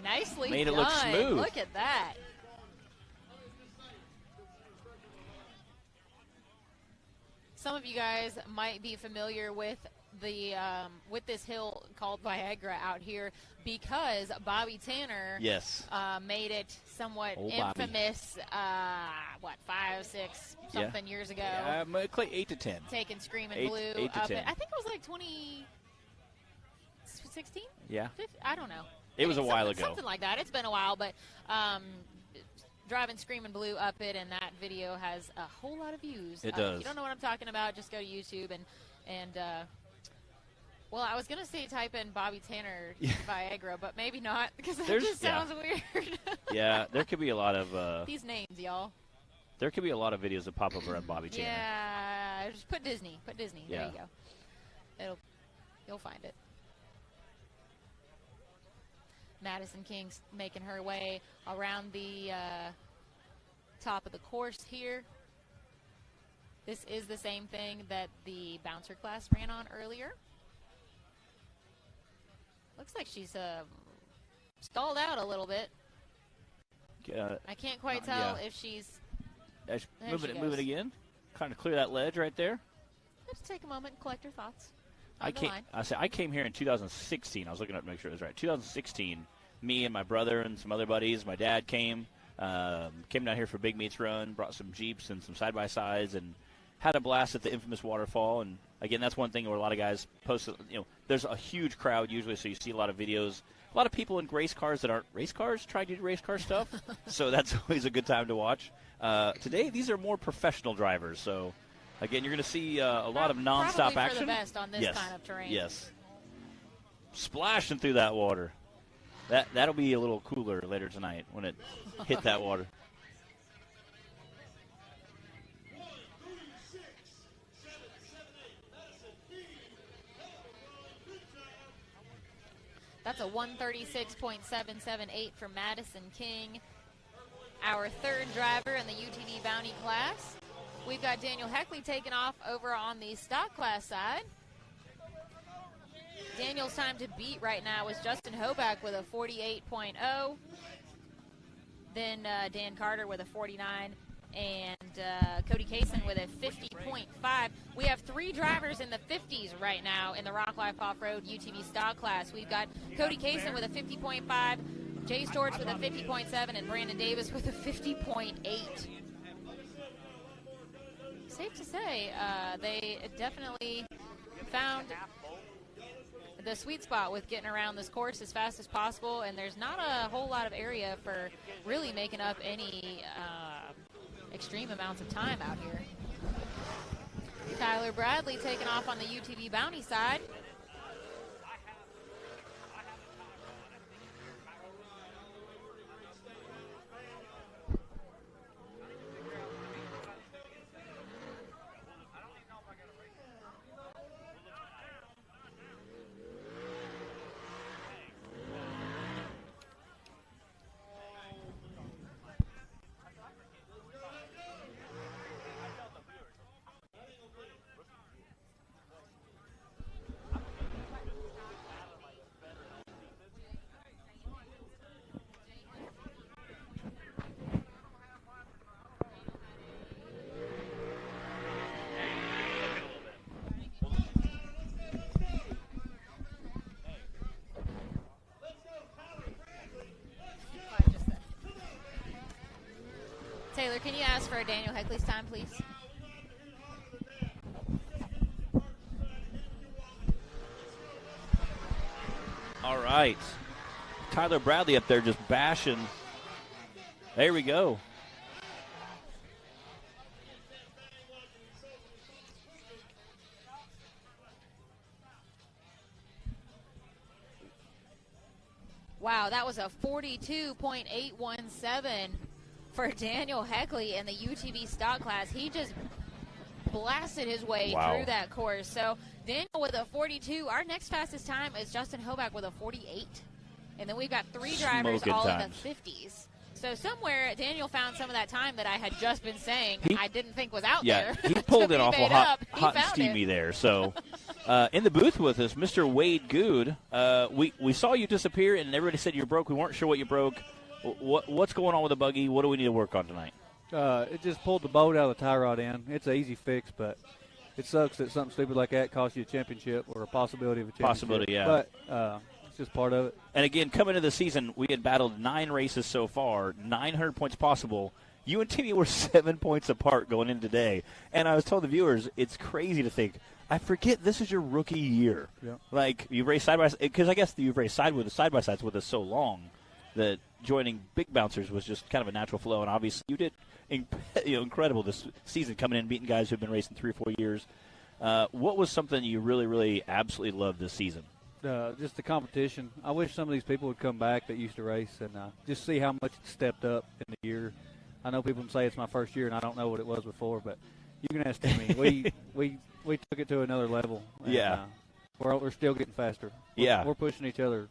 Nicely Made it done. look smooth. Look at that. Some of you guys might be familiar with the with this hill called Viagra out here because Bobby Tanner made it somewhat infamous, 5, 6 something years ago. Yeah, like 8 to 10. Taking Screaming Blue 8 to up 10. I think it was like 2016? Yeah. 15? I don't know. It was a while ago. Something like that. It's been a while, but driving Screaming Blue up it, and that video has a whole lot of views. It does. If you don't know what I'm talking about, just go to YouTube and well, I was going to say type in Bobby Tanner Viagra, but maybe not, because that just sounds weird. Yeah, there could be a lot of... these names, y'all. There could be a lot of videos that pop up around Bobby Tanner. Yeah, just put Disney. Put Disney. Yeah. There you go. You'll find it. Madison King's making her way around the top of the course here. This is the same thing that the bouncer class ran on earlier. Looks like she's stalled out a little bit. I can't quite tell if she's... Move it again. Kind of clear that ledge right there. Let's take a moment and collect your thoughts. I came here in 2016. I was looking up to make sure it was right. 2016, me and my brother and some other buddies, my dad came down here for Big Meats Run, brought some Jeeps and some side-by-sides, and had a blast at the infamous waterfall. And again, that's one thing where a lot of guys post, there's a huge crowd usually, so you see a lot of videos. A lot of people in race cars that aren't race cars trying to do race car stuff, so that's always a good time to watch. Today, these are more professional drivers, so again, you're going to see a lot of nonstop action. Probably for the best on this kind of terrain. Yes. Splashing through that water. That'll be a little cooler later tonight when it hit that water. That's a 136.778 for Madison King, our third driver in the UTV Bounty class. We've got Daniel Heckley taking off over on the stock class side. Daniel's time to beat right now is Justin Hoback with a 48.0. Then Dan Carter with a 49. And Cody Kaysen with a 50.5. We have 3 drivers in the 50s right now in the Rock Life Off-Road UTV stock class. We've got Cody Kaysen with a 50.5, Jay Storch with a 50.7, and Brandon Davis with a 50.8. Safe to say, they definitely found the sweet spot with getting around this course as fast as possible, and there's not a whole lot of area for really making up any extreme amounts of time out here. Tyler Bradley taking off on the UTV Bounty side. can you ask for Daniel Heckley's time, please? All right. Tyler Bradley up there just bashing. There we go. Wow, that was a 42.817 for Daniel Heckley in the UTV stock class. He just blasted his way through that course. So Daniel with a 42. Our next fastest time is Justin Hoback with a 48. And then we've got 3 drivers all in the 50s. So somewhere Daniel found some of that time that I had just been saying I didn't think was out there. Yeah, he pulled it awful hot and steamy there. So in the booth with us, Mr. Wade Good. We saw you disappear, and everybody said you broke. We weren't sure what you broke. What's going on with the buggy? What do we need to work on tonight? It just pulled the bolt out of the tie rod end. It's an easy fix, but it sucks that something stupid like that costs you a championship or a possibility of a championship. Possibility, yeah. But it's just part of it. And again, coming into the season, we had battled 9 races so far, 900 points possible. You and Timmy were 7 points apart going in today. And I was telling the viewers, it's crazy to think, I forget this is your rookie year. Yep. Like, you've raced side-by-side, because I guess you've raced side-by-sides with us so long that joining big bouncers was just kind of a natural flow. And obviously you did incredible this season, coming in, beating guys who've been racing 3 or 4 years. What was something you really, really absolutely loved this season? Just the competition. I wish some of these people would come back that used to race and just see how much it stepped up in the year. I know people can say it's my first year and I don't know what it was before, but you can ask Timmy. we took it to another level. And, yeah. We're still getting faster. We're pushing each other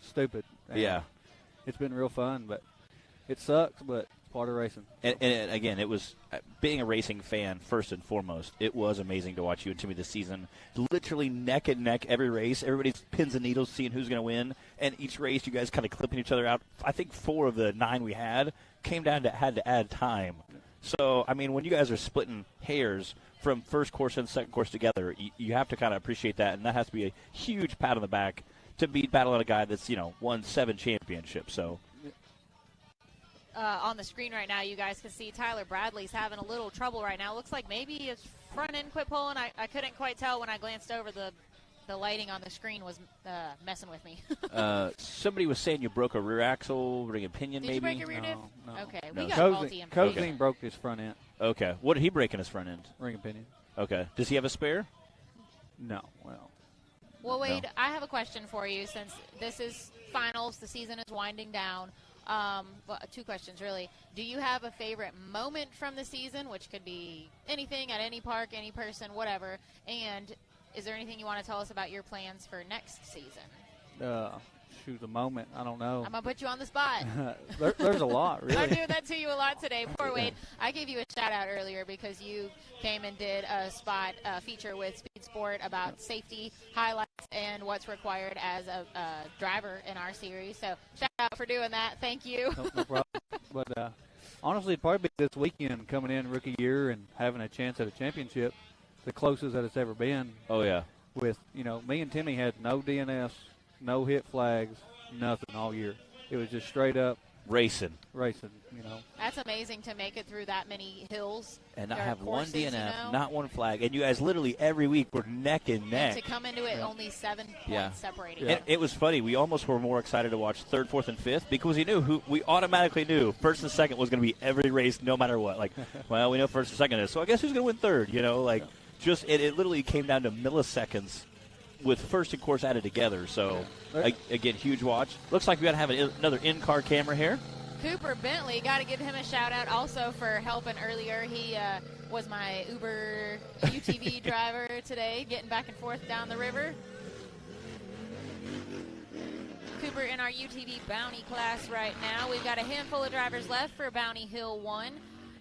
stupid. Yeah. It's been real fun, but it sucks, but it's part of racing. And again, it was being a racing fan, first and foremost, it was amazing to watch you and Timmy this season. Literally neck and neck every race. Everybody's pins and needles seeing who's going to win. And each race, you guys kind of clipping each other out. I think 4 of the 9 we had came down to had to add time. So, I mean, when you guys are splitting hairs from first course and second course together, you have to kind of appreciate that. And that has to be a huge pat on the back to be battling a guy that's, won 7 championships. So. On the screen right now, you guys can see Tyler Bradley's having a little trouble right now. Looks like maybe his front end quit pulling. I couldn't quite tell when I glanced over. The lighting on the screen was messing with me. Somebody was saying you broke a rear axle, ring and pinion, maybe? Did you break a rear diff? No. Okay, no. We got multi-information. Cozine broke his front end. Okay. What did he break in his front end? Ring and pinion. Okay. Does he have a spare? No. Well, Wade, I have a question for you since this is finals. The season is winding down. 2 questions, really. Do you have a favorite moment from the season, which could be anything at any park, any person, whatever? And is there anything you want to tell us about your plans for next season? Shoot, the moment, I don't know. I'm going to put you on the spot. There's a lot, really. I'm doing that to you a lot today. Poor Wade. I gave you a shout-out earlier because you came and did a spot feature with Speed Sport about safety highlights and what's required as a driver in our series. So shout-out for doing that. Thank you. No problem. But honestly, it'd probably be this weekend coming in rookie year and having a chance at a championship, the closest that it's ever been. Oh, yeah. With, me and Timmy had no DNS, no hit flags, nothing all year. It was just straight up racing. That's amazing to make it through that many hills. And not have courses, one DNF, not one flag. And you guys literally every week were neck and neck. And to come into it only 7 points separating. Yeah. It was funny. We almost were more excited to watch 3rd, 4th, and 5th because we automatically knew 1st and 2nd was going to be every race no matter what. Like, well, we know 1st and 2nd is. So I guess who's going to win 3rd, Just it literally came down to milliseconds with first and course added together. So, again, huge watch. Looks like we got to have another in-car camera here. Cooper Bentley, got to give him a shout-out also for helping earlier. He was my Uber UTV driver today, getting back and forth down the river. Cooper in our UTV Bounty class right now. We've got a handful of drivers left for Bounty Hill 1.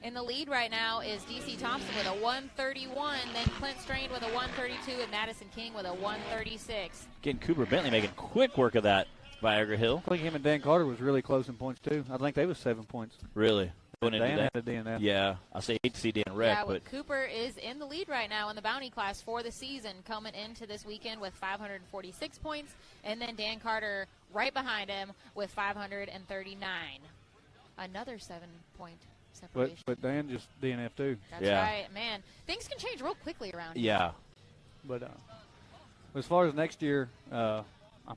In the lead right now is D.C. Thompson with a 131, then Clint Strain with a 132, and Madison King with a 136. Again, Cooper Bentley making quick work of that Viagra Hill. I think him and Dan Carter was really close in points, too. I think they was 7 points. Really? Dan had a DNF. Yeah. I say hate to see Dan wreck. Yeah, but Cooper is in the lead right now in the Bounty class for the season, coming into this weekend with 546 points, and then Dan Carter right behind him with 539. Another 7-point But Dan just DNF too. That's right, man. Things can change real quickly around here. Yeah. But as far as next year, I'm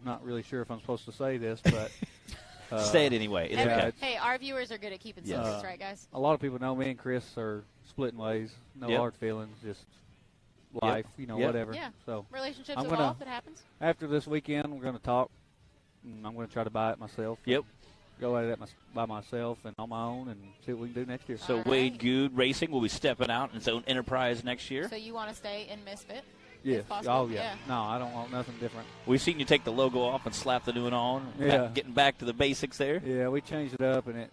not really sure if I'm supposed to say this, but say it anyway. It's okay. Hey, our viewers are good at keeping secrets, right, guys? A lot of people know me and Chris are splitting ways. No hard feelings, just life, whatever. Yeah. So relationships evolve. It happens. After this weekend, we're going to talk. And I'm going to try to buy it myself. Yep. Go at it by myself and on my own and see what we can do next year. So Wade Good Racing will be stepping out in its own enterprise next year. So you want to stay in Misfit? Yes. Oh, yeah. No, I don't want nothing different. We've seen you take the logo off and slap the new one on. Yeah. Getting back to the basics there. Yeah, we changed it up, and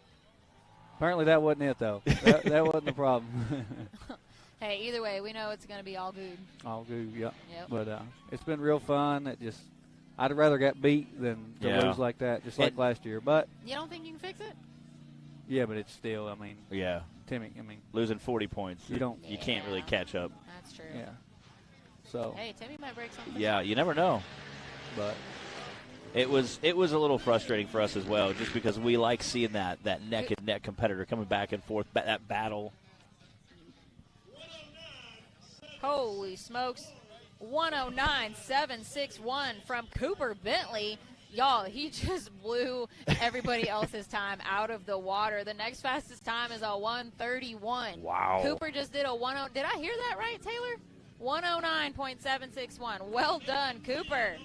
apparently that wasn't it, though. that wasn't the problem. Hey, either way, we know it's going to be all good. All good, yep. But it's been real fun. I'd rather get beat than to lose like that, just like last year. But you don't think you can fix it? Yeah, but it's still, yeah. Timmy, losing 40 points, you can't really catch up. That's true. Yeah. So. Hey, Timmy might break something. Yeah, you never know. But it was a little frustrating for us as well, just because we like seeing that neck and neck competitor coming back and forth, that battle. Holy smokes. 109.761 from Cooper Bentley. Y'all, he just blew everybody else's time out of the water. The next fastest time is a 1:31. Wow. Cooper just did a 10. Did I hear that right, Taylor? 109.761. Well done, Cooper.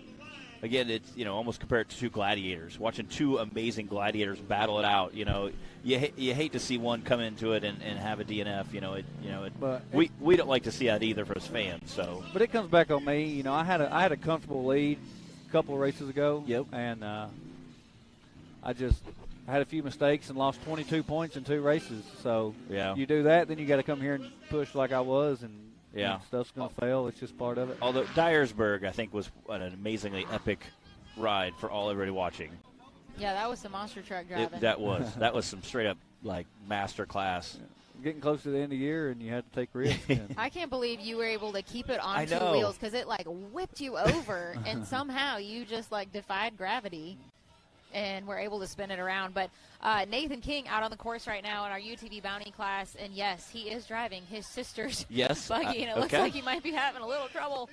Again, it's almost compared to two gladiators. Watching two amazing gladiators battle it out. You hate to see one come into it and have a DNF. We don't like to see that either for us fans. So, but it comes back on me. I had a comfortable lead a couple of races ago. Yep. And I had a few mistakes and lost 22 points in 2 races. So you do that, then you got to come here and push like I was and. Yeah. Stuff's going to fail. It's just part of it. Although Dyersburg, I think, was an amazingly epic ride for everybody watching. Yeah, that was some monster truck driving. That was some straight-up, master class. Getting close to the end of the year, and you had to take risks. I can't believe you were able to keep it on 2 wheels because it, whipped you over, and somehow you just, defied gravity and were able to spin it around. But Nathan King out on the course right now in our UTV Bounty class, and yes, he is driving his sister's buggy, and it looks like he might be having a little trouble.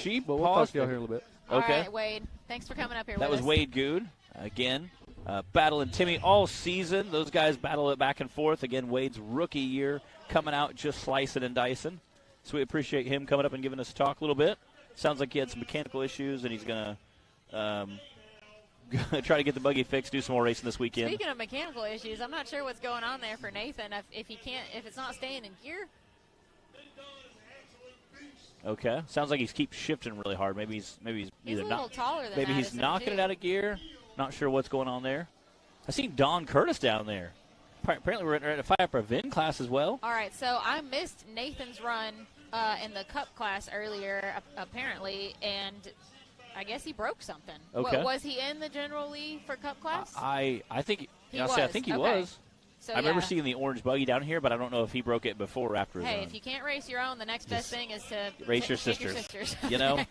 But we'll talk to y'all here in a little bit. Okay. All right, Wade, thanks for coming up here with us. That was Wade Good, again, battling Timmy all season. Those guys battle it back and forth. Again, Wade's rookie year coming out just slicing and dicing. So we appreciate him coming up and giving us a talk a little bit. Sounds like he had some mechanical issues, and he's going to try to get the buggy fixed, do some more racing this weekend. Speaking of mechanical issues, I'm not sure what's going on there for Nathan. If it's not staying in gear. Okay, sounds like he keeps shifting really hard. Maybe he's either a little taller than maybe he's knocking it out of gear. Not sure what's going on there. I seen Don Curtis down there. Apparently we're at a 5-upper VIN class as well. All right, so I missed Nathan's run in the Cup class earlier, apparently, and I guess he broke something. Okay. Was he in the General Lee for Cup class? I think he was. I think he was. So, I remember seeing the orange buggy down here, but I don't know if he broke it before or after his run. If you can't race your own, the next best thing is to race your sisters. I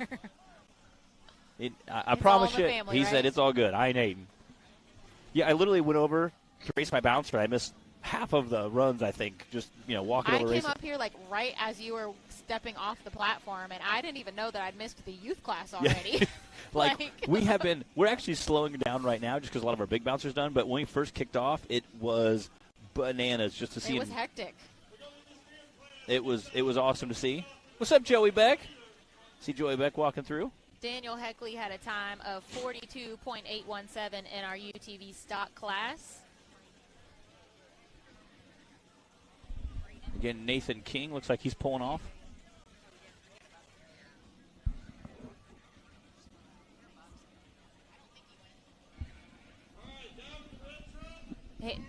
It's promise all in you, the family, he right? said it's all good. I ain't hating. Yeah, I literally went over to race my bouncer. I missed half of the runs, I think, just walking over I racing. came up here right as you were stepping off the platform, and I didn't even know that I'd missed the youth class already. We're actually slowing down right now just because a lot of our big bouncers done. But when we first kicked off, it was bananas just to see. It was hectic. It was awesome to see. What's up, Joey Beck? See Joey Beck walking through. Daniel Heckley had a time of 42.817 in our UTV stock class. Again, Nathan King looks like he's pulling off.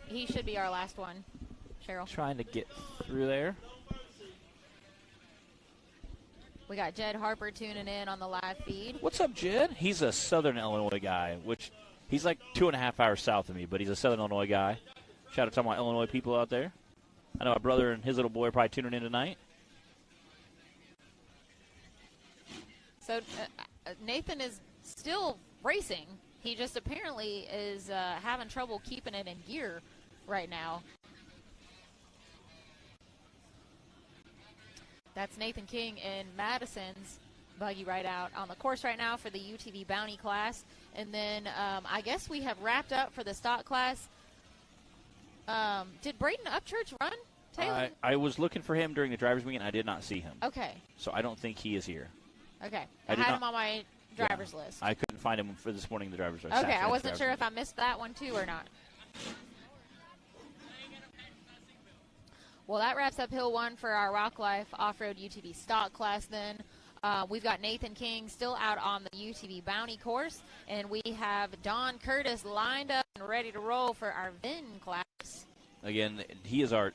He should be our last one, Cheryl. Trying to get through there. We got Jed Harper tuning in on the live feed. What's up, Jed? He's a Southern Illinois guy, which he's like 2.5 hours south of me, but he's a Southern Illinois guy. Shout out to all my Illinois people out there. I know my brother and his little boy are probably tuning in tonight. So Nathan is still racing. He just apparently is having trouble keeping it in gear right now. That's Nathan King in Madison's buggy right out on the course right now for the UTV Bounty class. And then I guess we have wrapped up for the stock class. Did Braden Upchurch run, Taylor? I was looking for him during the driver's meeting. I did not see him. Okay. So I don't think he is here. Okay. I had him on my driver's list. I couldn't find him for this morning in the driver's list. Okay, I wasn't sure if I missed that one too or not. Well, that wraps up Hill 1 for our Rock Life Off-Road UTV stock class then. We've got Nathan King still out on the UTV Bounty course, and we have Don Curtis lined up and ready to roll for our VIN class. Again, he is our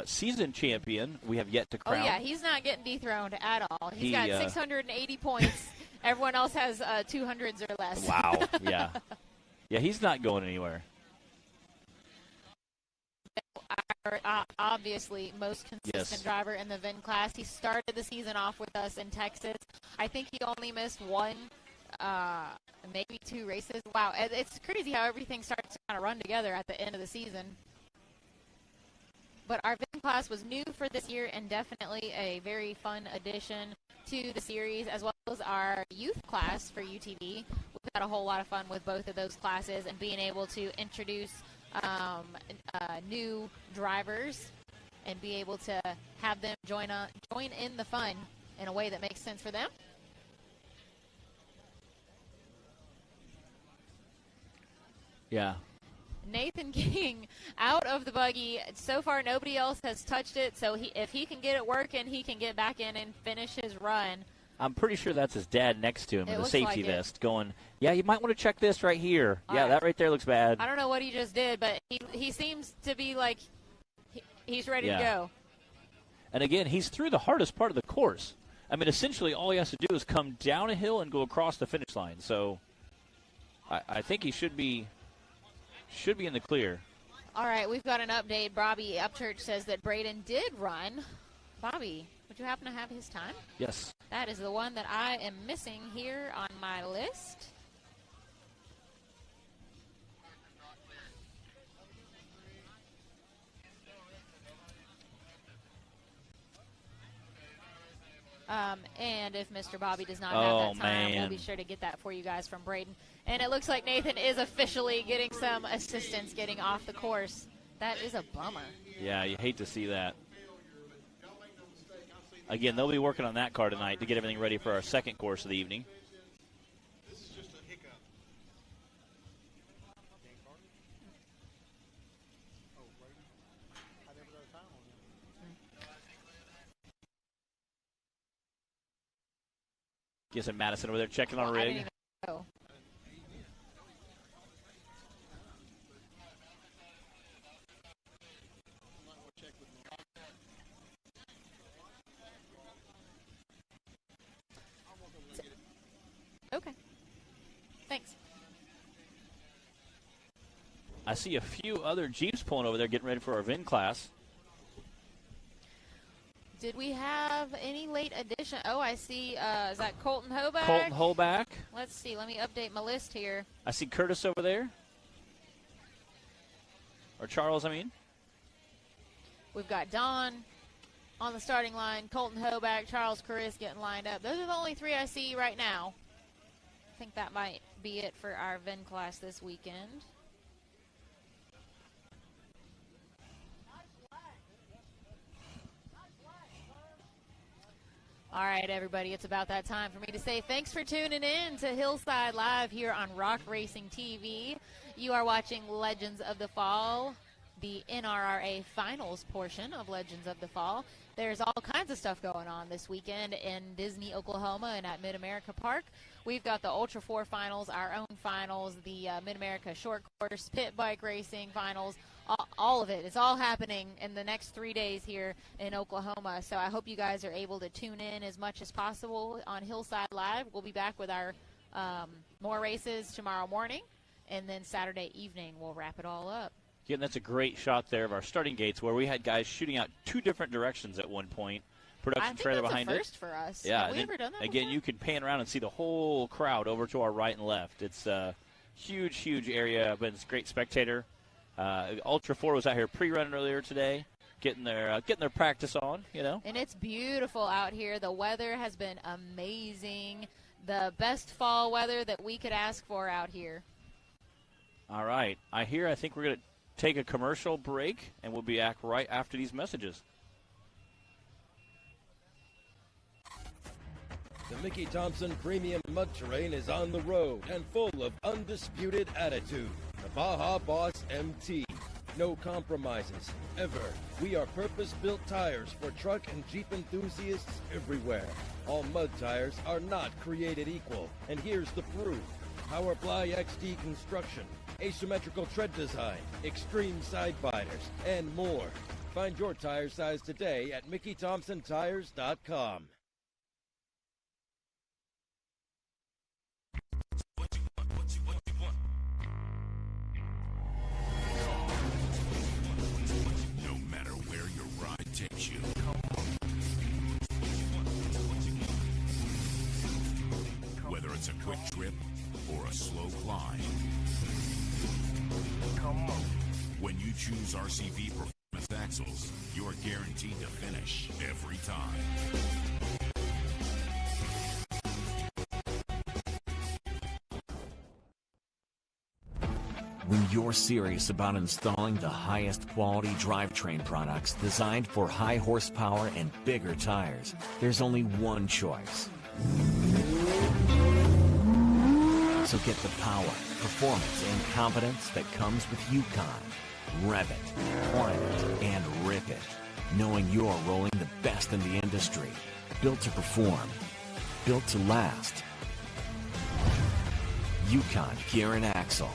season champion. We have yet to crown. Oh, yeah, he's not getting dethroned at all. He's got 680 points. Everyone else has 200s or less. Wow, yeah. Yeah, he's not going anywhere. Our obviously most consistent driver in the VIN class. He started the season off with us in Texas. I think he only missed one, maybe 2 races. Wow, it's crazy how everything starts to kind of run together at the end of the season. But our VIN class was new for this year and definitely a very fun addition to the series, as well as our youth class for UTV. We've had a whole lot of fun with both of those classes and being able to introduce new drivers and be able to have them join in the fun in a way that makes sense for them. Yeah. Nathan King out of the buggy. So far, nobody else has touched it, so if he can get it working, he can get back in and finish his run. I'm pretty sure that's his dad next to him in the safety like vest going, yeah, you might want to check this right here. Yeah, that right there looks bad. I don't know what he just did, but he seems to be like he's ready to go. And again, he's through the hardest part of the course. I mean, essentially all he has to do is come down a hill and go across the finish line. So I think he should be in the clear. All right, we've got an update. Bobby Upchurch says that Braden did run. Bobby, would you happen to have his time? Yes. That is the one that I am missing here on my list. And if Mr. Bobby does not have that time, we'll be sure to get that for you guys from Braden. And it looks like Nathan is officially getting some assistance getting off the course. That is a bummer. Yeah, you hate to see that. Again, they'll be working on that car tonight to get everything ready for our second course of the evening. This is just a hiccup. Guessing Madison over there checking on a rig. I didn't even know. Okay. Thanks. I see a few other Jeeps pulling over there getting ready for our VIN class. Did we have any late addition? Oh, I see. Is that Colton Hoback? Colton Hoback. Let's see. Let me update my list here. I see Curtis over there. Or Charles, I mean. We've got Don on the starting line, Colton Hoback, Charles CRRS getting lined up. Those are the only 3 I see right now. I think that might be it for our VIN class this weekend. All right, everybody, it's about that time for me to say thanks for tuning in to Hillside Live here on Rock Racing TV. You are watching Legends of the Fall, the NRRA finals portion of Legends of the Fall. There's all kinds of stuff going on this weekend in Disney, Oklahoma, and at Mid-America Park. We've got the Ultra 4 finals, our own finals, the Mid-America Short Course, Pit Bike Racing finals, all of it. It's all happening in the next 3 days here in Oklahoma. So I hope you guys are able to tune in as much as possible on Hillside Live. We'll be back with our more races tomorrow morning, and then Saturday evening we'll wrap it all up. Again, that's a great shot there of our starting gates where we had guys shooting out 2 different directions at one point. Production trailer behind it. I think that's a first for us. Yeah, Have we ever done that again, before? you can pan around and see the whole crowd over to our right and left. It's a huge, huge area, but it's a great spectator. Ultra 4 was out here pre-running earlier today. getting their practice on, you know. And it's beautiful out here. The weather has been amazing. The best fall weather that we could ask for out here. All right. I think we're going to take a commercial break, and we'll be back right after these messages. The Mickey Thompson Premium Mud Terrain is on the road and full of undisputed attitude. The Baja Boss MT. No compromises, ever. We are purpose-built tires for truck and Jeep enthusiasts everywhere. All mud tires are not created equal, and here's the proof. Powerfly XD construction, asymmetrical tread design, extreme side biters, and more. Find your tire size today at MickeyThompsonTires.com. No matter where your ride takes you. Whether it's a quick trip or a slow climb. When you choose RCV Performance Axles, you're guaranteed to finish every time. When you're serious about installing the highest quality drivetrain products designed for high horsepower and bigger tires, there's only one choice. So get the power, performance, and confidence that comes with Yukon. Rev it, climb it, and rip it, knowing you're rolling the best in the industry. Built to perform, built to last. Yukon Gear and Axle.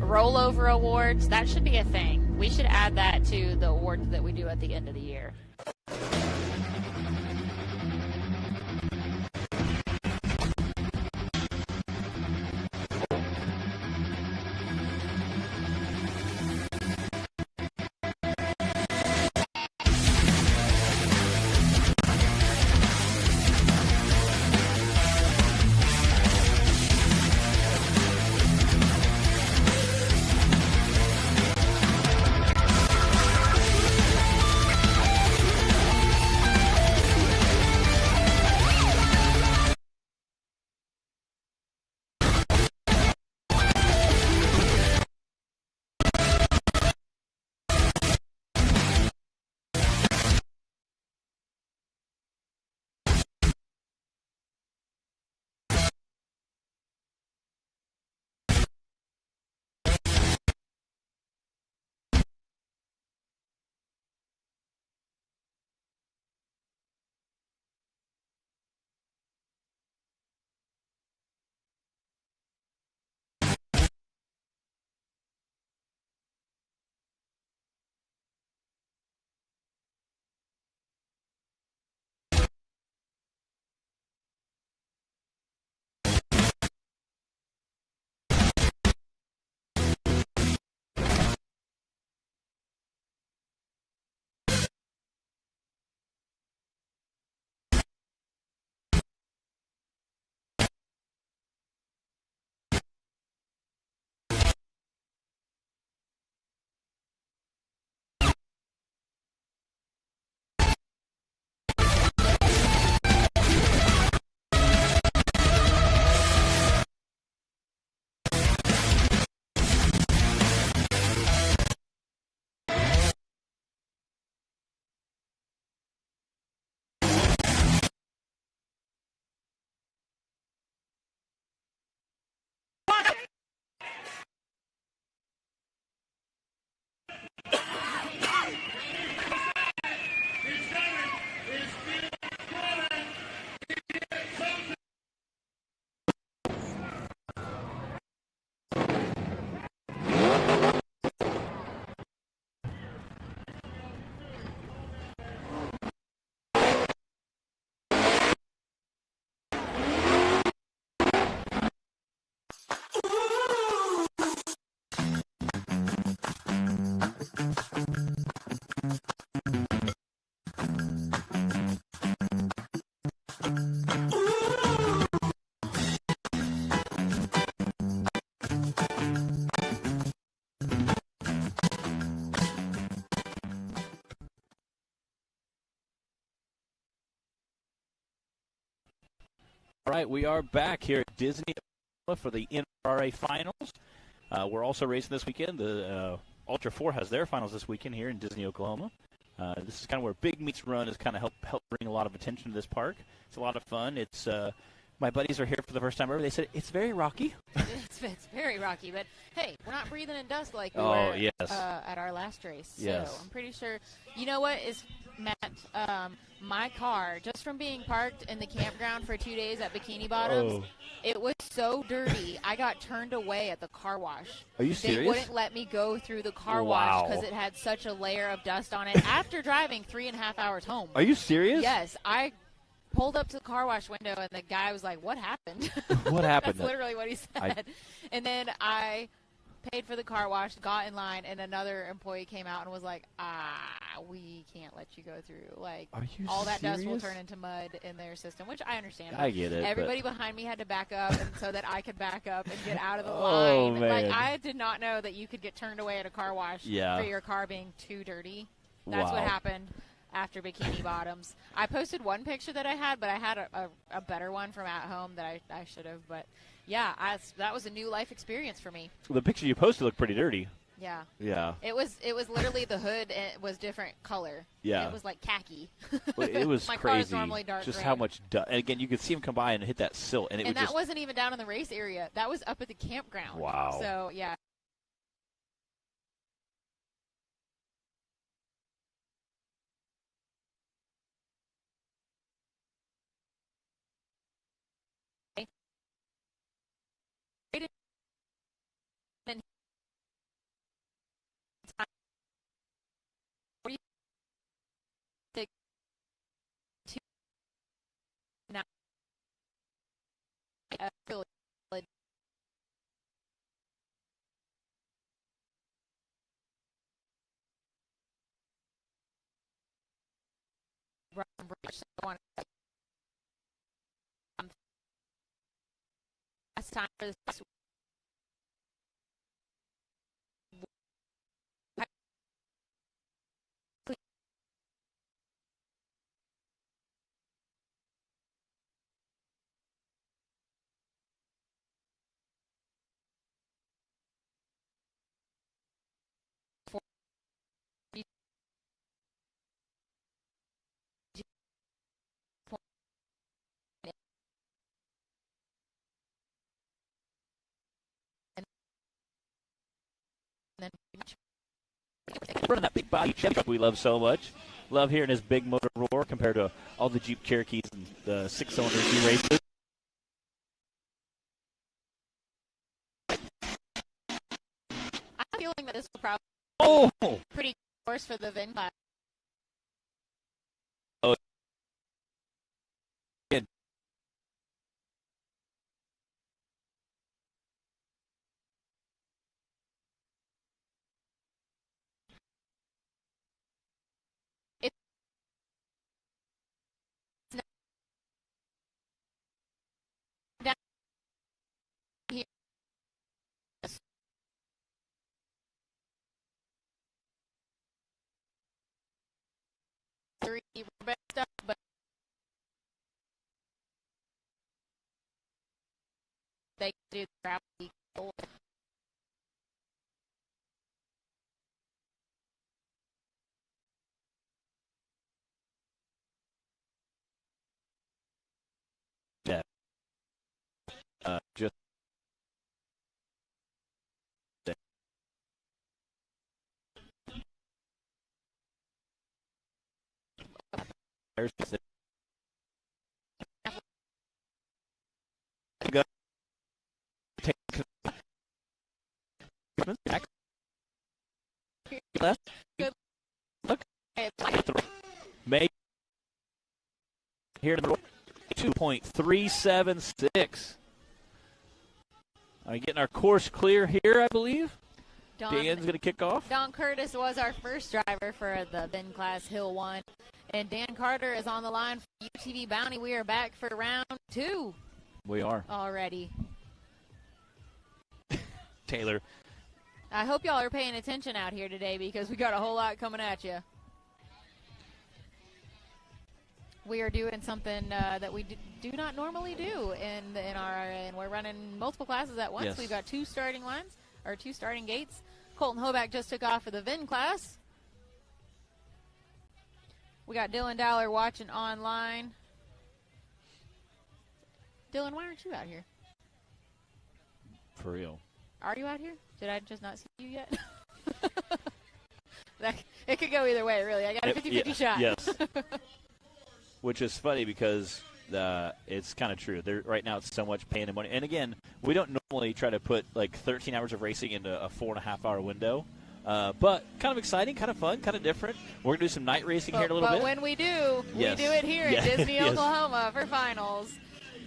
Rollover awards, that should be a thing. We should add that to the awards that we do at the end of the year. right, we are back here at Disney for the NRRA finals. We're also racing this weekend. The Ultra 4 has their finals this weekend here in Disney, Oklahoma. This is kind of where Big Meets Run has kind of helped bring a lot of attention to this park. It's a lot of fun. It's my buddies are here for the first time ever. They said it's very rocky. It's very rocky, but hey, we're not breathing in dust like we Oh, were yes. At our last race. Yes. So I'm pretty sure. You know what is, Matt? My car, just from being parked in the campground for 2 days at Bikini Bottoms, it was so dirty. I got turned away at the car wash. Are you serious? They wouldn't let me go through the car Wow. wash because it had such a layer of dust on it after driving 3.5 hours home. Are you serious? Yes, I pulled up to the car wash window, and the guy was like, "What happened?" What happened? That's literally what he said. And then I paid for the car wash, got in line, and another employee came out and was like, we can't let you go through. Like, Are you all that dust will serious? turn into mud in their system, which I understand. I get it, Everybody but- behind me had to back up and so that I could back up and get out of the Oh, line. man. Like, I did not know that you could get turned away at a car wash Yeah. for your car being too dirty. That's what Wow. happened after Bikini Bottoms. I posted one picture that I had, but I had a better one from at home that I should have. But, yeah, that was a new life experience for me. The picture you posted looked pretty dirty. Yeah. Yeah. It was literally the hood, and it was different color. Yeah. It was like khaki. Well, it was My crazy. car is normally dark just gray. how much dust. And again, you could see him come by and hit that silt, and it And would that just. wasn't even down in the race area. That was up at the campground. Wow. So, yeah. Last time for this. Running that big body Chevy truck we love so much. Love hearing his big motor roar compared to all the Jeep Cherokees and the 6-cylinders he races. I'm feeling that this will probably Oh! pretty course for the VIN class. Oh. Good. Stuff, but they do crap. Yeah. Just. Go. Take left. Good. Look. May here to the 2.376. Getting our course clear here, I believe. Dan's going to kick off. Don Curtis was our first driver for the VIN class Hill 1. And Dan Carter is on the line for UTV Bounty. We are back for round 2 We are. already. Taylor. I hope y'all are paying attention out here today because we got a whole lot coming at you. we are doing something that we do not normally do in the NRRA, and we're running multiple classes at once. Yes. We've got 2 starting lines, or 2 starting gates. Colton Hoback just took off for the VIN class. We got Dylan Dowler watching online. Dylan, why aren't you out here? For real. Are you out here? Did I just not see you yet? It could go either way, really. I got a 50-50 shot. Yes. Which is funny because it's kind of true. Right now it's so much pain and money. And, again, we don't normally try to put, like, 13 hours of racing into a 4.5-hour window. But kind of exciting, kind of fun, kind of different. We're going to do some night racing here in a little bit. But when we do, Yes. we do it here in Yeah. Disney, Yes. Oklahoma for finals.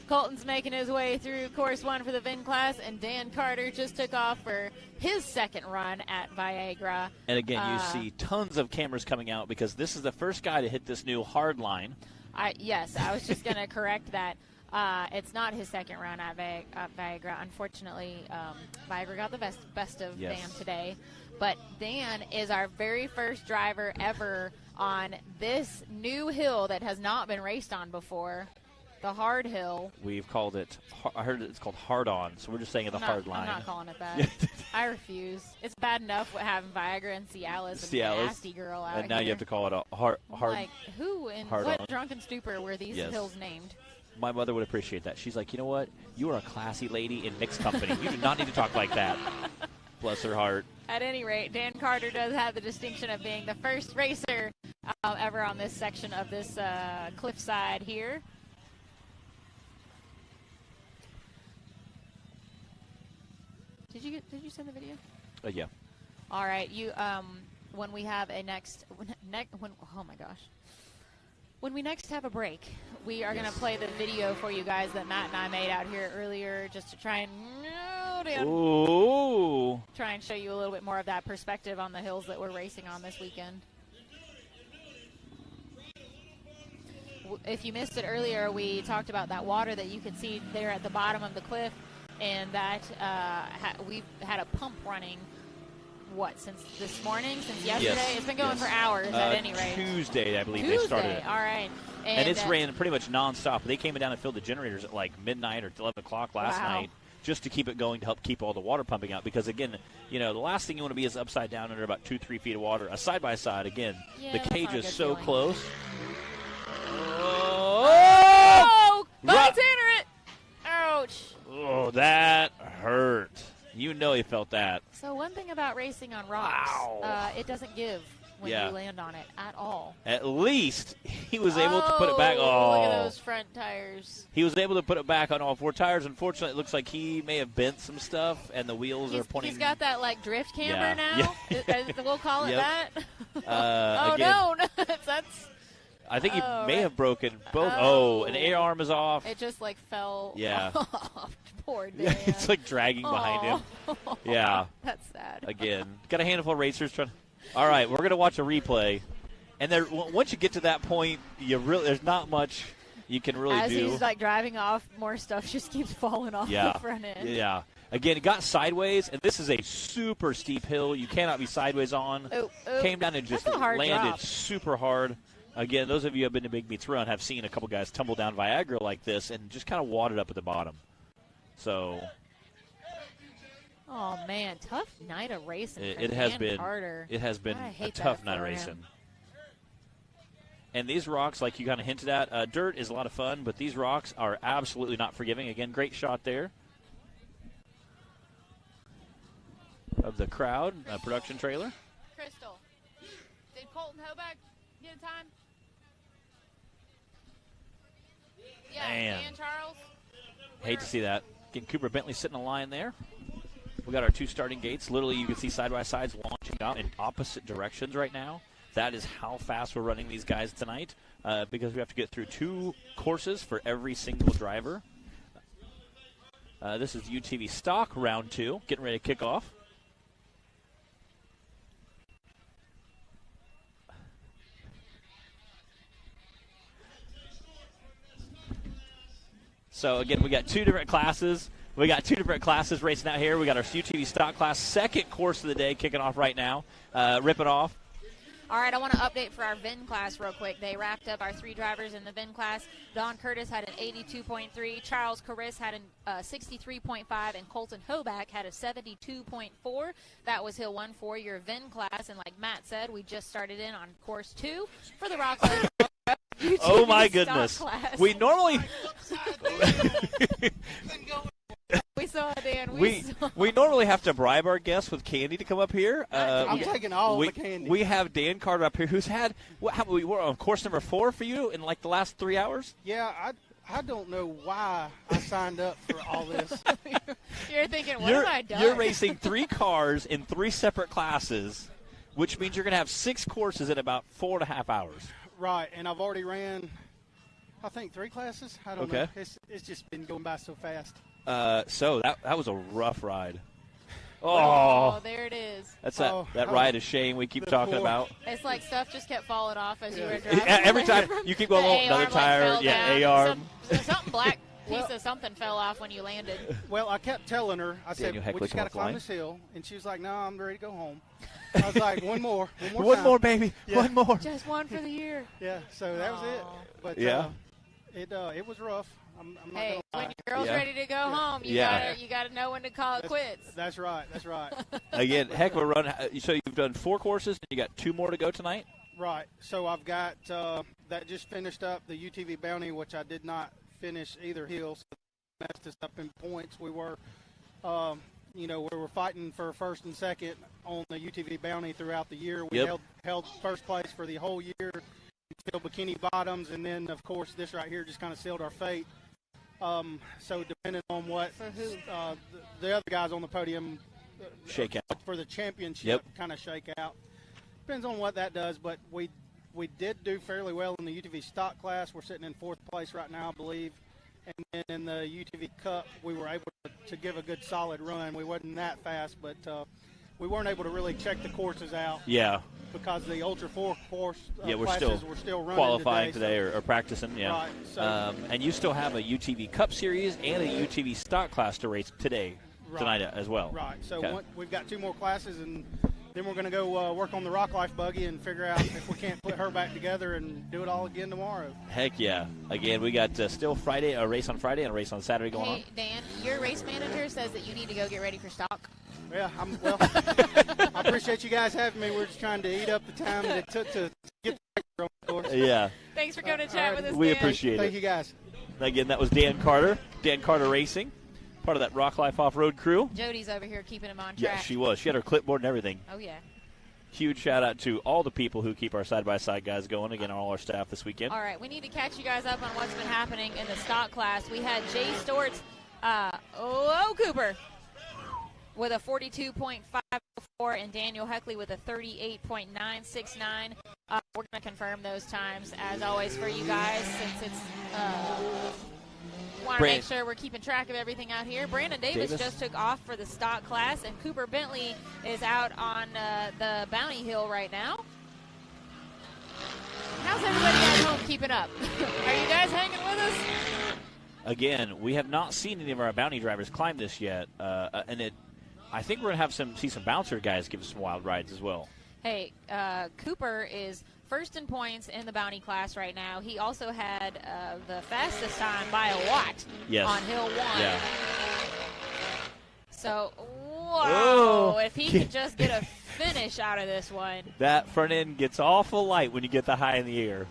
Colton's making his way through course 1 for the VIN class, and Dan Carter just took off for his second run at Viagra. And, again, you see tons of cameras coming out because this is the first guy to hit this new hard line. Yes, I was just going to correct that. It's not his second run at Viagra. Unfortunately, Viagra got the best of Yes. Dan today. But Dan is our very first driver ever on this new hill that has not been raced on before, the hard hill. We've called it, I heard it's called hard on, so we're just saying the hard line. I'm not calling it that. I refuse. It's bad enough with having Viagra and Cialis and nasty girl out and now here. you have to call it a hard. Like, who in hard what on. drunken stupor were these Yes. hills named? My mother would appreciate that. She's like, you know what? You are a classy lady in mixed company. You do not need to talk like that. Bless her heart. At any rate, Dan Carter does have the distinction of being the first racer ever on this section of this cliffside here. Did you send the video? Yeah. All right, you when we have a oh my gosh. When we next have a break, we are going to play the video for you guys that Matt and I made out here earlier just to try and try and show you a little bit more of that perspective on the hills that we're racing on this weekend. If you missed it earlier, we talked about that water that you could see there at the bottom of the cliff, and that we've had a pump running, since this morning, since yesterday? Yes. It's been going for hours at any rate. Tuesday, I believe they started it. All right. And it's ran pretty much nonstop. They came down and filled the generators at like midnight or 11 o'clock last night just to keep it going to help keep all the water pumping out. Because, again, the last thing you want to be is upside down under about 2-3 feet of water. A side-by-side, again, the cage is so close. Oh! Boats enter it! Ouch. Oh, that hurt. You know he felt that. So one thing about racing on rocks, it doesn't give when you land on it at all. At least he was able to put it back. Oh, look at those front tires. He was able to put it back on all 4 tires. Unfortunately, it looks like he may have bent some stuff, and the wheels are pointing. He's got that, drift camber now. Yeah. We'll call it that. Again, no. That's... I think he may have broken both. Oh, an A arm is off. It just, fell off. Poor Dan. It's dragging behind him. Yeah. That's sad. Again, got a handful of racers trying. All right, we're going to watch a replay. And there, once you get to that point, there's not much you can really do. As he's, driving off, more stuff just keeps falling off the front end. Yeah. Again, it got sideways, and this is a super steep hill. You cannot be sideways on. Came down and just landed super hard. Again, those of you who have been to Big Meats Run have seen a couple guys tumble down Viagra like this and just kind of wadded up at the bottom. So. Oh man, tough night of racing. It has been. Carter. It has been a tough night of racing. And these rocks, like you kind of hinted at, dirt is a lot of fun, but these rocks are absolutely not forgiving. Again, great shot there of the crowd production trailer. Crystal, did Colton Hoback get a time? Yeah, and Charles. Hate to see that. Again, Cooper Bentley sitting in a line there. We got our 2 starting gates. Literally, you can see side-by-sides launching out in opposite directions right now. That is how fast we're running these guys tonight because we have to get through 2 courses for every single driver. This is UTV Stock Round 2, getting ready to kick off. So, again, we got 2 different classes. We got 2 different classes racing out here. We got our UTV stock class, second course of the day, kicking off right now. Rip it off. All right, I want to update for our VIN class real quick. They wrapped up our 3 drivers in the VIN class. Don Curtis had an 82.3, Charles Carris had a 63.5, and Colton Hoback had a 72.4. That was Hill 1 for your VIN class. And like Matt said, we just started in on course 2 for the Rock Lake. Oh, my goodness. Class. We normally... We saw it, Dan. We normally have to bribe our guests with candy to come up here. I'm taking all the candy. We have Dan Carter up here, who's had we were on course number 4 for you in like the last 3 hours. Yeah, I don't know why I signed up for all this. You're thinking, what have I done? You're racing 3 cars in 3 separate classes, which means you're going to have 6 courses in about 4.5 hours. Right, and I've already ran, I think, 3 classes. I don't know. It's just been going by so fast. So that was a rough ride. Oh, there it is. That's that ride of shame we keep talking about. It's like stuff just kept falling off as you were driving. Every time you keep going, another tire, A-arm. Something black piece of something fell off when you landed. Well, I kept telling her, I said, we just got to climb this hill. And she was like, no, I'm ready to go home. I was like, one more baby, one more. Just one for the year. Yeah, so that was it. But it was rough. I'm not hey, gonna lie. when your girl's ready to go home, you gotta know when to call it quits. That's right. Again, heck of a run. So you've done 4 courses, and you got 2 more to go tonight? Right. So I've got that just finished up the UTV Bounty, which I did not finish either hill. So messed us up in points. We were, we were fighting for first and second on the UTV Bounty throughout the year. We held first place for the whole year until Bikini Bottoms, and then, of course, this right here just kind of sealed our fate. So depending on what the other guys on the podium shake out for the championship kind of shake out. Depends on what that does, but we did do fairly well in the UTV stock class. We're sitting in 4th place right now, I believe. And then in the UTV Cup, we were able to give a good solid run. We wasn't that fast, but we weren't able to really check the courses out. Yeah. Because the Ultra 4 course we're classes were still running qualifying today or practicing. Yeah. Right, so, and you still have a UTV Cup Series and a UTV stock class to race today, tonight as well. Right. So we've got 2 more classes, and then we're going to go work on the Rock Life buggy and figure out if we can't put her back together and do it all again tomorrow. Heck yeah. Again, we got still Friday, a race on Friday and a race on Saturday going on. Hey, Dan, your race manager says that you need to go get ready for stock. Yeah, I appreciate you guys having me. We're just trying to eat up the time that it took to get the on the course. Yeah. Thanks for coming to chat with us, We Dan. appreciate it. Thank you, guys. Again, that was Dan Carter Racing, part of that Rock Life off-road crew. Jody's over here keeping him on track. Yeah, she was. She had her clipboard and everything. Oh, yeah. Huge shout-out to all the people who keep our side-by-side guys going. Again, all our staff this weekend. All right, we need to catch you guys up on what's been happening in the stock class. We had Jay Stortz, Cooper, with a 42.504 and Daniel Heckley with a 38.969. We're going to confirm those times, as always, for you guys, since it's want to make sure we're keeping track of everything out here. Brandon Davis just took off for the stock class, and Cooper Bentley is out on the Bounty Hill right now. How's everybody at home keeping up? Are you guys hanging with us? Again, we have not seen any of our Bounty drivers climb this yet, and I think we're going to have see some bouncer guys give us some wild rides as well. Hey, Cooper is first in points in the Bounty class right now. He also had the fastest time by a watt on Hill 1. Yeah. So, wow, if he could just get a finish out of this one. That front end gets awful light when you get the high in the air.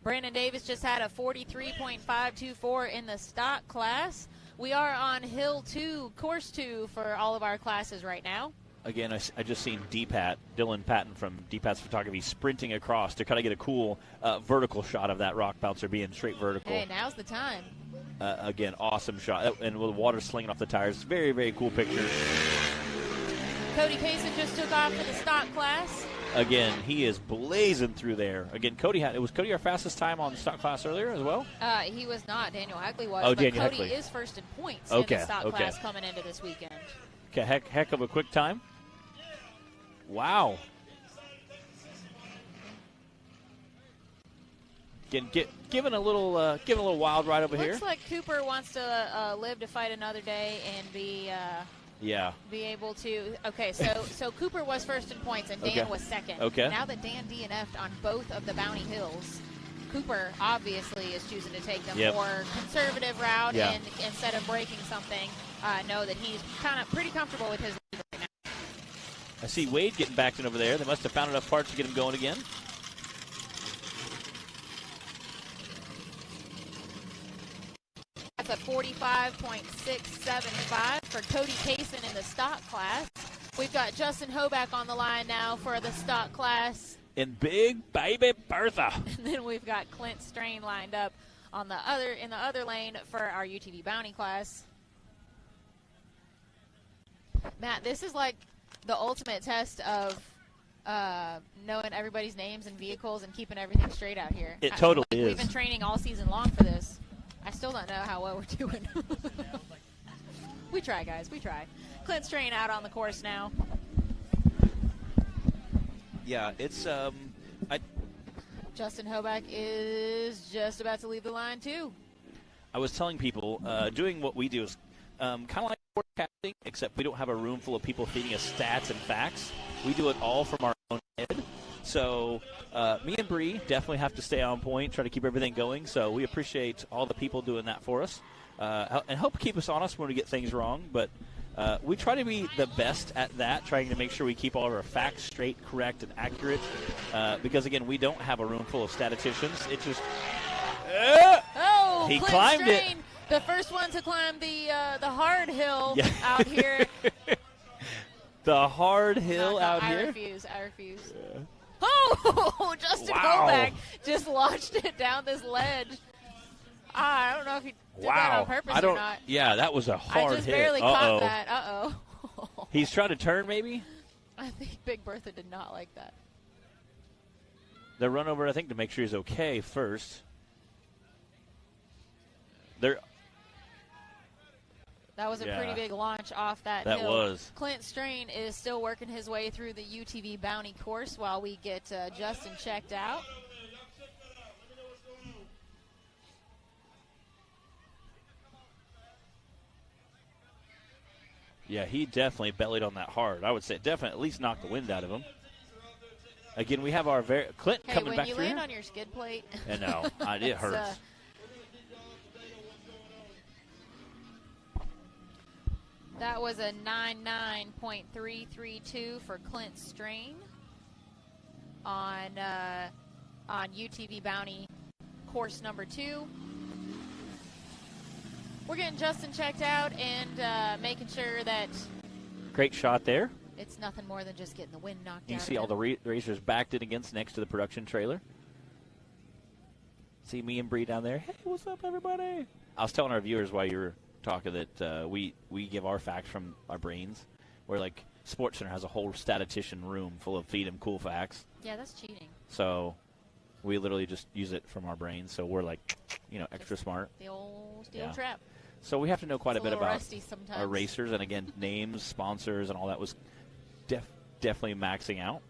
Brandon Davis just had a 43.524 in the stock class. We are on Hill 2, Course 2 for all of our classes right now. Again, I just seen Dylan Patton from D-Pat's Photography sprinting across to kind of get a cool vertical shot of that rock bouncer being straight vertical. Hey, now's the time. Again, awesome shot. And with the water slinging off the tires. Very, very cool picture. Cody Kaysen just took off for the stock class. Again, he is blazing through there. Again, Cody our fastest time on the stock class earlier as well? He was not. Daniel Heckley was. Oh, but Daniel Cody Heckley is first in points in the stock class coming into this weekend. Okay, heck of a quick time. Wow. Again, giving a little wild ride over here. Looks like Cooper wants to live to fight another day and be able to. Okay, so Cooper was first in points and Dan was second. Okay. Now that Dan DNF'd on both of the Bounty Hills, Cooper obviously is choosing to take the more conservative route and instead of breaking something, know that he's kind of pretty comfortable with his lead right now. I see Wade getting backed in over there. They must have found enough parts to get him going again. That's a 45.675 for Cody Kaysen in the stock class. We've got Justin Hoback on the line now for the stock class. And Big Baby Bertha. And then we've got Clint Strain lined up in the other lane for our UTV Bounty class. Matt, this is like the ultimate test of knowing everybody's names and vehicles and keeping everything straight out here. It totally is. We've been training all season long for this. I still don't know how well we're doing. We try, guys. We try. Clint Strain out on the course now. Yeah, it's Justin Hoback is just about to leave the line too. I was telling people doing what we do is kind of like forecasting, except we don't have a room full of people feeding us stats and facts. We do it all from our own head. So me and Bree definitely have to stay on point, try to keep everything going. So we appreciate all the people doing that for us and help keep us honest when we get things wrong. But we try to be the best at that, trying to make sure we keep all of our facts straight, correct, and accurate. Because, again, we don't have a room full of statisticians. It's just he Clint climbed Strain, it. the first one to climb the hard hill out here. The hard hill out I here? refuse. Yeah. Oh, Justin Hoback just launched it down this ledge. I don't know if he did that on purpose or not. Yeah, that was a hard hit. I just barely caught that. Uh-oh. He's trying to turn, maybe? I think Big Bertha did not like that. They'll run over, I think, to make sure he's okay first. That was a pretty big launch off that hill. That was. Clint Strain is still working his way through the UTV Bounty course while we get Justin checked out. Yeah, he definitely bellied on that hard. I would say definitely at least knocked the wind out of him. Again, we have our Clint coming back through. When you land on your skid plate. I know. It hurts. That was a 99.332 for Clint Strain on UTV Bounty course number 2. We're getting Justin checked out and making sure that great shot there. It's nothing more than just getting the wind knocked out. You see all the racers backed in against next to the production trailer. See me and Bree down there. Hey, what's up, everybody? I was telling our viewers while you were talking that we give our facts from our brains, where like SportsCenter has a whole statistician room full of feed 'em cool facts. Yeah, that's cheating. So we literally just use it from our brains. So we're like, extra smart. The old steel trap. So we have to know quite a bit about sometimes. our racers, and again, names, sponsors, and all that was definitely maxing out.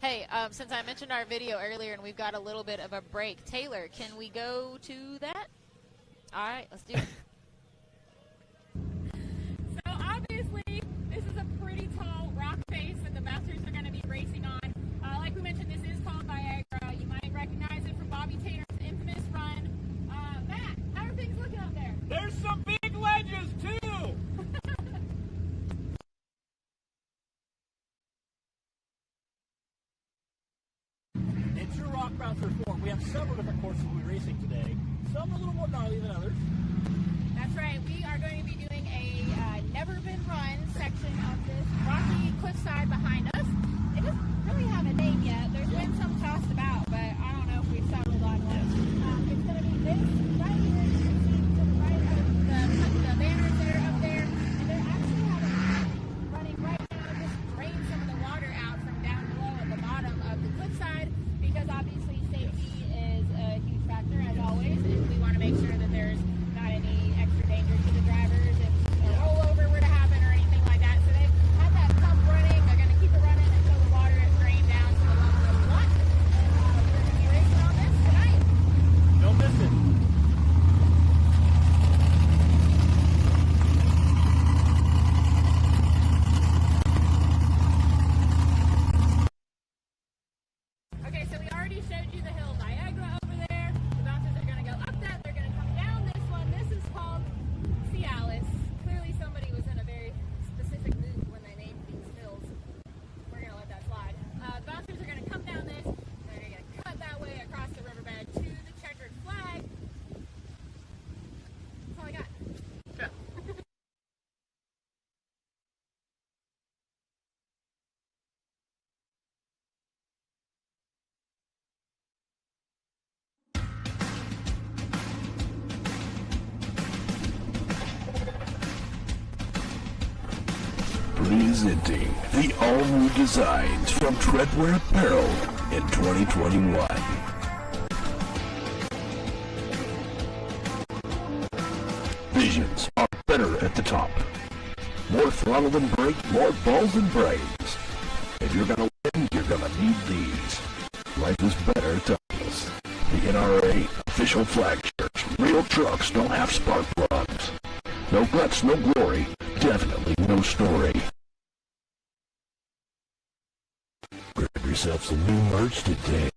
Hey, since I mentioned our video earlier and we've got a little bit of a break, Taylor, can we go to that? All right, let's do it. So obviously, this is a pretty tall rock face that the Masters are going to be racing on. Like we mentioned, this is called Viagra. You might recognize it from Bobby Taylor's infamous run. Matt, how are things looking out there? There's some big ledges, too! In true rock bouncer form, we have several different courses we'll be racing today. Some a little more gnarly than others. That's right. We are going to be doing a never-been-run section of this rocky cliffside behind us. It doesn't really have a name yet. There's been some tossed about, but I don't know if we've settled on one. It's going to be this right here. You can see to the right of the banners that are up there. And they're actually having running right now just drain some of the water out from down below at the bottom of the cliffside, because obviously safety is a huge factor, as always, and we want to make sure that there's not any extra danger to the drivers if a rollover were to happen or anything like that. So they've Presenting the all-new designs from Treadwear Apparel in 2021. Visions are better at the top. More throttle than brake, more balls than brains. If you're gonna win, you're gonna need these. Life is better topless. The NRRA official flag shirts. Real trucks don't have spark plugs. No guts, no glory. Definitely no story. Grab yourself some new merch today.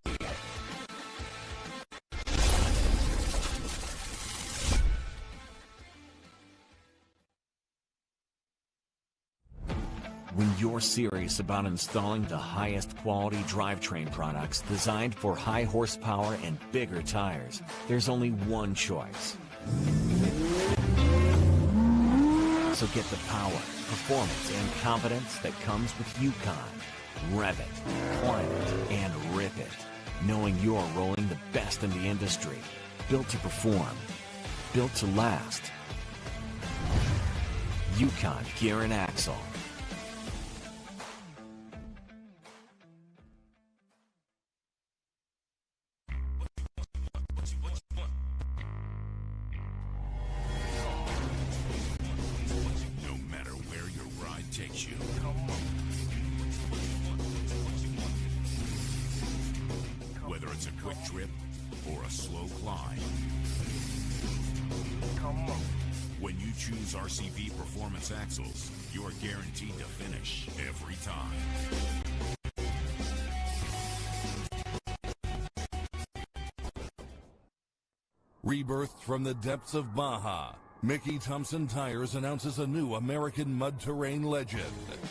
When you're serious about installing the highest quality drivetrain products designed for high horsepower and bigger tires, there's only one choice. So get the power, performance, and confidence that comes with Yukon. Rev it, climb it, and rip it, knowing you're rolling the best in the industry. Built to perform, built to last. Yukon Gear and Axle. No matter where your ride takes you. Whether it's a quick trip or a slow climb. When you choose RCV Performance Axles, you're guaranteed to finish every time. Rebirthed from the depths of Baja, Mickey Thompson Tires announces a new American mud terrain legend.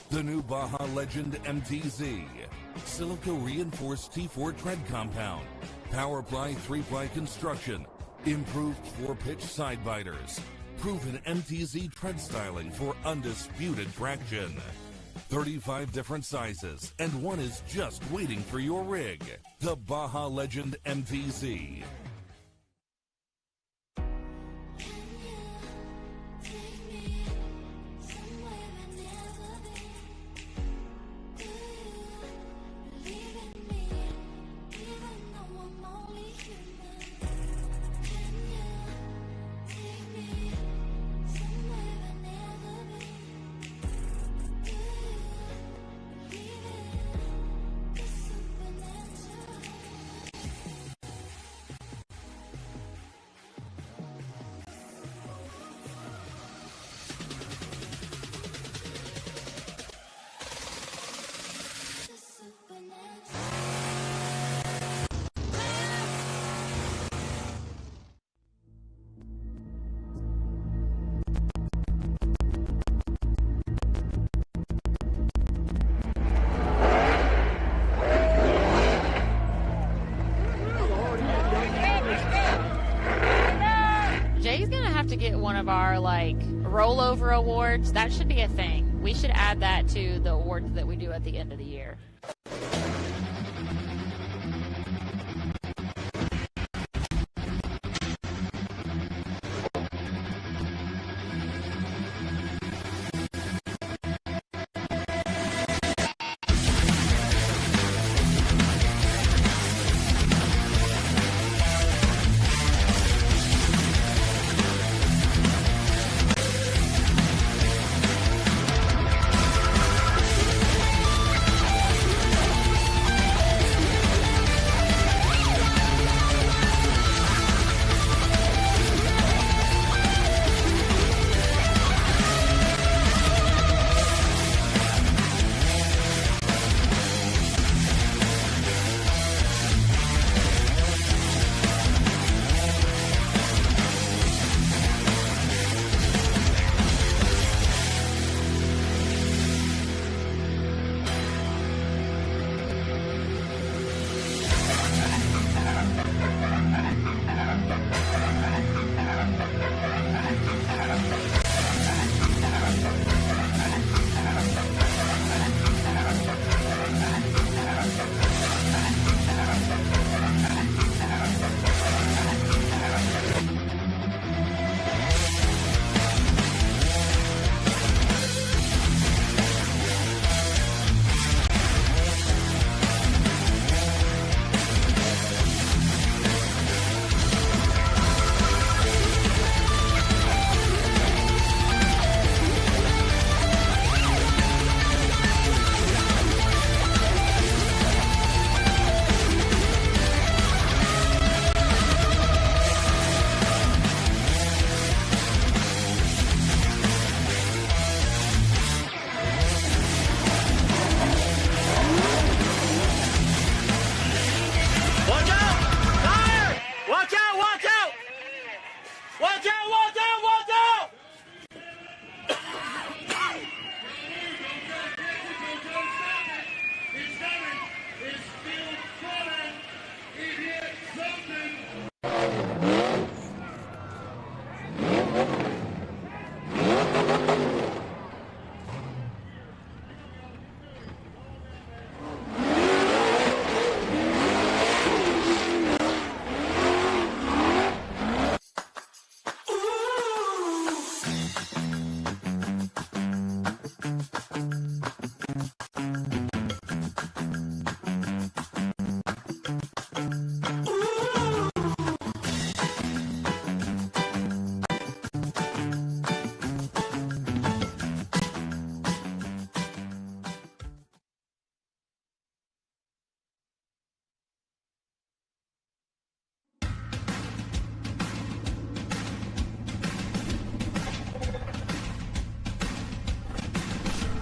The new Baja Legend MTZ. Silica reinforced T4 tread compound. Power ply 3-ply construction. Improved 4-pitch side biters. Proven MTZ tread styling for undisputed traction. 35 different sizes, and one is just waiting for your rig. The Baja Legend MTZ. To get one of our rollover awards. That should be a thing. We should add that to the awards that we do at the end of the year.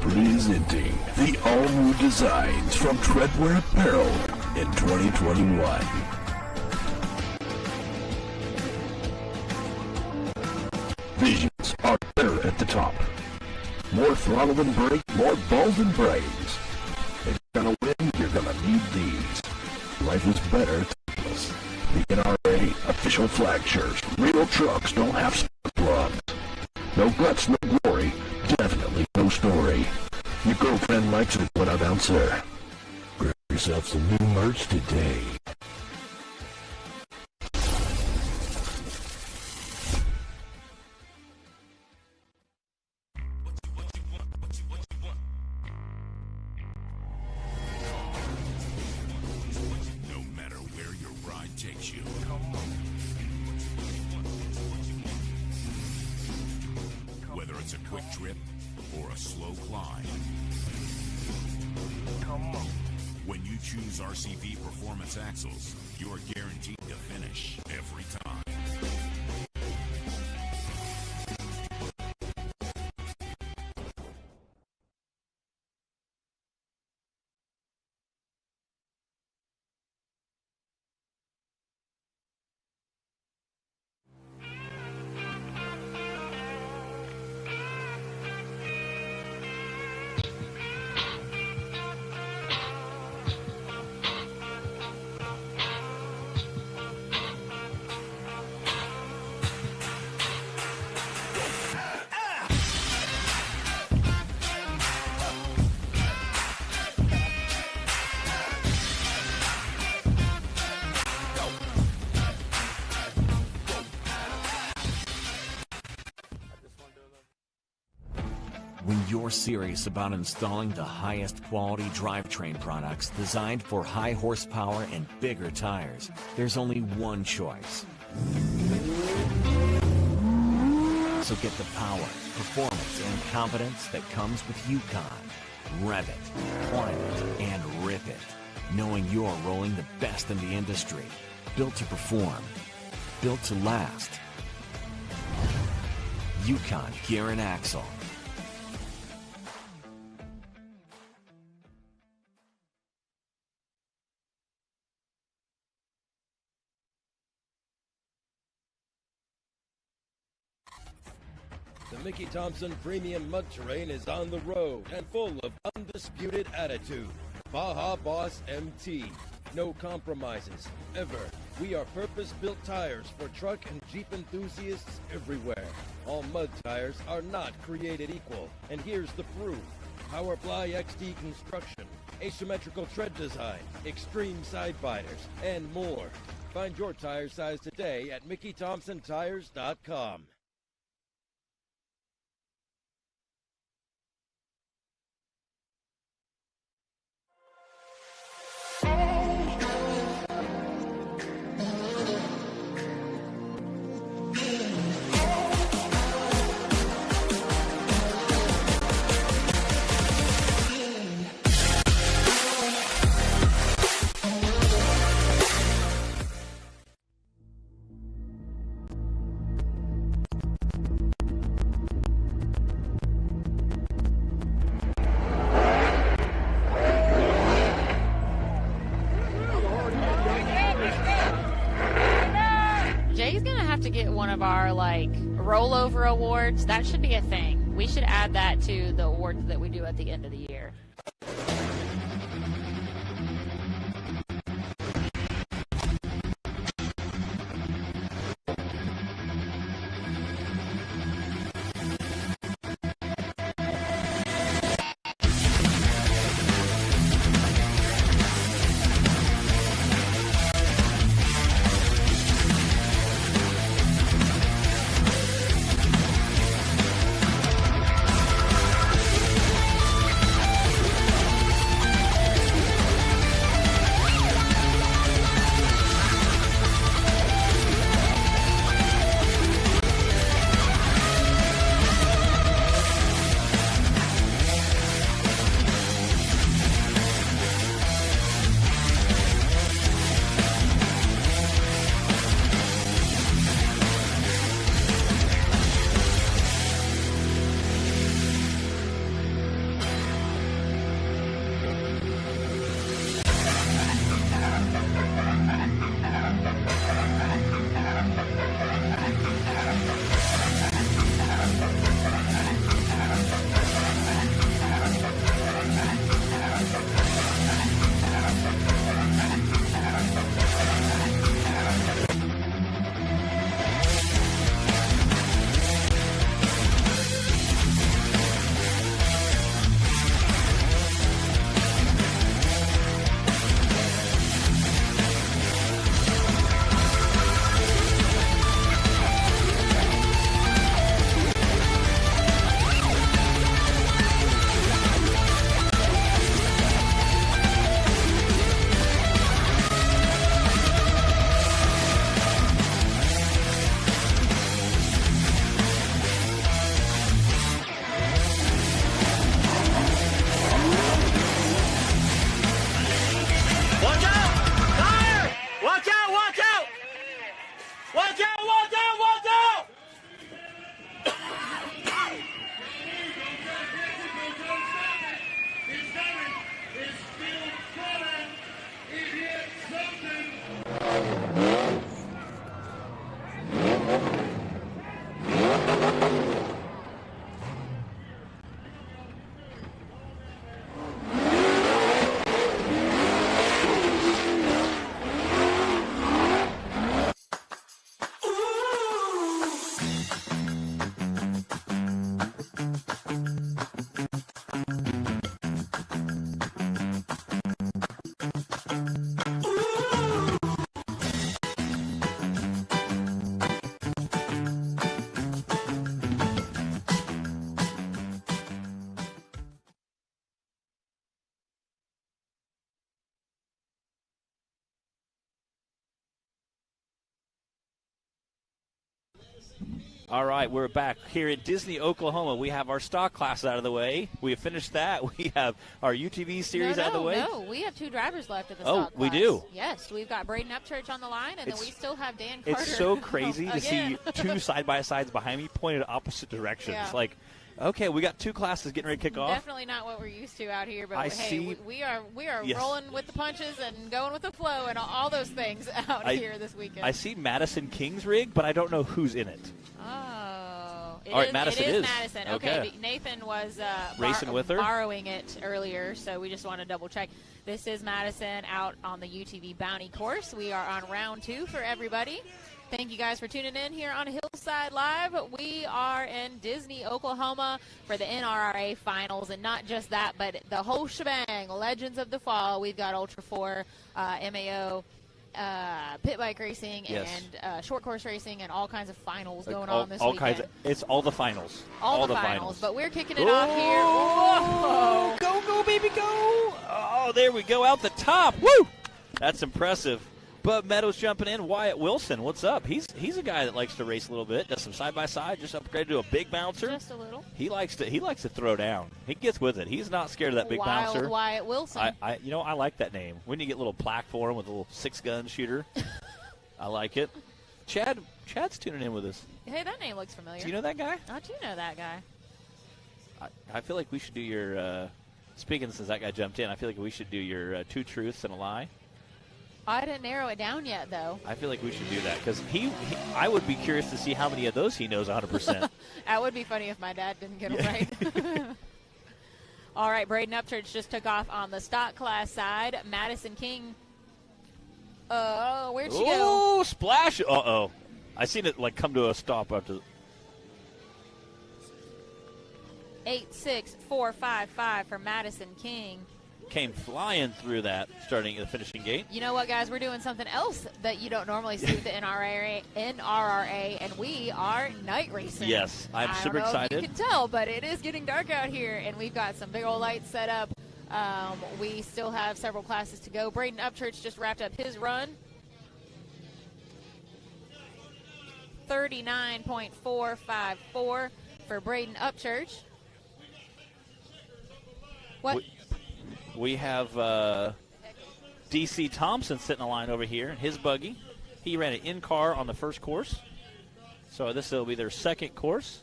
Presenting the all-new designs from Treadwear Apparel in 2021. Visions are better at the top. More throttle than brake, more balls than brains. If you're gonna win, you're gonna need these. Life is better topless. The NRRA official flag shirts. Real trucks don't have spark plugs. No guts, no glory. Definitely no story. Your girlfriend likes a one-out bouncer. Grab yourself some new merch today. No matter where your ride takes you. Whether it's a quick trip or a slow climb. When you choose RCV Performance Axles, you're guaranteed to finish every time. When you're serious about installing the highest quality drivetrain products designed for high horsepower and bigger tires, there's only one choice. So get the power, performance, and confidence that comes with Yukon. Rev it, climb it, and rip it, knowing you're rolling the best in the industry. Built to perform, built to last. Yukon Gear and Axle. The Mickey Thompson Premium Mud Terrain is on the road and full of undisputed attitude. Baja Boss MT. No compromises, ever. We are purpose-built tires for truck and Jeep enthusiasts everywhere. All mud tires are not created equal, and here's the proof. Powerfly XD construction, asymmetrical tread design, extreme side biters, and more. Find your tire size today at MickeyThompsonTires.com. To get one of our rollover awards. That should be a thing. We should add that to the awards that we do at the end of the year. All right, we're back here at Disney, Oklahoma. We have our stock class out of the way. We have finished that. We have our UTV series out of the way. No, we have 2 drivers left at the stock class. We do? Yes, we've got Braden Upchurch on the line, and then we still have Dan Carter. It's so crazy to see 2 side-by-sides behind me pointed opposite directions. Yeah. Like, okay, we got 2 classes getting ready to kick off. Definitely not what we're used to out here, but we are Yes. rolling with the punches and going with the flow and all those things out here this weekend. I see Madison King's rig, but I don't know who's in it. Oh. All right, Madison it is is. Madison. Okay. Nathan was racing with her? borrowing it earlier, so we just want to double-check. This is Madison out on the UTV Bounty course. We are on round 2 for everybody. Thank you guys for tuning in here on Hillside Live. We are in Disney, Oklahoma for the NRRA finals, and not just that, but the whole shebang, Legends of the Fall. We've got Ultra 4, MAO, pit bike racing, and short course racing, and all kinds of finals going on this weekend. It's all the finals. All the finals. But we're kicking it off here. Whoa! Go, baby, go! Oh, there we go, out the top. Woo! That's impressive. Bub Meadows jumping in. Wyatt Wilson, what's up? He's a guy that likes to race a little bit. Does some side by side. Just upgraded to a big bouncer. Just a little. He likes to throw down. He gets with it. He's not scared of that big bouncer. Wyatt Wilson. I like that name. We need to get a little plaque for him with a little 6-gun shooter. I like it. Chad's tuning in with us. Hey, that name looks familiar. Do you know that guy? I do know that guy. I feel like we should do your. Speaking since that guy jumped in, I feel like we should do your 2 truths and a lie. I didn't narrow it down yet, though. I feel like we should do that because I would be curious to see how many of those he knows 100%. That would be funny if my dad didn't get them right. All right, Braden Upchurch just took off on the stock class side. Madison King. Where'd she go? Oh, splash. Uh-oh. I seen it come to a stop after. 8.6455 for Madison King. Came flying through that starting at the finishing gate. You know what, guys? We're doing something else that you don't normally see with the NRRA, and we are night racing. Yes, I'm super excited. You can tell, but it is getting dark out here, and we've got some big old lights set up. We still have several classes to go. Braden Upchurch just wrapped up his run. 39.454 for Braden Upchurch. What? We have DC Thompson sitting in the line over here in his buggy. He ran an in-car on the first course. So this will be their second course.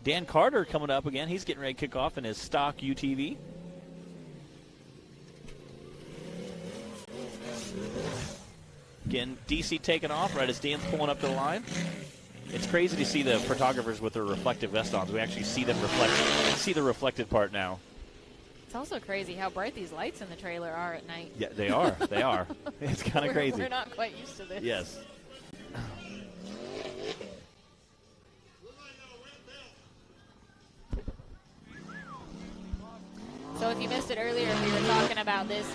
Dan Carter coming up again. He's getting ready to kick off in his stock UTV. Again, DC taking off right as Dan's pulling up to the line. It's crazy to see the photographers with their reflective vest on. We actually see them see the reflected part now. It's also crazy how bright these lights in the trailer are at night. Yeah, they are. They are. It's kind of crazy. We're not quite used to this. Yes. So if you missed it earlier, we were talking about this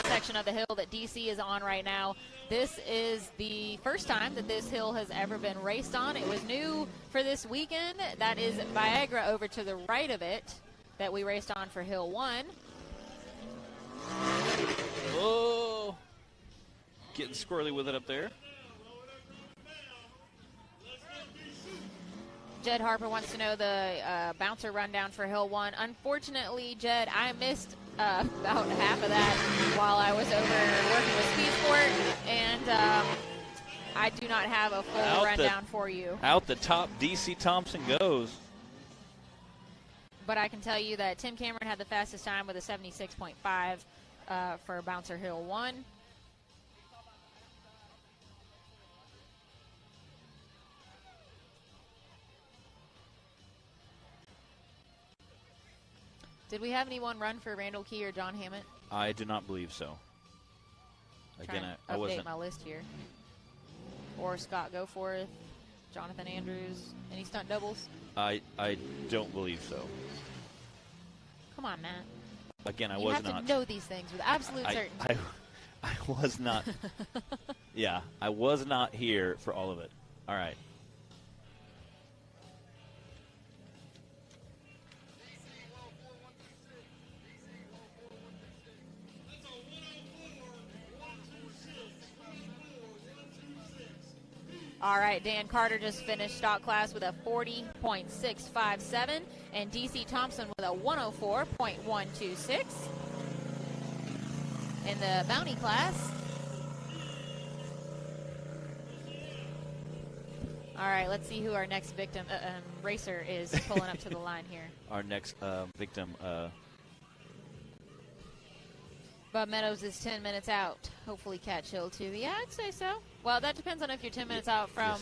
section of the hill that DC is on right now. This is the first time that this hill has ever been raced on. It was new for this weekend. That is Viagra over to the right of it that we raced on for Hill 1. Oh, getting squirrely with it up there. Jed Harper wants to know the bouncer rundown for Hill 1. Unfortunately, Jed, I missed about half of that while I was over working with Speed Sport, and I do not have a full rundown for you. Out the top, DC Thompson goes. But I can tell you that Tim Cameron had the fastest time with a 76.5 for Bouncer Hill 1. Did we have anyone run for Randall Key or John Hammett? I do not believe so. Again, I wasn't. Update my list here. Or Scott Goforth, Jonathan Andrews, any stunt doubles? I don't believe so. Come on, Matt. Again, I you was have not. to know these things with absolute certainty. I was not. Yeah, I was not here for all of it. All right. All right, Dan Carter just finished stock class with a 40.657, and DC Thompson with a 104.126. In the bounty class. All right, let's see who our next victim racer is pulling up to the line here. Our next victim. Bob Meadows is 10 minutes out. Hopefully Cat Hill too. Yeah, I'd say so. Well, that depends on if you're 10 minutes out from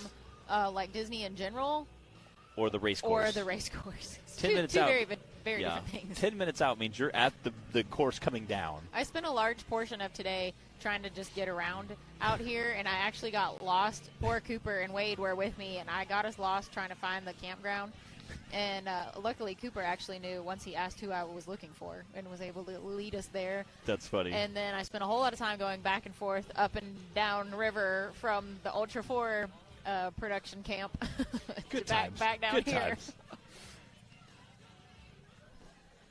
like Disney in general. Or the race course. Or the race course. 10 minutes two out. Very different things. 10 minutes out means you're at the course coming down. I spent a large portion of today trying to just get around out here, and I actually got lost. Poor Cooper and Wade were with me, and I got us lost trying to find the campground. And luckily, Cooper actually knew once he asked who I was looking for and was able to lead us there. That's funny. And then I spent a whole lot of time going back and forth up and down river from the Ultra 4 production camp Good back down Good here. Times.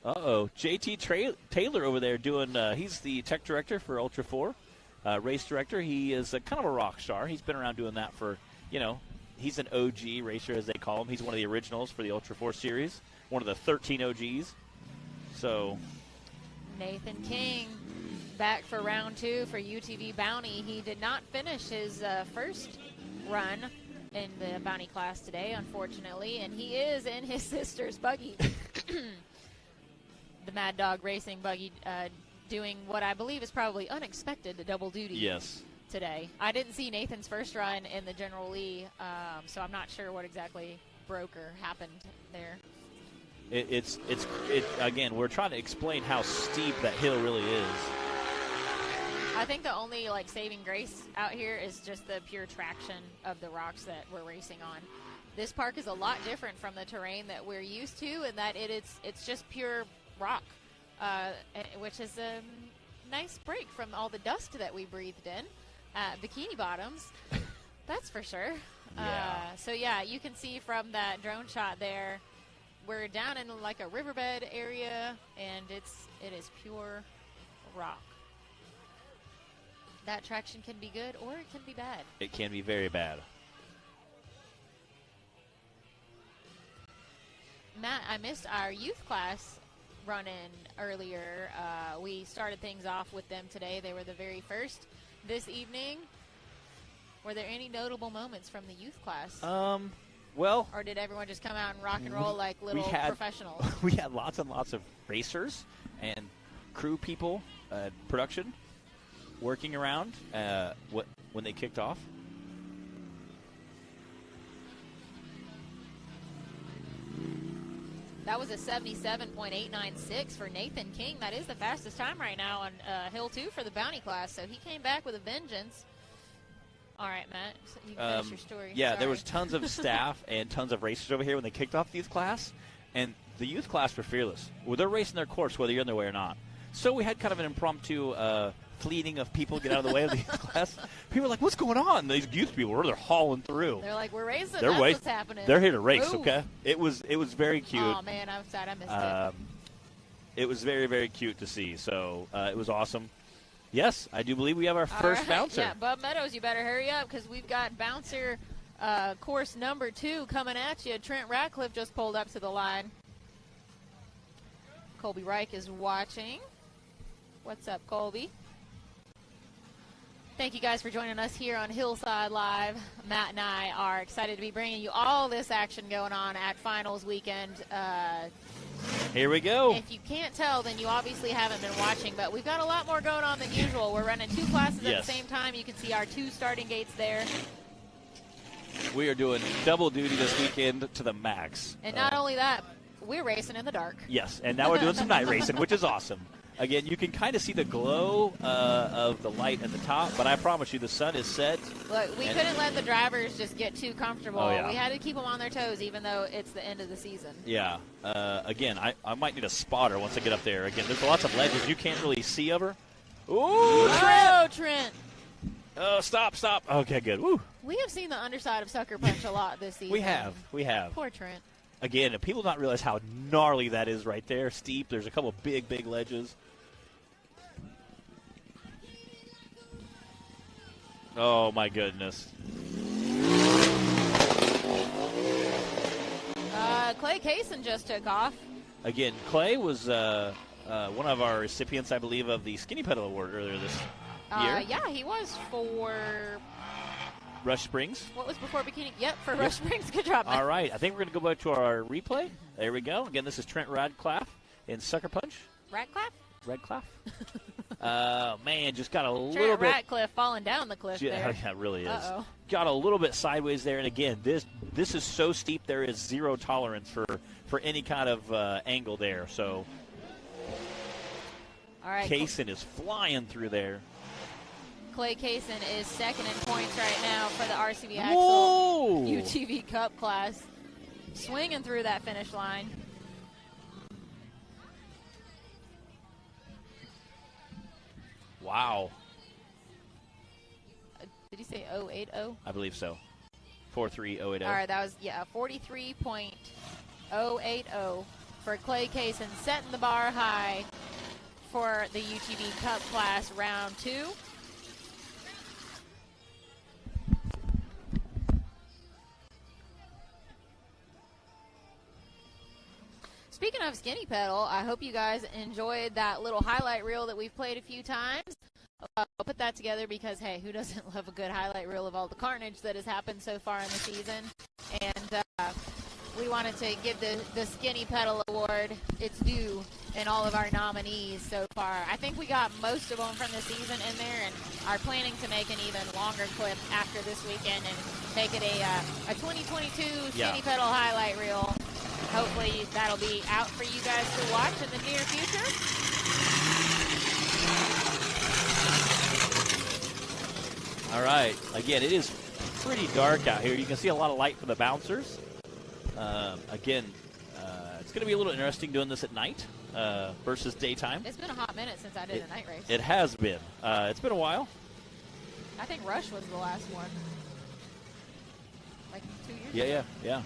Uh-oh. JT Taylor over there doing, he's the tech director for Ultra 4, race director. He is kind of a rock star. He's been around doing that for, he's an OG racer, as they call him. He's one of the originals for the Ultra 4 series, one of the 13 OGs. So, Nathan King back for round 2 for UTV Bounty. He did not finish his first run in the Bounty class today, unfortunately, and he is in his sister's buggy. The Mad Dog Racing buggy doing what I believe is probably unexpected, the double duty today. I didn't see Nathan's first run in the General Lee, so I'm not sure what exactly broke or happened there. Again, we're trying to explain how steep that hill really is. I think the only saving grace out here is just the pure traction of the rocks that we're racing on. This park is a lot different from the terrain that we're used to, in that it's just pure rock, which is a nice break from all the dust that we breathed in at Bikini Bottoms. That's for sure. So you can see from that drone shot there, we're down in like a riverbed area, and it is pure rock. That traction can be good or it can be bad. It can be very bad. Matt, I missed our youth class run-in earlier. We started things off with them today. They were the very first this evening. Were there any notable moments from the youth class? Well, or did everyone just come out and rock and roll like little professionals? We had lots and lots of racers and crew people, production, working around when they kicked off. That was a 77.896 for Nathan King. That is the fastest time right now on Hill 2 for the Bounty class, so he came back with a vengeance. All right, Matt, so you can finish your story. Yeah, Sorry. There was tons of staff and tons of racers over here when they kicked off the youth class, and the youth class were fearless. Well, they're racing their course whether you're in their way or not. So we had kind of an impromptu fleeting of people get out of the way of the youth class. People were like, what's going on? These youth people, they're hauling through. They're like, we're racing. That's what's happening. They're here to race, Move. okay? It was very cute. Oh, man, I'm sad I missed it. It was very, very cute to see. So it was awesome. Yes, I do believe we have our first bouncer. Yeah, Bub Meadows, you better hurry up because we've got bouncer course number 2 coming at you. Trent Ratcliffe just pulled up to the line. Colby Reich is watching. What's up, Colby? Thank you guys for joining us here on Hillside Live. Matt and I are excited to be bringing you all this action going on at finals weekend. Here we go. If you can't tell, then you obviously haven't been watching, but we've got a lot more going on than usual. We're running 2 classes at the same time. You can see our 2 starting gates there. We are doing double duty this weekend to the max. And not only that, we're racing in the dark. Yes, and now we're doing some night racing, which is awesome. Again, you can kind of see the glow of the light at the top, but I promise you the sun is set. Look, we couldn't let the drivers just get too comfortable. Oh, yeah. We had to keep them on their toes, even though it's the end of the season. Yeah. Again, I might need a spotter once I get up there. Again, there's lots of ledges you can't really see over. Ooh, Trent! Trent! Oh, stop. Okay, good. Woo. We have seen the underside of Sucker Punch a lot this season. We have. Poor Trent. Again, people don't realize how gnarly that is right there. Steep. There's a couple of big ledges. Oh, my goodness. Clay Kaysen just took off. Again, Clay was one of our recipients, I believe, of the Skinny Pedal Award earlier this year. Yeah, he was for Rush Springs. What was before Bikini? Yep, for Rush Springs. Good job, man. All right, I think we're going to go back to our replay. There we go. Again, this is Trent Radcliffe in Sucker Punch. Radcliffe? Man, just got a little Trent bit. Radcliffe falling down the cliff there. Yeah, it really is. Uh-oh. Got a little bit sideways there, and again, this is so steep. There is zero tolerance for any kind of angle there. So, all right, Kaysen is flying through there. Clay Kaysen is second in points right now for the RCV Axle UTV Cup class. Swinging through that finish line. Wow. Did he say 080? I believe so. 43080. All right, that was, 43.080 for Clay Kaysen, setting the bar high for the UTV Cup class round 2. Speaking of Skinny Pedal, I hope you guys enjoyed that little highlight reel that we've played a few times. I'll put that together because, hey, who doesn't love a good highlight reel of all the carnage that has happened so far in the season? And we wanted to give the Skinny Pedal Award its due in all of our nominees so far. I think we got most of them from the season in there and are planning to make an even longer clip after this weekend and make it a 2022 Skinny Pedal highlight reel. Hopefully that'll be out for you guys to watch in the near future. All right. Again, it is pretty dark out here. You can see a lot of light from the bouncers. Again, it's going to be a little interesting doing this at night versus daytime. It's been a hot minute since I did a night race. It has been. It's been a while. I think Rush was the last one. Like 2 years ago. Yeah.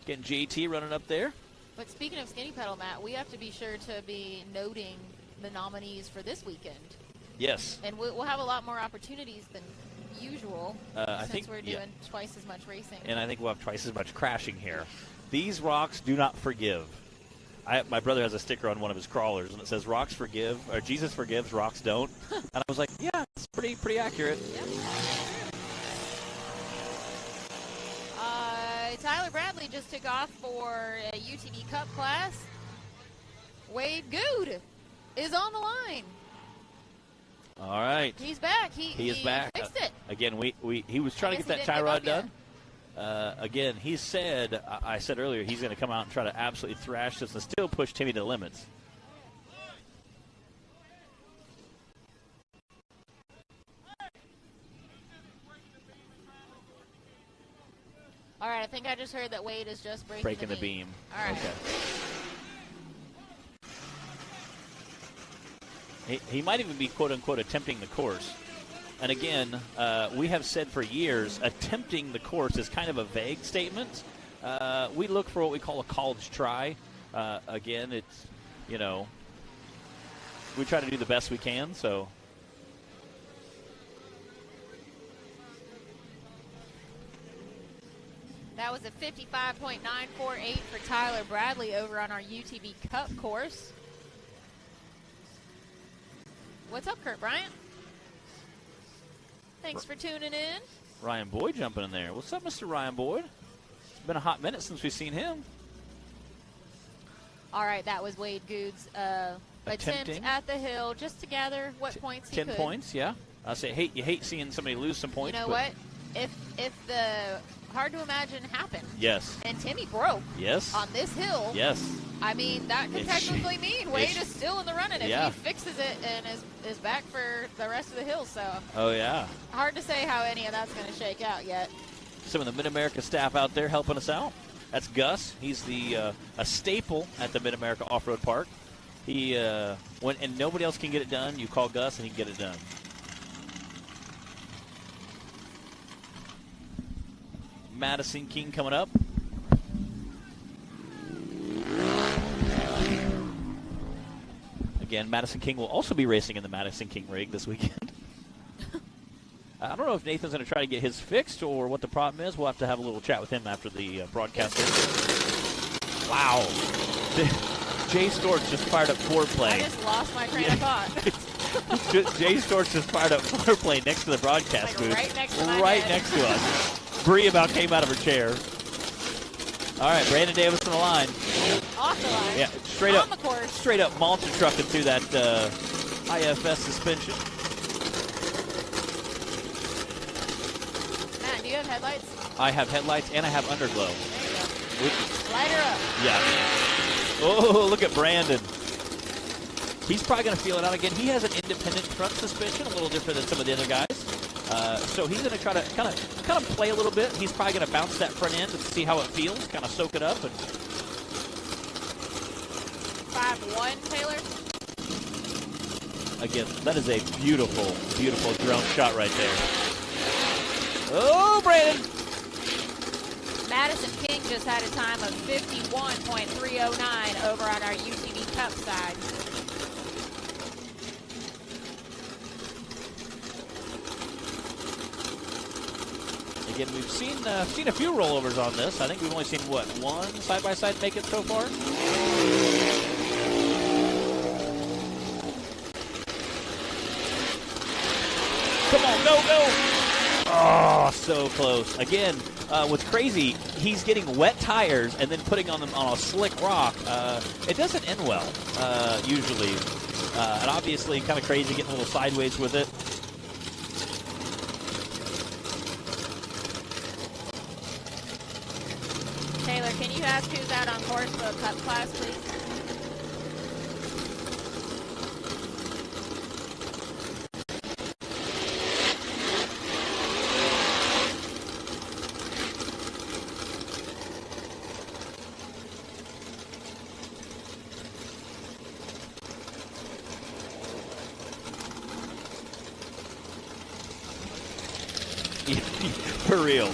Getting JT running up there. But speaking of Skinny Pedal, Matt, we have to be sure to be noting the nominees for this weekend. Yes. And we'll have a lot more opportunities than usual since we're doing twice as much racing. And I think we'll have twice as much crashing here. These rocks do not forgive. My brother has a sticker on one of his crawlers, and it says, "Rocks forgive," or "Jesus forgives, rocks don't." And I was like, yeah, it's pretty accurate. Yep. Tyler Bradley just took off for a UTV Cup class. Wade Good is on the line. All right. He's back. He is back. Fixed it. Again, he was trying to get that tie rod done. Again, he said, I said earlier, he's going to come out and try to absolutely thrash this and still push Timmy to the limits. All right, I think I just heard that Wade is just breaking the beam. All right. Okay. He might even be, quote-unquote, attempting the course. And again, we have said for years, attempting the course is kind of a vague statement. We look for what we call a college try. Again, it's, we try to do the best we can, so. That was a 55.948 for Tyler Bradley over on our UTV Cup course. What's up, Kurt Bryant? Thanks for tuning in. Ryan Boyd jumping in there. What's up, Mr. Ryan Boyd? It's been a hot minute since we've seen him. All right, that was Wade Good's attempt at the hill just to gather what points he could. 10 points, yeah. I say, you hate seeing somebody lose some points. You know what? If the hard to imagine happened. Yes. And Timmy broke. Yes. On this hill. Yes. I mean, that could technically mean Wade is still in the running if he fixes it and is back for the rest of the hill. So. Oh, yeah. Hard to say how any of that's going to shake out yet. Some of the Mid-America staff out there helping us out. That's Gus. He's the a staple at the Mid-America Off-Road Park. He when nobody else can get it done, you call Gus and he can get it done. Madison King coming up. Again, Madison King will also be racing in the Madison King rig this weekend. I don't know if Nathan's going to try to get his fixed or what the problem is. We'll have to have a little chat with him after the broadcast. Wow. Jay Storch just fired up foreplay. I just lost my train of thought. Jay Storch just fired up foreplay next to the broadcast booth. Right next to my Right head. next to us. Bree about came out of her chair. All right, Brandon Davis on the line. Off the line. Yeah, On the course. straight up monster trucking through that IFS suspension. Matt, do you have headlights? I have headlights and I have underglow. There you go. Light her up. Yeah. Oh, look at Brandon. He's probably going to feel it out again. He has an independent front suspension, a little different than some of the other guys. So he's going to try to kind of play a little bit. He's probably going to bounce that front end and see how it feels, kind of soak it up. And 5-1, Taylor. again, that is a beautiful, beautiful drone shot right there. Oh, Brandon. Madison King just had a time of 51.309 over on our UTV Cup side. Again, we've seen a few rollovers on this. I think we've only seen, what, one side-by-side make it so far? Come on, go, go! Oh, so close. Again, what's crazy, he's getting wet tires and then putting on them on a slick rock. It doesn't end well, usually. And obviously, kind of crazy getting a little sideways with it. Taylor, can you ask who's out on course for a Cup class, please? For real.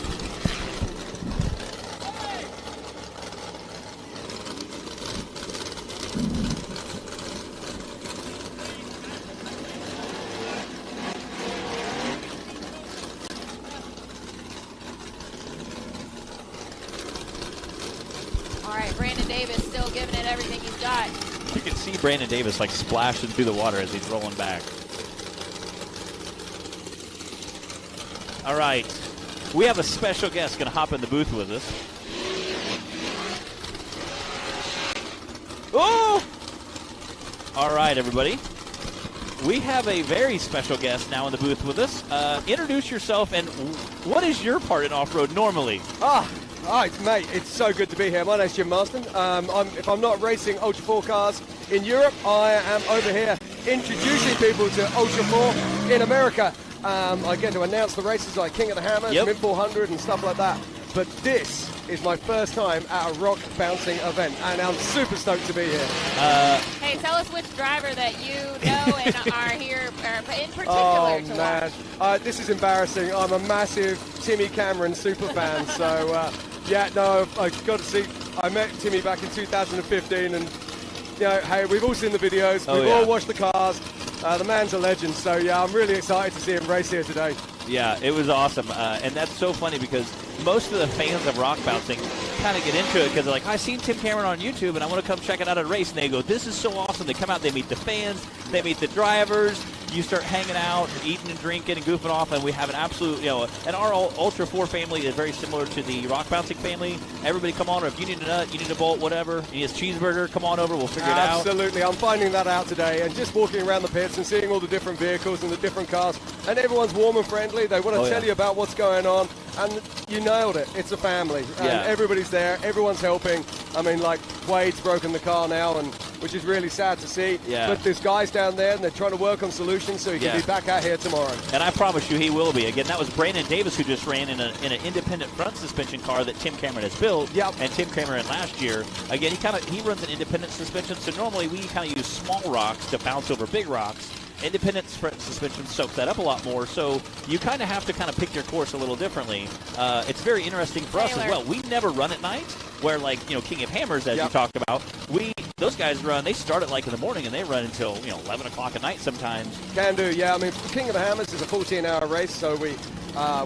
All right, Brandon Davis still giving it everything he's got. You can see Brandon Davis like splashing through the water as he's rolling back. All right. We have a special guest going to hop in the booth with us. Oh! All right, everybody. We have a very special guest now in the booth with us. Introduce yourself and what is your part in off-road normally? Mate, it's so good to be here. My name's Jim Marston. If I'm not racing Ultra 4 cars in Europe, I am over here introducing people to Ultra 4 in America. I get to announce the races like King of the Hammers, Mid 400 and stuff like that. But this is my first time at a rock bouncing event, and I'm super stoked to be here. Hey, tell us which driver that you know and are here in particular Oh, to man. watch. This is embarrassing. I'm a massive Timmy Cameron super fan. So, I've got to see. I met Timmy back in 2015, and, hey, we've all seen the videos. We've all watched the cars. The man's a legend. So, I'm really excited to see him race here today. Yeah, it was awesome. And that's so funny because most of the fans of rock bouncing kind of get into it because they're like, I've seen Tim Cameron on YouTube and I want to come check it out at a race. And they go, this is so awesome. They come out, they meet the fans, they meet the drivers. You start hanging out, eating and drinking and goofing off. And we have an absolute, and our Ultra 4 family is very similar to the rock bouncing family. Everybody come on, or if you need a nut, you need a bolt, whatever, you need a cheeseburger, come on over, we'll figure it out. Absolutely. I'm finding that out today and just walking around the pits and seeing all the different vehicles and the different cars. And everyone's warm and friendly. They want to tell you about what's going on. And you nailed it. It's a family. And everybody's there. Everyone's helping. I mean, like, Wade's broken the car now, and which is really sad to see. Yeah. But there's guys down there, and they're trying to work on solutions so he can be back out here tomorrow. And I promise you he will be. Again, that was Brandon Davis who just ran in an independent front suspension car that Tim Cameron has built. Yep. And Tim Cameron last year, again, he runs an independent suspension. So normally we kind of use small rocks to bounce over big rocks. Independent suspension soaks that up a lot more, so you kind of have to kind of pick your course a little differently. It's very interesting for us as well. We never run at night, where like King of Hammers, as you talked about, we those guys run. They start at like in the morning and they run until 11 o'clock at night sometimes. Can do, yeah. I mean, King of the Hammers is a 14-hour race, so we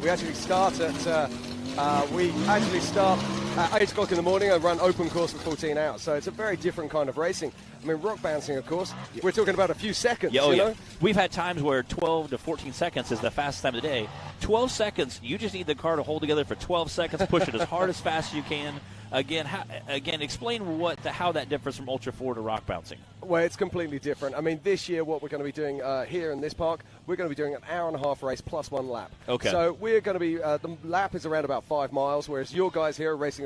actually start at at 8 o'clock in the morning and run open course for 14 hours. So it's a very different kind of racing. I mean, rock bouncing, of course, we're talking about a few seconds, you know? We've had times where 12 to 14 seconds is the fastest time of the day. 12 seconds, you just need the car to hold together for 12 seconds, push it as hard as fast as you can. Again, explain how that differs from Ultra 4 to rock bouncing. Well, it's completely different. I mean, this year what we're going to be doing here in this park, we're going to be doing an hour-and-a-half race plus 1 lap. Okay. So we're going to be, the lap is around about 5 miles, whereas your guys here are racing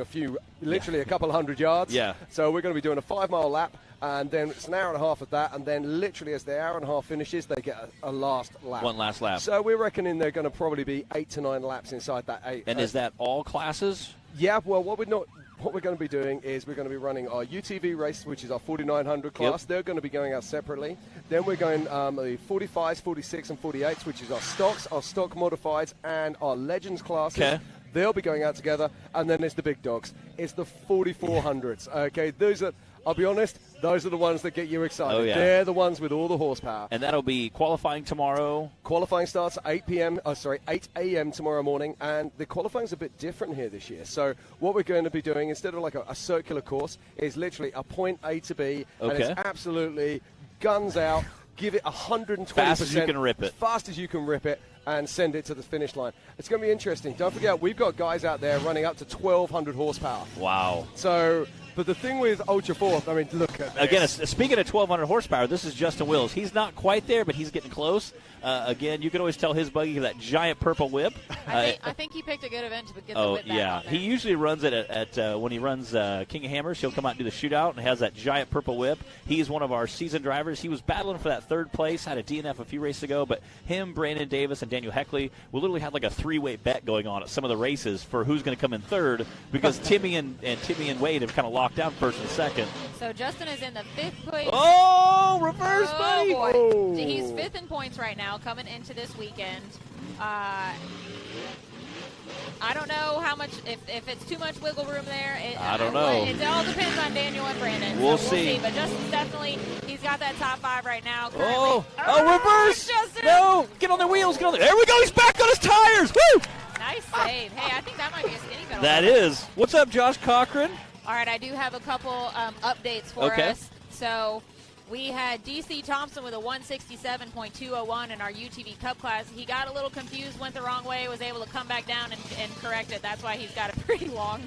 literally a couple hundred yards. Yeah. So we're going to be doing a 5-mile lap, and then it's an hour-and-a-half of that, and then literally as the hour-and-a-half finishes, they get a last lap. One last lap. So we're reckoning they're going to probably be 8 to 9 laps inside that 8. And is that all classes? Yeah, well, what we're going to be doing is we're going to be running our UTV race, which is our 4900 class. They're going to be going out separately. Then we're going the 45s, 46, and 48s, which is our stocks, our stock modifieds, and our legends classes. Okay. They'll be going out together. And then there's the big dogs. It's the 4400s. Okay, I'll be honest, those are the ones that get you excited. Oh, yeah. They're the ones with all the horsepower. And that'll be qualifying tomorrow. Qualifying starts at 8 a.m. tomorrow morning, and the qualifying's a bit different here this year. So what we're going to be doing, instead of like a circular course, is literally a point A to B, and it's absolutely guns out, give it 120%. Fast as you can rip it. Fast as you can rip it, and send it to the finish line. It's going to be interesting. Don't forget, we've got guys out there running up to 1,200 horsepower. Wow. So... But the thing with Ultra 4, I mean, look at this. Again, speaking of 1,200 horsepower, this is Justin Wills. He's not quite there, but he's getting close. Again, you can always tell his buggy that giant purple whip. I think he picked a good event to get the whip back on there. He usually runs it at when he runs King of Hammers. He'll come out and do the shootout and has that giant purple whip. He's one of our seasoned drivers. He was battling for that third place, had a DNF a few races ago, but him, Brandon Davis, and Daniel Heckley, we literally had like a 3-way bet going on at some of the races for who's going to come in third because Timmy and Wade have kind of locked down first and second. So Justin is in the 5th place. Oh, reverse, buddy! Boy. Oh. He's 5th in points right now, coming into this weekend. I don't know how much, if it's too much wiggle room there. I don't know. It all depends on Daniel and Brandon. We'll see. But Justin's definitely, he's got that top 5 right now. Oh, reverse! Justin! No, get on the wheels, There we go, he's back on his tires! Woo! Nice save. Hey, I think that might be a skinny pedal. That is. What's up, Josh Cochran? All right, I do have a couple updates for us. So we had DC Thompson with a 167.201 in our UTV Cup class. He got a little confused, went the wrong way, was able to come back down and correct it. That's why he's got a pretty long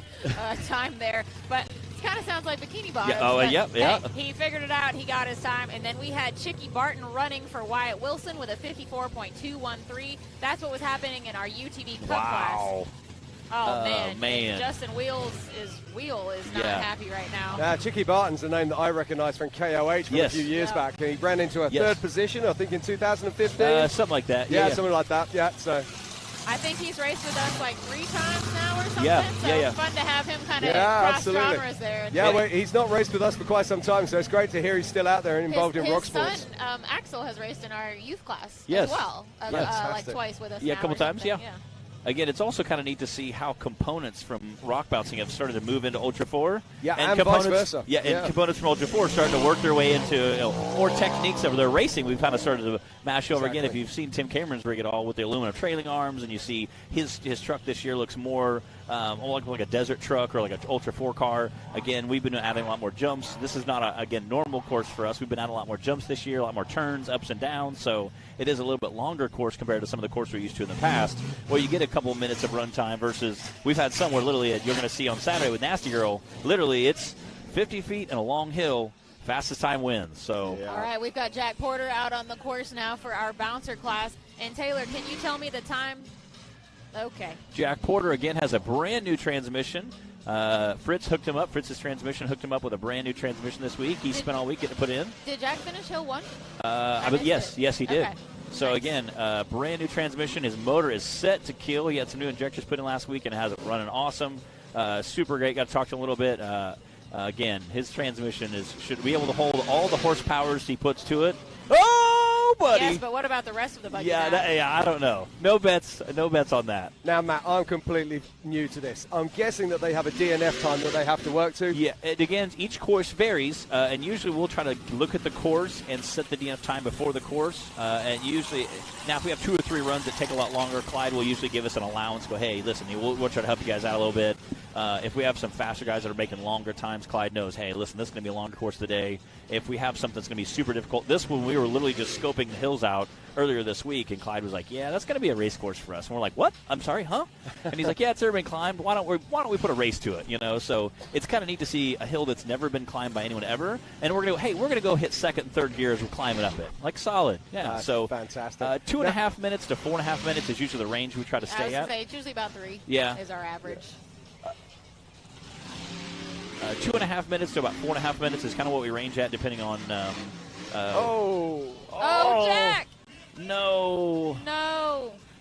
time there. But it kind of sounds like bikini bottoms. Yeah, Hey, he figured it out. He got his time. And then we had Chicky Barton running for Wyatt Wilson with a 54.213. That's what was happening in our UTV Cup class. Oh, man. Justin Wheel is not happy right now. Chicky Barton's a name that I recognize from KOH from a few years back. He ran into a third position, I think, in 2015. Something like that. Yeah, something like that. Yeah, so. I think he's raced with us like 3 times now or something. Yeah, so fun to have him kind of cross genres there. Yeah, well, he's not raced with us for quite some time, so it's great to hear he's still out there and involved in rock sports. His son, Axel, has raced in our youth class as well. Like twice with us. Yeah, a couple times, yeah. Again, it's also kind of neat to see how components from rock bouncing have started to move into Ultra 4. Yeah, and vice versa. Yeah, and components from Ultra 4 are starting to work their way into more techniques of their racing. We've kind of started to mash over again. If you've seen Tim Cameron's rig at all with the aluminum trailing arms, and you see his truck this year looks more like a desert truck or like an Ultra 4 car. Again, we've been adding a lot more jumps. This is not a normal course for us. We've been adding a lot more jumps this year, a lot more turns, ups and downs. So it is a little bit longer course compared to some of the courses we're used to in the past, where you get a couple minutes of run time versus we've had some where literally you're going to see on Saturday with Nasty Girl, literally it's 50 feet and a long hill. Fastest time wins. So. All right, we've got Jack Porter out on the course now for our bouncer class. And Taylor, can you tell me the time? Okay. Jack Porter, again, has a brand-new transmission. Fritz hooked him up. Fritz's transmission hooked him up with a brand-new transmission this week. He spent all week getting it put in. Did Jack finish Hill 1? Yes, he did. Okay. So, again, brand-new transmission. His motor is set to kill. He had some new injectors put in last week and has it running awesome. Super great. Got to talk to him a little bit. Again, his transmission should be able to hold all the horsepowers he puts to it. Oh, buddy. Yes, but what about the rest of the budget? Yeah, I don't know. No bets on that. Now, Matt, I'm completely new to this. I'm guessing that they have a DNF time that they have to work to. Yeah, again, each course varies, and usually we'll try to look at the course and set the DNF time before the course. And usually, now if we have 2 or 3 runs that take a lot longer, Clyde will usually give us an allowance. Go, hey, listen, we'll try to help you guys out a little bit. If we have some faster guys that are making longer times, Clyde knows, hey, listen, this is going to be a longer course today. If we have something that's going to be super difficult, this one we were literally just scoping the hills out earlier this week, and Clyde was like, yeah, that's going to be a race course for us. And we're like, what? I'm sorry, huh? And he's like, yeah, it's never been climbed. Why don't we put a race to it? You know, so it's kind of neat to see a hill that's never been climbed by anyone ever, and we're going to go hit second and third gear as we're climbing up it. Like, solid. Yeah, so fantastic. 2.5 minutes to 4.5 minutes is usually the range we try to stay at. It's usually about 3 is our average. 2.5 minutes to about 4.5 minutes is kind of what we range at, depending on. Jack! No.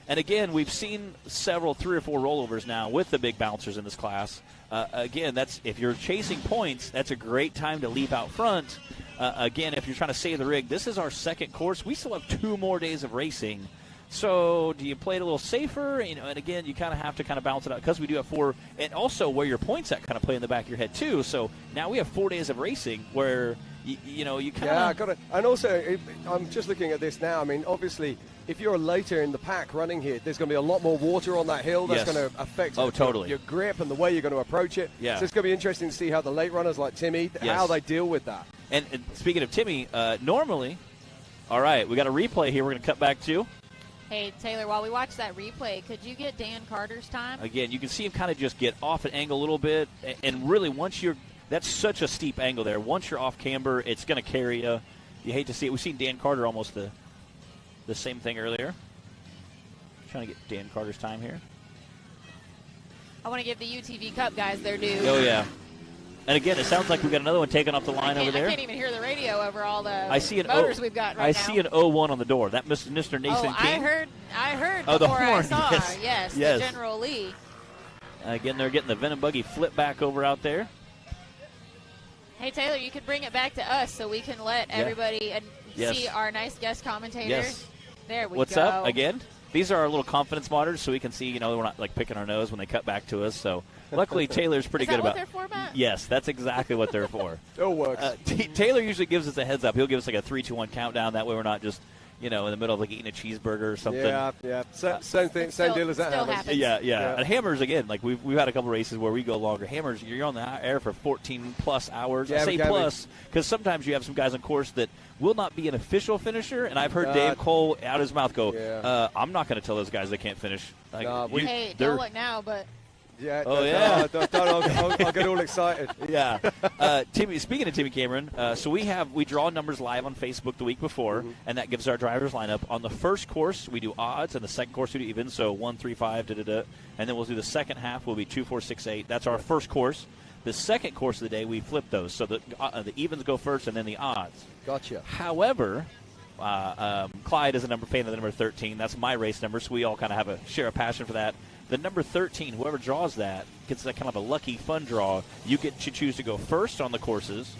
And again, we've seen 3 or 4 rollovers now with the big bouncers in this class. Again, that's if you're chasing points, that's a great time to leap out front. Again, if you're trying to save the rig, this is our second course. We still have 2 more days of racing. So do you play it a little safer? You know, and again, you kind of have to kind of balance it out because we do have 4, and also where your points at kind of play in the back of your head too. So now we have 4 days of racing where you kind of. Yeah, I got it. And also, I'm just looking at this now. I mean, obviously, if you're later in the pack running here, there's going to be a lot more water on that hill. That's going to affect your grip and the way you're going to approach it. Yeah. So it's going to be interesting to see how the late runners like Timmy, how they deal with that. And speaking of Timmy, normally, all right, we got a replay here. We're going to cut back to. Hey, Taylor, while we watch that replay, could you get Dan Carter's time? Again, you can see him kind of just get off an angle a little bit, and really once that's such a steep angle there. Once you're off camber, it's going to carry you. You hate to see it. We've seen Dan Carter almost the same thing earlier. Trying to get Dan Carter's time here. I want to give the UTV Cup guys their due. Oh, yeah. And again, it sounds like we got another one taking off the line over there. I can't even hear the radio over all the motors we've got right now. I see an 01 on the door. That Mr. Nathan King. I heard the before horn. I saw. Yes, the General Lee. Again, they're getting the Venom Buggy flip back over out there. Hey, Taylor, you could bring it back to us so we can let everybody see our nice guest commentators. Yes. There we go. What's up? Again, these are our little confidence monitors, so we can see, we're not like picking our nose when they cut back to us. So luckily, Taylor's pretty good about. Is that what they're for, Matt? Yes, that's exactly what they're for. It works. Taylor usually gives us a heads up. He'll give us like a 3, 2, 1 countdown. That way, we're not just in the middle of like eating a cheeseburger or something. Yeah. Same thing. Same deal as that. Happens. Yeah. And Hammers again. Like we've had a couple races where we go longer. Hammers, you're on the air for 14 plus hours. Yeah, I say plus because sometimes you have some guys on course that will not be an official finisher. And I've heard Dave Cole out of his mouth go, "I'm not going to tell those guys they can't finish." Like, hey, don't look now, but. Yeah. Oh, yeah. I'll get all excited. Yeah. Timmy. Speaking of Timmy Cameron, so we draw numbers live on Facebook the week before, and that gives our drivers lineup. On the first course, we do odds, and the second course we do even. So 1, 3, 5, and then we'll do the second half. Will be 2, 4, 6, 8. That's our first course. The second course of the day, we flip those, so the evens go first, and then the odds. Gotcha. However. Clyde is a fan of the number 13. That's my race number, so we all kind of share a passion for that. The number 13, whoever draws that, gets that kind of a lucky fun draw. You get to choose to go first on the courses,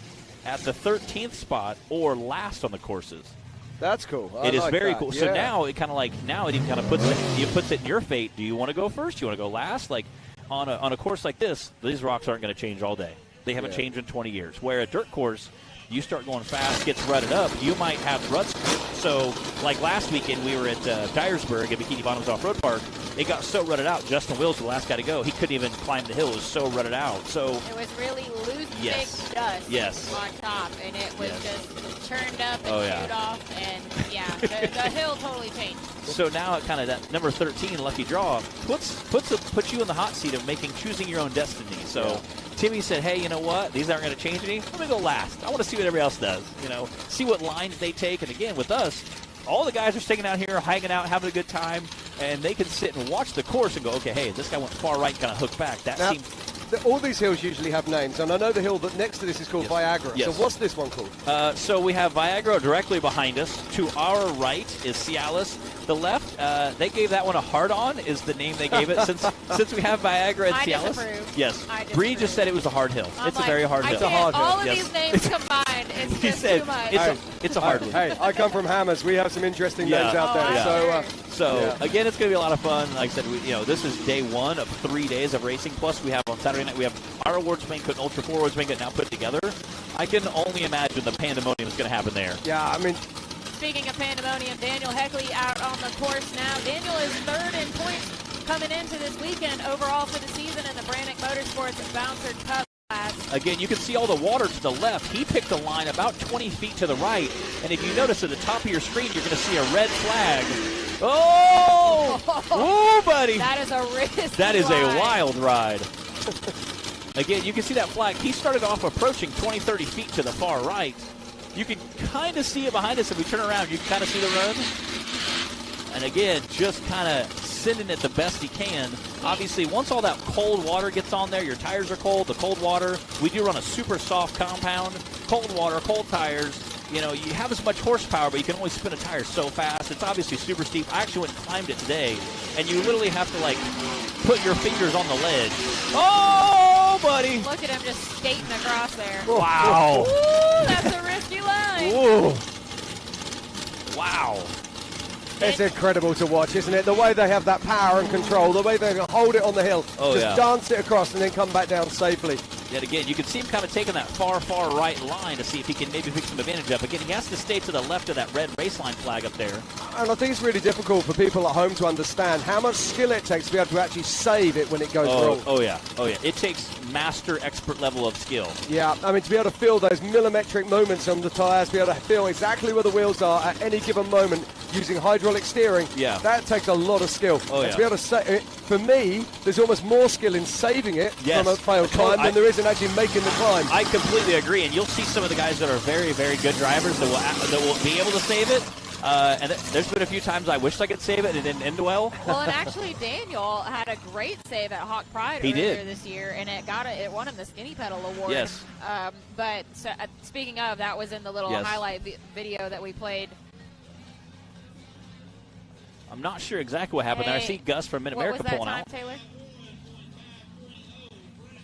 at the 13th spot, or last on the courses. That's cool. It is very cool. So now it kind of puts it in your fate. Do you want to go first? Do you want to go last? Like on a course like this, these rocks aren't going to change all day. They haven't changed in 20 years. Where a dirt course, you start going fast, gets rutted up, you might have ruts. So, like last weekend, we were at Dyersburg at Bikini Bottoms Off-Road Park. It got so rutted out. Justin Wills, the last guy to go, he couldn't even climb the hill. It was so rutted out. So it was really loose, big dust on top, and it was just churned up and chewed off. And, the hill totally changed. So now it kind of that number 13 lucky draw puts you in the hot seat of choosing your own destiny. So Timmy said, hey, you know what? These aren't going to change any. Let me go last. I want to see what everybody else does. See what lines they take. And again, with us, all the guys are sticking out here, hanging out, having a good time, and they can sit and watch the course and go, okay, hey, this guy went far right, kind of hooked back. All these hills usually have names, and I know the hill that next to this is called Viagra. Yes. So what's this one called? So we have Viagra directly behind us. To our right is Cialis. The left, they gave that one a hard-on is the name they gave it since we have Viagra and Cialis. Disapprove. Yes. Bree just said it was a hard hill. It's a very hard hill. All of these names combined It's He just said too much. it's a hard one. Hey, I come from Hammers. We have some interesting names out there. So again, it's going to be a lot of fun. Like I said, this is day 1 of 3 days of racing. Plus, we have on Saturday night, we have our awards banquet and Ultra 4 awards banquet now put together. I can only imagine the pandemonium is going to happen there. Yeah, I mean, Speaking of pandemonium, Daniel Heckley out on the course now. Daniel is 3rd in points coming into this weekend overall for the season in the Branik Motorsports Bouncer Cup class. Again, you can see all the water to the left. He picked a line about 20 feet to the right. And if you notice at the top of your screen, you're going to see a red flag. Oh! Ooh, buddy. That is a risky That is ride. a wild ride. Again, you can see that flag. He started off approaching 20, 30 feet to the far right. You can kind of see it behind us. If we turn around, you can kind of see the run. And again, just kind of sending it the best he can. Obviously, once all that cold water gets on there, your tires are cold, the cold water. We do run a super soft compound. Cold water, cold tires. You have as much horsepower, but you can only spin a tire so fast. It's obviously super steep. I actually went and climbed it today, and you literally have to, put your fingers on the ledge. Oh, buddy. Look at him just skating across there. Wow. Ooh, that's a risky line. Ooh. Wow. it's incredible to watch, isn't it? The way they have that power and control, the way they can hold it on the hill, dance it across and then come back down safely. Yet again, you can see him kind of taking that far, far right line to see if he can maybe pick some advantage up. Again, he has to stay to the left of that red raceline flag up there. And I think it's really difficult for people at home to understand how much skill it takes to be able to actually save it when it goes wrong. Oh, yeah. It takes master expert level of skill. Yeah, I mean, to be able to feel those millimetric moments on the tyres, to be able to feel exactly where the wheels are at any given moment using hydraulic steering, that takes a lot of skill. Oh, and to be able to for me, there's almost more skill in saving it from a failed climb than there is in actually making the climb. I completely agree, and you'll see some of the guys that are very, very good drivers that will be able to save it. And there's been a few times I wished I could save it and it didn't end well. Well, and actually, Daniel had a great save at Hawk Pride earlier this year, and it won him the Skinny Pedal Award. Yes. But speaking of, that was in the little highlight video that we played. I'm not sure exactly what happened there. I see Gus from Mid-America pulling out. What was that time, Taylor?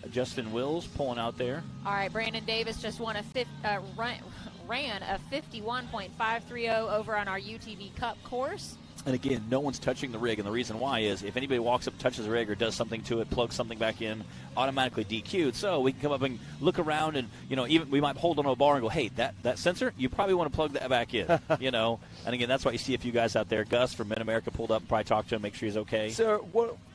Justin Wills pulling out there. All right, Brandon Davis just ran a 51.530 over on our UTV Cup course. And again, no one's touching the rig, and the reason why is if anybody walks up, touches the rig, or does something to it, plugs something back in, automatically DQ'd. So we can come up and look around, and even we might hold on to a bar and go, "Hey, that sensor, you probably want to plug that back in." And again, that's why you see a few guys out there. Gus from Mid-America pulled up, and probably talked to him, make sure he's okay. So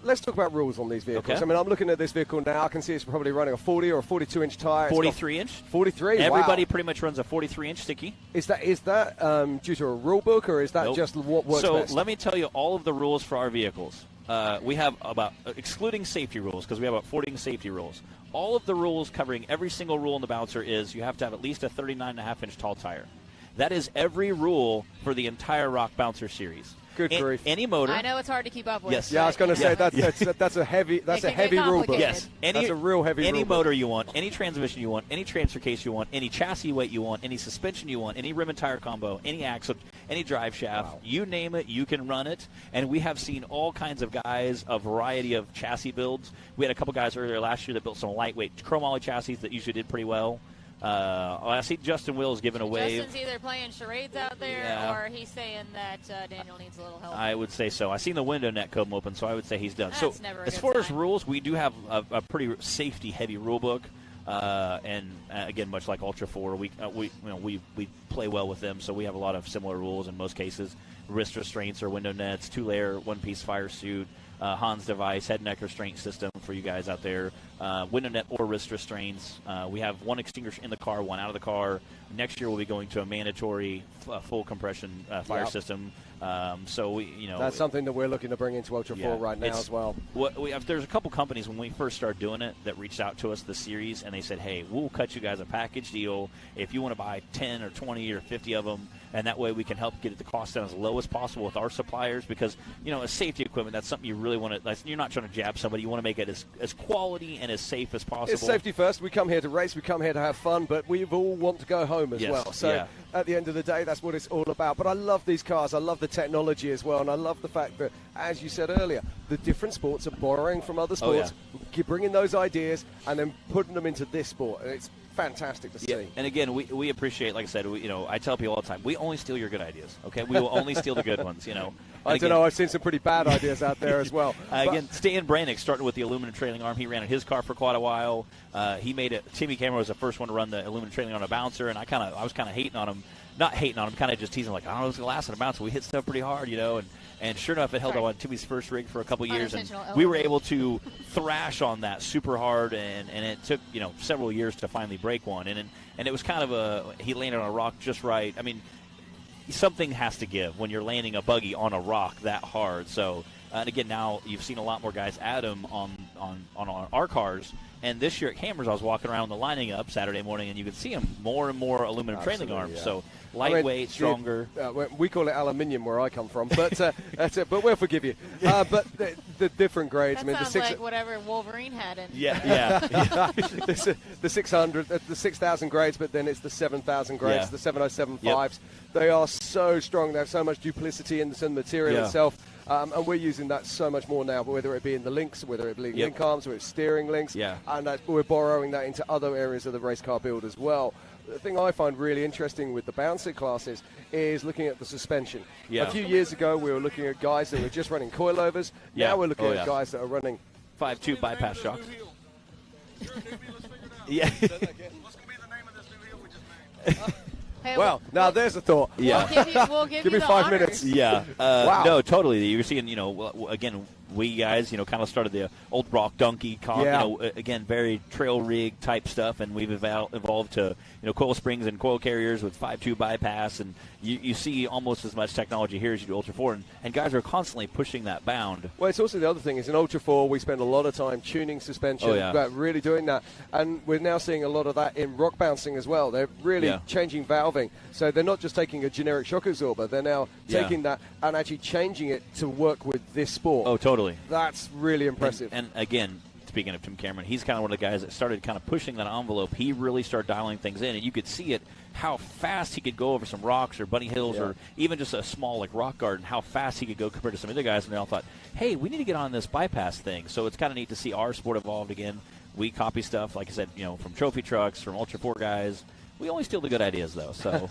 let's talk about rules on these vehicles. Okay. I mean, I'm looking at this vehicle now. I can see it's probably running a 40 or a 42-inch tire. 43-inch. 43. Everybody pretty much runs a 43-inch sticky. Is that due to a rule book, or is that just what works best? So let me tell you all of the rules for our vehicles. We have about, excluding safety rules, because we have about 40 safety rules. All of the rules covering every single rule in the Bouncer is you have to have at least a 39.5-inch tall tire. That is every rule for the entire Rock Bouncer series. Good grief. Any motor. I know it's hard to keep up with. Yes. Yeah, I was going to say that's a heavy rule book. Yes. That's a real heavy any rule motor book. you want, any transmission you want, any transfer case you want, any chassis weight you want, any suspension you want, any rim and tire combo, any axle, any drive shaft, you name it, you can run it. And we have seen all kinds of guys, a variety of chassis builds. We had a couple guys earlier last year that built some lightweight chromoly chassis that usually did pretty well. I see Justin Wills giving a wave. Justin's either playing charades out there or he's saying that Daniel needs a little help. I would say so. I seen the window net come open, so I would say he's done. That's never a as good far as sign. rules, we do have a pretty safety-heavy rule book. And again, much like Ultra 4, we play well with them, so we have a lot of similar rules in most cases. Wrist restraints or window nets, 2-layer, one-piece fire suit, Hans device, head neck restraint system for you guys out there, window net or wrist restraints. We have one extinguisher in the car, one out of the car. Next year we'll be going to a mandatory full compression fire system. So that's something that we're looking to bring into Ultra 4 right now as well. There's a couple companies when we first started doing it that reached out to us this series and they said, "Hey, we'll cut you guys a package deal if you want to buy 10 or 20 or 50 of them, and that way we can help get the cost down as low as possible with our suppliers." Because as safety equipment, that's something you really want to. You're not trying to jab somebody. You want to make it as quality and as safe as possible. It's safety first. We come here to race. We come here to have fun, but we all want to go home as well. So at the end of the day, that's what it's all about. But I love these cars. I love the technology as well, and I love the fact that, as you said earlier, the different sports are borrowing from other sports, bringing those ideas and then putting them into this sport. And it's fantastic to see. And again, we appreciate, like I said, I tell people all the time, we only steal your good ideas, okay? We will only steal the good ones, I don't know, I've seen some pretty bad ideas out there as well. Again, Stan Branik started with the aluminum trailing arm. He ran in his car for quite a while. He made it. Timmy Cameron was the first one to run the aluminum trailing on a bouncer, and I was kind of hating on him. Not hating on him, kind of just teasing, like, I don't know if it's going to last on a bouncer. We hit stuff pretty hard, and sure enough, it held on Timmy's first rig for a couple years, and we were able to thrash on that super hard, and it took, several years to finally break one. And it was kind of he landed on a rock just right. I mean, something has to give when you're landing a buggy on a rock that hard. So, and again, now you've seen a lot more guys add them on our cars. And this year at Hammers, I was walking around the lining up Saturday morning, and you could see them more and more aluminum trailing arms. Yeah. So lightweight, stronger. We call it aluminium where I come from, but that's it. But we'll forgive you. But the different grades. That sounds like whatever Wolverine had in. Yeah. The 600, the 6,000 grades, but then it's the 7,000 grades, the 707.5s. They are so strong. They have so much duplicity in the material itself. And we're using that so much more now, whether it be in the links, whether it be link arms, or it's steering links, and we're borrowing that into other areas of the race car build as well. The thing I find really interesting with the bouncer classes is looking at the suspension. A few years ago, we were looking at guys that were just running coilovers. Now we're looking at guys that are running 5.2 bypass shocks. Yeah. What's going to be the name of this new heel we just made? Hey, now there's a thought. Yeah. We'll give me you 5 honors. minutes. Yeah. Wow. No, totally. You're seeing, again, we guys, kind of started the old Brock Donkey, again, very trail rig type stuff, and we've evolved to, coil springs and coil carriers with 5.2 bypass, and you see almost as much technology here as you do Ultra 4, and guys are constantly pushing that bound. Well, it's also the other thing is in Ultra 4, we spend a lot of time tuning suspension, really doing that, and we're now seeing a lot of that in rock bouncing as well. They're really changing valving, so they're not just taking a generic shock absorber, they're now taking that and actually changing it to work with this sport. Oh, totally. That's really impressive. And again, speaking of Tim Cameron, he's kind of one of the guys that started kind of pushing that envelope. He really started dialing things in, and you could see it, how fast he could go over some rocks or bunny hills or even just a small rock garden, how fast he could go compared to some other guys. And they all thought, hey, we need to get on this bypass thing. So it's kind of neat to see our sport evolved again. We copy stuff, like I said, from trophy trucks, from Ultra 4 guys. We only steal the good ideas, though. So,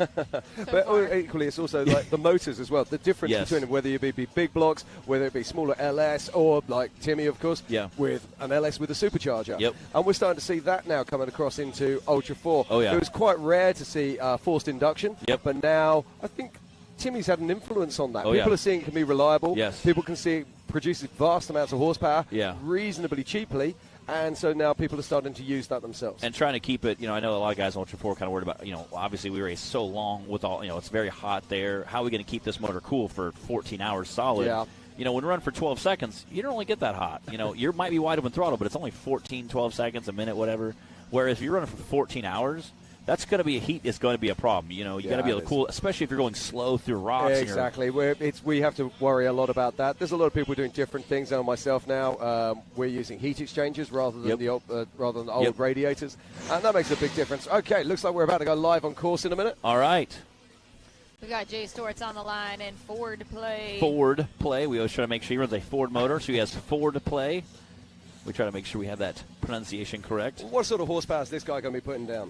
but equally, it's also like the motors as well. The difference between whether you be big blocks, whether it be smaller LS, or like Timmy, of course, with an LS with a supercharger. Yep. And we're starting to see that now coming across into Ultra 4. Oh, yeah. It was quite rare to see forced induction. Yep. But now I think Timmy's had an influence on that. Oh, People are seeing it can be reliable. Yes. People can see it produces vast amounts of horsepower reasonably cheaply. And so now people are starting to use that themselves. And trying to keep it, I know a lot of guys in Ultra 4 kind of worried about, obviously we race so long with all, it's very hot there. How are we going to keep this motor cool for 14 hours solid? Yeah. When we run for 12 seconds, you don't really get that hot. You might be wide open throttle, but it's only 14, 12 seconds, a minute, whatever. Whereas if you're running for 14 hours, that's going to be is going to be a problem. You got to be able to cool, especially if you're going slow through rocks. Exactly. We have to worry a lot about that. There's a lot of people doing different things. And myself now, we're using heat exchangers rather than the old radiators, and that makes a big difference. Okay, looks like we're about to go live on course in a minute. All right. We got Jay Stortz on the line and Ford Play. Ford Play. We always try to make sure he runs a Ford motor, so he has Ford Play. We try to make sure we have that pronunciation correct. What sort of horsepower is this guy going to be putting down?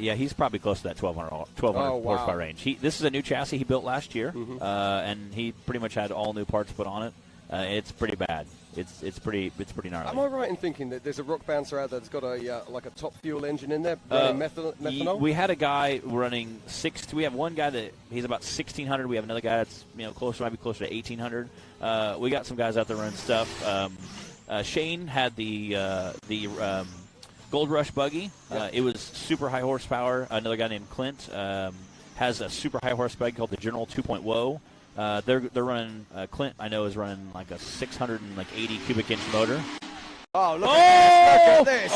He's probably close to that 1,200 horsepower range. This is a new chassis he built last year, and he pretty much had all new parts put on it. It's pretty bad. It's pretty gnarly. Am I right in thinking that there's a rock bouncer out there that's got a top fuel engine in there running methanol? We had a guy running we have one guy that he's about 1,600. We have another guy that's might be closer to 1,800. We got some guys out there running stuff. Shane had the Gold Rush buggy. It was super high horsepower. Another guy named Clint has a super high horsepower buggy called the General 2.0. They're running. Clint, I know, is running like a 680 cubic inch motor. Oh, look at this!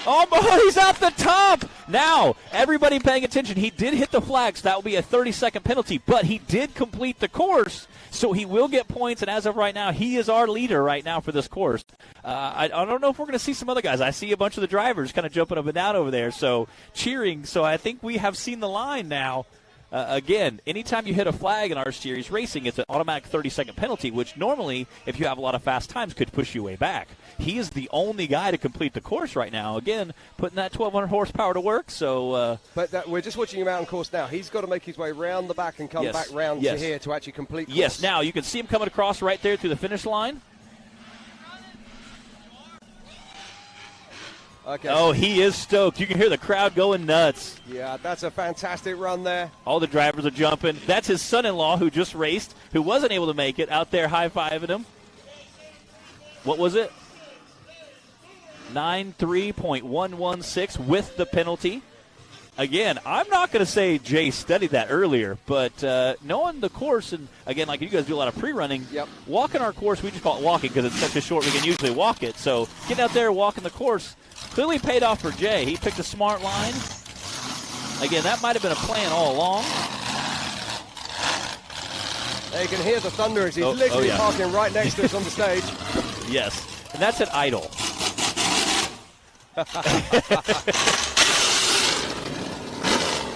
Almost! He's at the top! Now, everybody paying attention, he did hit the flag, so that will be a 30-second penalty, but he did complete the course, so he will get points, and as of right now, he is our leader right now for this course. I don't know if we're going to see some other guys. I see a bunch of the drivers kind of jumping up and down over there, so cheering, so I think we have seen the line now. again, anytime you hit a flag in our series racing, it's an automatic 30-second penalty, which normally, if you have a lot of fast times, could push you way back. He is the only guy to complete the course right now. Again, putting that 1,200 horsepower to work. So, but we're just watching him out on course now. He's got to make his way round the back and come back round to here to actually complete course. Yes, now you can see him coming across right there through the finish line. Okay. Oh, he is stoked. You can hear the crowd going nuts. Yeah, that's a fantastic run there. All the drivers are jumping. That's his son-in-law who just raced, who wasn't able to make it, out there high-fiving him. What was it? 9.3.116 with the penalty. Again, I'm not going to say Jay studied that earlier, but knowing the course, and again, like you guys do a lot of pre-running, walking our course, we just call it walking because it's such a short, we can usually walk it. So getting out there, walking the course, clearly paid off for Jay. He picked a smart line. Again, that might have been a plan all along. Now you can hear the thunder as he's literally parking right next to us on the stage. Yes, and that's an idle.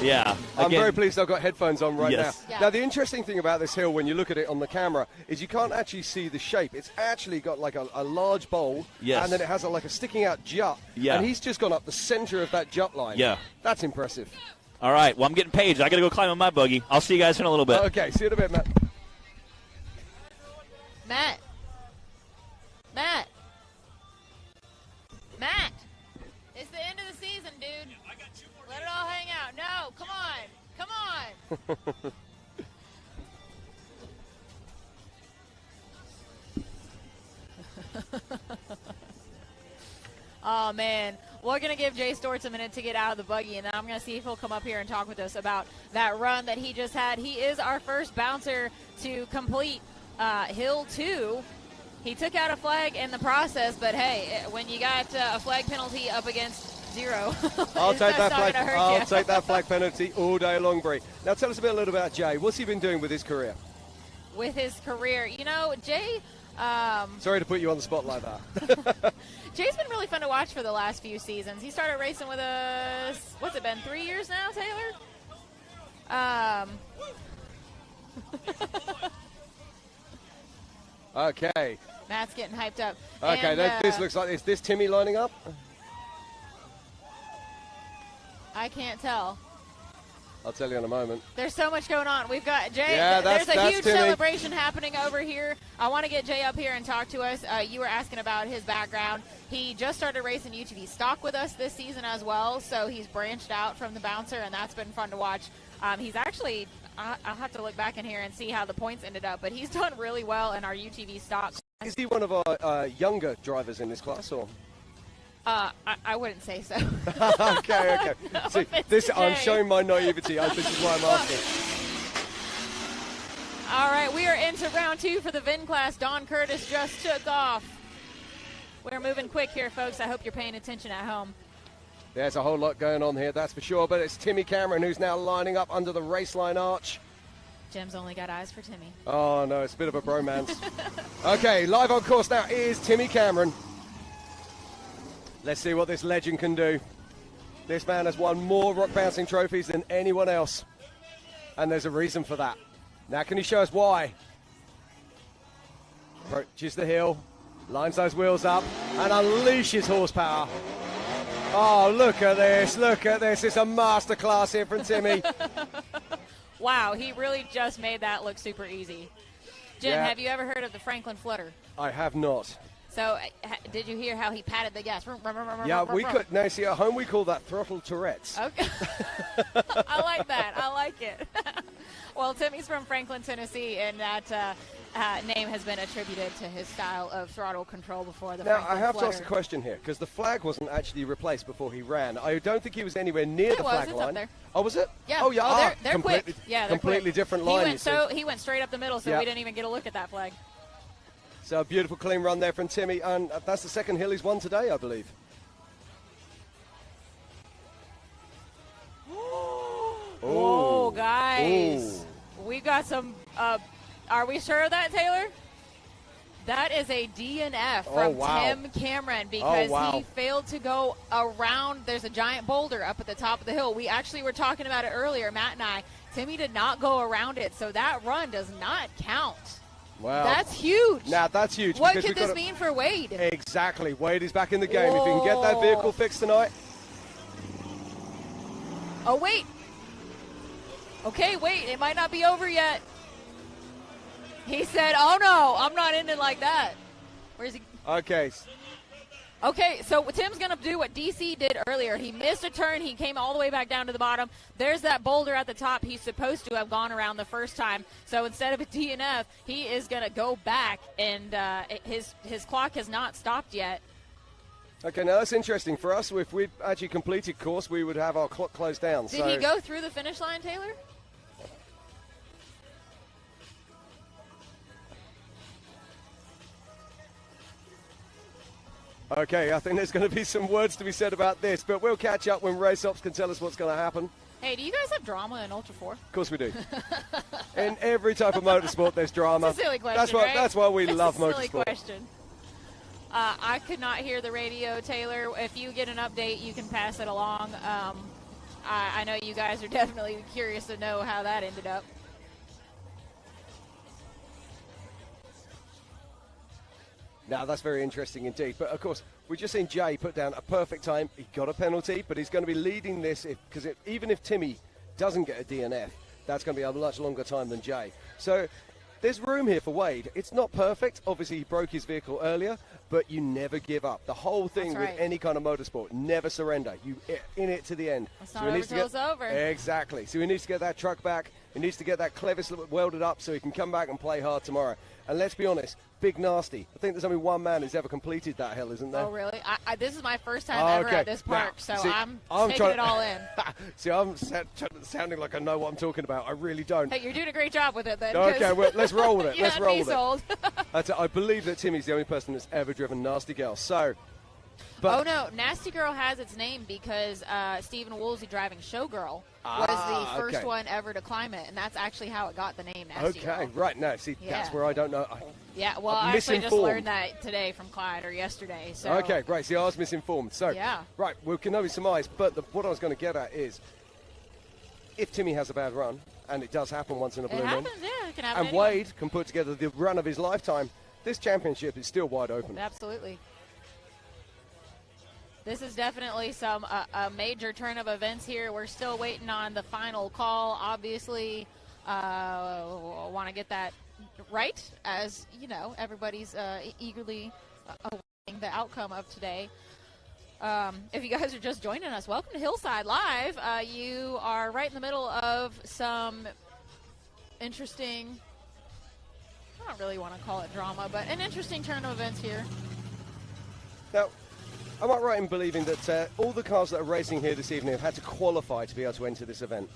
Yeah. I'm very pleased I've got headphones on right now. Yeah. Now, the interesting thing about this hill, when you look at it on the camera, is you can't actually see the shape. It's actually got like a large bowl, and then it has like a sticking out jut. Yeah. And he's just gone up the center of that jut line. Yeah. That's impressive. All right, well, I'm getting paged. I got to go climb on my buggy. I'll see you guys in a little bit. Okay, see you in a bit, Matt. Matt, it's the end of the season, dude. Let it all hang out. No, come on. Oh, man. We're going to give Jay Stortz a minute to get out of the buggy, and then I'm going to see if he'll come up here and talk with us about that run that he just had. He is our first bouncer to complete Hill 2. He took out a flag in the process, but, hey, when you got a flag penalty up against 0, I'll take that flag. I'll take that flag penalty all day long, Bree. Now tell us a little about Jay. What's he been doing with his career? With his career, you know, Jay. Sorry to put you on the spot like that. Jay's been really fun to watch for the last few seasons. He started racing with us. What's it been? 3 years now, Taylor. Okay. Matt's getting hyped up. Okay, and, this looks like, is this Timmy lining up? I can't tell. I'll tell you in a moment. There's so much going on. We've got Jay. Yeah, there's a huge Timmy. celebration happening over here. I want to get Jay up here and talk to us. You were asking about his background. He just started racing UTV stock with us this season as well, so he's branched out from the bouncer, and that's been fun to watch. He's actually, I'll have to look back in here and see how the points ended up, but he's done really well in our UTV stock. Is he one of our younger drivers in this class, or? I wouldn't say so. Okay. No See, I'm showing my naivety. This is why I'm asking. All right, we are into round 2 for the VIN class. Don Curtis just took off. We're moving quick here, folks. I hope you're paying attention at home. There's a whole lot going on here, that's for sure. But it's Timmy Cameron who's now lining up under the race line arch. Jim's only got eyes for Timmy. Oh, no, it's a bit of a bromance. Okay, live on course now is Timmy Cameron. Let's see what this legend can do. This man has won more rock bouncing trophies than anyone else. And there's a reason for that. Now, can he show us why? Approaches the hill, lines those wheels up, and unleashes horsepower. Oh, look at this. Look at this. It's a masterclass here from Timmy. Wow, he really just made that look super easy. Jim, have you ever heard of the Franklin Flutter? I have not. So, did you hear how he patted the gas? Yeah, we could. No, see, at home we call that throttle Tourette's. Okay. I like that. I like it. Well, Timmy's from Franklin, Tennessee, and that name has been attributed to his style of throttle control before the Franklin I have Flutter. to ask a question here, because the flag wasn't actually replaced before he ran. I don't think he was anywhere near the flag it's line. Up there. Oh, was it? Yeah. Oh, yeah. They're quick. Yeah, they're completely quick. different line. He went straight up the middle, so we didn't even get a look at that flag. So a beautiful clean run there from Timmy, and that's the second hill he's won today, I believe. Whoa, guys. We've got some, are we sure of that, Taylor? That is a DNF from Tim Cameron because he failed to go around. There's a giant boulder up at the top of the hill. We actually were talking about it earlier, Matt and I. Timmy did not go around it, so that run does not count. Wow. That's huge. Now, that's huge. What could this mean for Wade? Exactly. Wade is back in the game. If he can get that vehicle fixed tonight. Oh, wait. Okay, wait. It might not be over yet. He said, oh, no, I'm not ending like that. Where's he? Okay. Okay, so Tim's going to do what DC did earlier. He missed a turn. He came all the way back down to the bottom. There's that boulder at the top. He's supposed to have gone around the first time. So instead of a DNF, he is going to go back, and his clock has not stopped yet. Okay, now that's interesting. For us, if we'd actually completed course, we would have our clock closed down. Did he go through the finish line, Taylor? Okay, I think there's going to be some words to be said about this, but we'll catch up when Race Ops can tell us what's going to happen. Hey, do you guys have drama in Ultra 4? Of course we do. In every type of motorsport, there's drama. It's a silly question, right? That's why we love motorsport. It's a silly question. I could not hear the radio, Taylor. If you get an update, you can pass it along. I know you guys are definitely curious to know how that ended up. Now, that's very interesting indeed. But, of course, we've just seen Jay put down a perfect time. He got a penalty, but he's going to be leading this because even if Timmy doesn't get a DNF, that's going to be a much longer time than Jay. So there's room here for Wade. It's not perfect. Obviously, he broke his vehicle earlier, but you never give up. The whole thing with any kind of motorsport, never surrender. You in it to the end. It's not over till it's over. Exactly. So he needs to get that truck back. He needs to get that clevis welded up so he can come back and play hard tomorrow. And let's be honest, Big Nasty. I think there's only one man who's ever completed that hill, isn't there? Oh, really? This is my first time ever at this park, so I'm taking it all in. See, I'm sounding like I know what I'm talking about. I really don't. Hey, you're doing a great job with it then. Okay, well, let's roll with it. You let's had roll me with sold. it. I believe that Timmy's the only person that's ever driven Nasty Girl. So, but oh, no. Nasty Girl has its name because Stephen Woolsey driving Showgirl was the first one ever to climb it, and that's actually how it got the name Nasty Girl. Okay, right. No, see, that's where I don't know. Yeah, well, I actually just learned that today from Clyde or yesterday. So. Okay, great. See, I was misinformed. So, yeah. Right, we can only surmise, but what I was going to get at is if Timmy has a bad run, and it does happen once in a blue moon, it can happen and Wade can put together the run of his lifetime, this championship is still wide open. Absolutely. This is definitely a major turn of events here. We're still waiting on the final call. Obviously, want to get that right, as you know, everybody's eagerly awaiting the outcome of today. If you guys are just joining us, welcome to Hillside Live. You are right in the middle of some interesting, I don't really want to call it drama, but an interesting turn of events here. Now, am I right in believing that all the cars that are racing here this evening have had to qualify to be able to enter this event?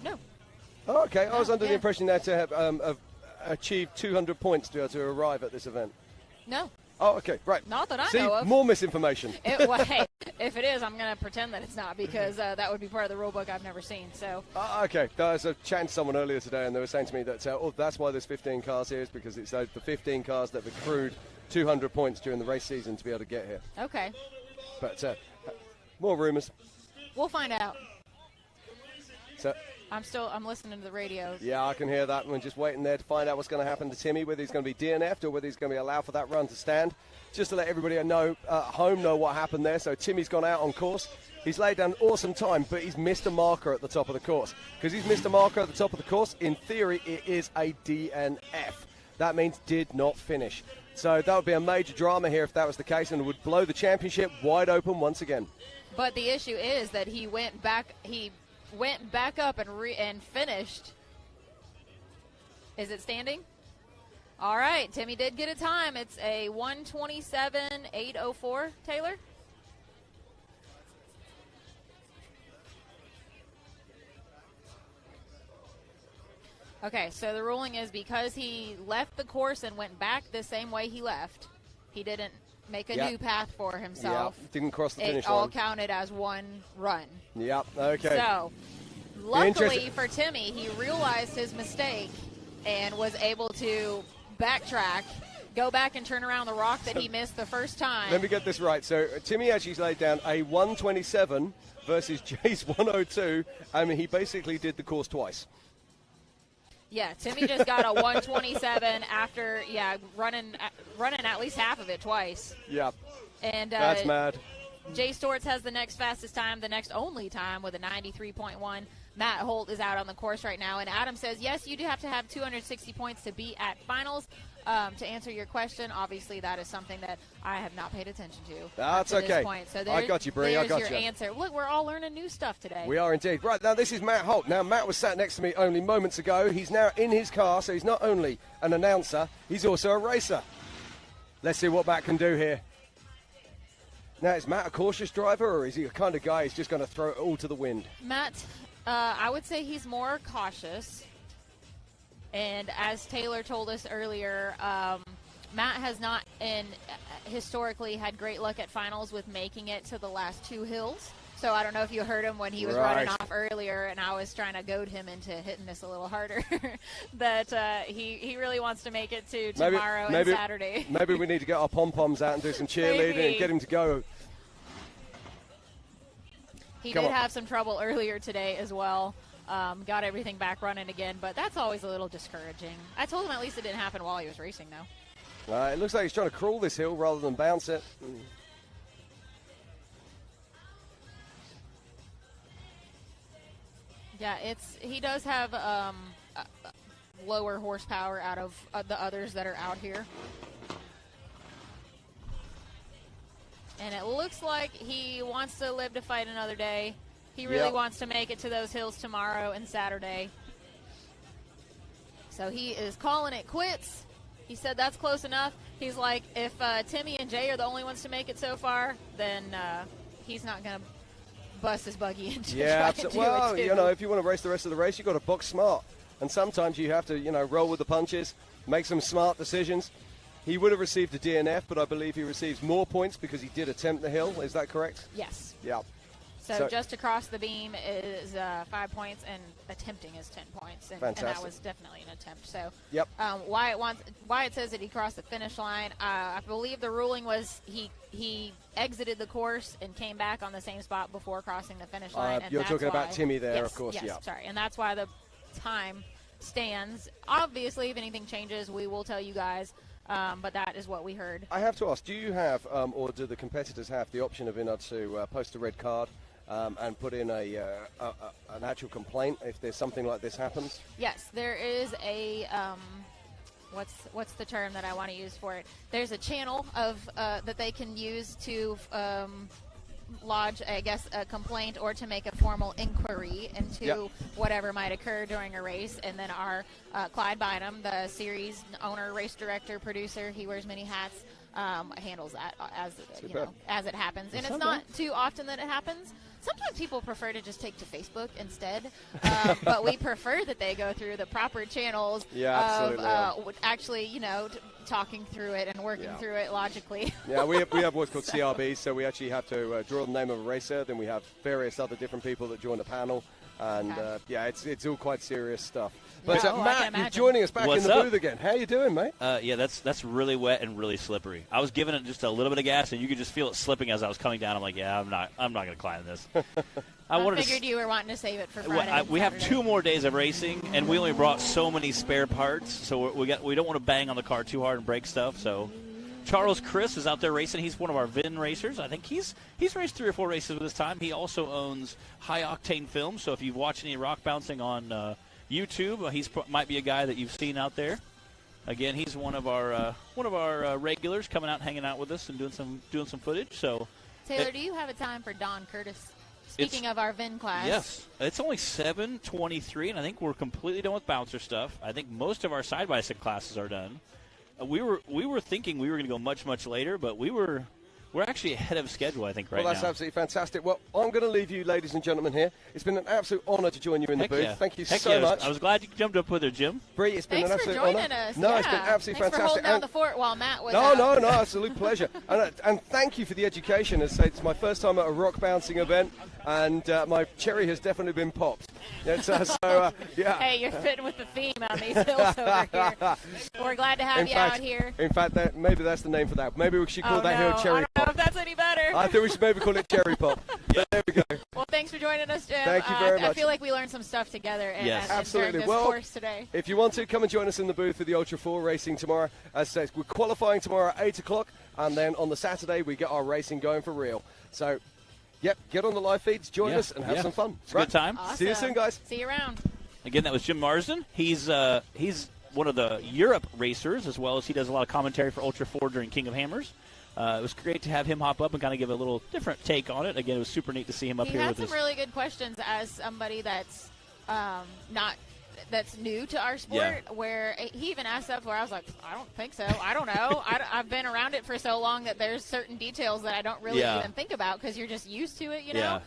No. Oh, okay. I was under the impression that to have achieved 200 points to be able to arrive at this event. No. Oh, okay, right. Not that I See, know of. More misinformation. Well, hey, if it is, I'm going to pretend that it's not because that would be part of the rule book I've never seen. So. Okay. I was chatting to someone earlier today, and they were saying to me that that's why there's 15 cars here, is because it's the 15 cars that have accrued 200 points during the race season to be able to get here. Okay. But more rumours. We'll find out. So. I'm listening to the radio. Yeah, I can hear that. We're just waiting there to find out what's going to happen to Timmy, whether he's going to be DNF'd or whether he's going to be allowed for that run to stand. Just to let everybody know at home know what happened there. So Timmy's gone out on course. He's laid down an awesome time, but he's missed a marker at the top of the course. Because he's missed a marker at the top of the course, in theory, it is a DNF. That means did not finish. So that would be a major drama here if that was the case, and it would blow the championship wide open once again. But the issue is that he went back up and finished. Is it standing? All right, Timmy did get a time. It's a 1:27.804, Taylor. Okay, so the ruling is because he left the course and went back the same way he left, he didn't make a new path for himself. Yep, didn't cross the finish line. It all line. counted as one run. Yep, okay. So, luckily for Timmy, he realized his mistake and was able to backtrack, go back and turn around the rock that he missed the first time. Let me get this right. So Timmy actually laid down a 127 versus Jay's 102. I mean, he basically did the course twice. Yeah, Timmy just got a 127 after, running at least half of it twice. Yeah. And that's mad. Jay Stortz has the next fastest time, the next only time with a 93.1. Matt Holt is out on the course right now. And Adam says, yes, you do have to have 260 points to be at finals. To answer your question, obviously that is something that I have not paid attention to. That's up to okay. This point. So I got you, Bree. I got your you. answer. Look, we're all learning new stuff today. We are indeed. Right, now this is Matt Holt. Now, Matt was sat next to me only moments ago. He's now in his car, so he's not only an announcer, he's also a racer. Let's see what Matt can do here. Now, is Matt a cautious driver, or is he the kind of guy who's just going to throw it all to the wind? Matt, I would say he's more cautious. And as Taylor told us earlier, Matt has not historically had great luck at finals with making it to the last two hills. So I don't know if you heard him when he was running off earlier, and I was trying to goad him into hitting this a little harder. That he really wants to make it to tomorrow and Saturday. Maybe we need to get our pom-poms out and do some cheerleading and get him to go. He did have some trouble earlier today as well. Got everything back running again, but that's always a little discouraging. I told him at least it didn't happen while he was racing, though. It looks like he's trying to crawl this hill rather than bounce it. Yeah, he does have lower horsepower out of the others that are out here. And it looks like he wants to live to fight another day. He really wants to make it to those hills tomorrow and Saturday. So he is calling it quits. He said that's close enough. He's like, if Timmy and Jay are the only ones to make it so far, then he's not going to bust his buggy into absolutely. Well, if you want to race the rest of the race, you've got to box smart. And sometimes you have to, roll with the punches, make some smart decisions. He would have received a DNF, but I believe he receives more points because he did attempt the hill. Is that correct? Yes. Yeah. So just across the beam is 5 points, and attempting is 10 points, and that was definitely an attempt. So, why it says that he crossed the finish line? I believe the ruling was he exited the course and came back on the same spot before crossing the finish line. And you're talking about Timmy there, yes, of course. Yes, yeah. Sorry, and that's why the time stands. Obviously, if anything changes, we will tell you guys. But that is what we heard. I have to ask: do you have, or do the competitors have, the option of being able to post a red card? And put in an actual complaint if there's something like this happens? Yes, there is a what's the term that I want to use for it? There's a channel of that they can use to lodge, I guess, a complaint or to make a formal inquiry into whatever might occur during a race. And then our Clyde Bynum, the series owner, race director, producer, he wears many hats, handles that as it happens. And it's not too often that it happens. Sometimes people prefer to just take to Facebook instead, but we prefer that they go through the proper channels of actually, talking through it and working through it logically. Yeah, we have what's called CRBs, so we actually have to draw the name of a racer. Then we have various other different people that join the panel, and it's all quite serious stuff. But Matt, you're joining us back in the booth again. How you doing, mate? That's really wet and really slippery. I was giving it just a little bit of gas, and you could just feel it slipping as I was coming down. I'm like, I'm not going to climb this. I figured you were wanting to save it for Friday. We have 2 more days of racing, and we only brought so many spare parts, so we don't want to bang on the car too hard and break stuff. So Charles Chris is out there racing. He's one of our VIN racers. I think he's raced 3 or 4 races with his time. He also owns High Octane Films, so if you've watched any rock bouncing on YouTube, he might be a guy that you've seen out there. Again, he's one of our regulars coming out, hanging out with us, and doing some footage. So, Taylor, do you have a time for Don Curtis? Speaking of our VIN class. Yes, it's only 7:23, and I think we're completely done with bouncer stuff. I think most of our side-by-side classes are done. We were thinking we were going to go much later, but we're actually ahead of schedule, I think, right now. Well, that's absolutely fantastic. Well, I'm going to leave you, ladies and gentlemen, here. It's been an absolute honor to join you in the booth. Yeah. Thank you so much. I was glad you jumped up with her, Jim. Bree, it's been an absolute honor. Thanks for joining us. No, it's been absolutely Thanks fantastic. For holding down the fort while Matt was No, absolute pleasure. And thank you for the education. It's my first time at a rock bouncing event, and my cherry has definitely been popped. Yeah. Hey, you're fitting with the theme on these hills over here. We're glad to have you out here. In fact, maybe that's the name for that. Maybe we should call that hill Cherry Pop. I don't know Pop. if that's any better. I think we should maybe call it Cherry Pop. But there we go. Well, thanks for joining us, Jim. Thank you very much. I feel like we learned some stuff together and Absolutely. during this Well, course today. if you want to, come and join us in the booth for the Ultra 4 racing tomorrow. As I said, we're qualifying tomorrow at 8 o'clock, and then on the Saturday we get our racing going for real. So, yep, get on the live feeds, join us, and have some fun. It's a good time. Awesome. See you soon, guys. See you around. Again, that was Jim Marsden. He's one of the Europe racers, as well as he does a lot of commentary for Ultra 4 during King of Hammers. It was great to have him hop up and kind of give a little different take on it. Again, it was super neat to see him up here with us. He had some really good questions as somebody that's that's new to our sport, where he even asked stuff where I was like, I don't think so. I don't know. I've been around it for so long that there's certain details that I don't really even think about because you're just used to it, you know?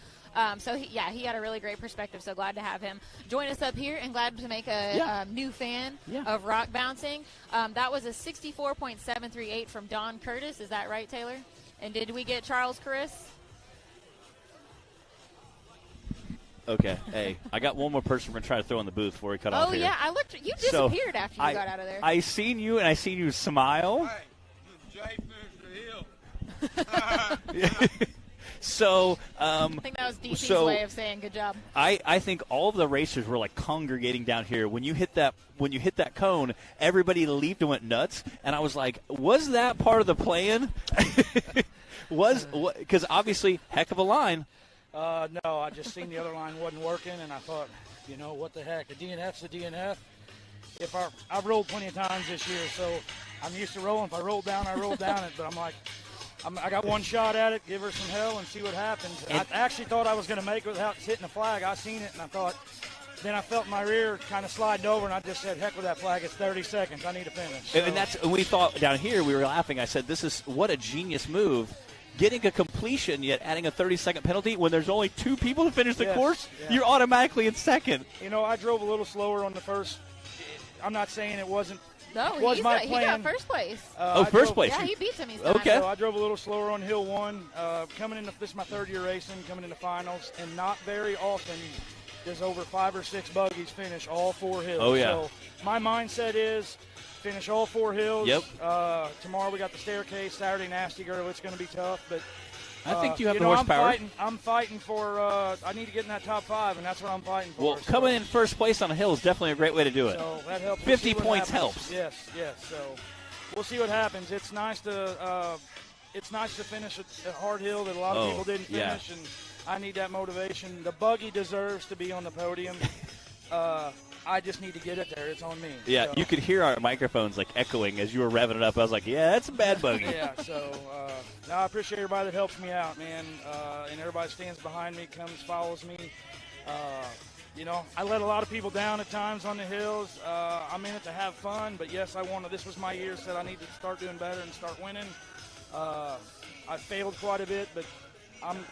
So, he had a really great perspective, so glad to have him join us up here and glad to make a new fan of rock bouncing. That was a 64.738 from Don Curtis. Is that right, Taylor? And did we get Charles Chris? Okay. Hey, I got one more person we're going to try to throw in the booth before we cut off here. Oh, yeah. I looked. You disappeared after you got out of there. I seen you, and I seen you smile. Jay finished the hill. So, I think that was DC's way of saying good job. I think all of the racers were like congregating down here when you hit that cone. Everybody leaped and went nuts, and I was like, was that part of the plan? Because obviously, heck of a line. No, I just seen the other line wasn't working, and I thought, what the heck? The DNF's the DNF. I've rolled plenty of times this year, so I'm used to rolling. If I roll down, I roll down it. But I'm like, I got one shot at it, give her some hell, and see what happens. I actually thought I was going to make it without hitting the flag. I seen it, and I thought, then I felt my rear kind of sliding over, and I just said, heck with that flag. It's 30 seconds. I need to finish. So. And we thought down here, we were laughing. I said, what a genius move. Getting a completion, yet adding a 30-second penalty when there's only two people to finish the course, you're automatically in second. I drove a little slower on the first. I'm not saying it wasn't. No, was my he plan. got first place. First place. Yeah, he beats him. He's okay. So I drove a little slower on Hill 1. Coming into this is my third year racing, coming into finals, and not very often does over 5 or 6 buggies finish all 4 hills. Oh, yeah. So my mindset is finish all 4 hills. Yep. Tomorrow we got the staircase. Saturday, Nasty Girl. It's going to be tough, but I think you have the horsepower. I'm fighting for. I need to get in that top 5, and that's what I'm fighting for. Well, coming in first place on a hill is definitely a great way to do it. So that helps. 50 points helps. Yes. So we'll see what happens. It's nice to finish a hard hill that a lot of people didn't finish, and I need that motivation. The buggy deserves to be on the podium. I just need to get it there. It's on me. Yeah, so. You could hear our microphones like echoing as you were revving it up. I was like, yeah, that's a bad buggy. Yeah, so I appreciate everybody that helps me out, man, and everybody stands behind me, comes, follows me. I let a lot of people down at times on the hills. I'm in it to have fun, but yes, this was my year, said I need to start doing better and start winning. I failed quite a bit, but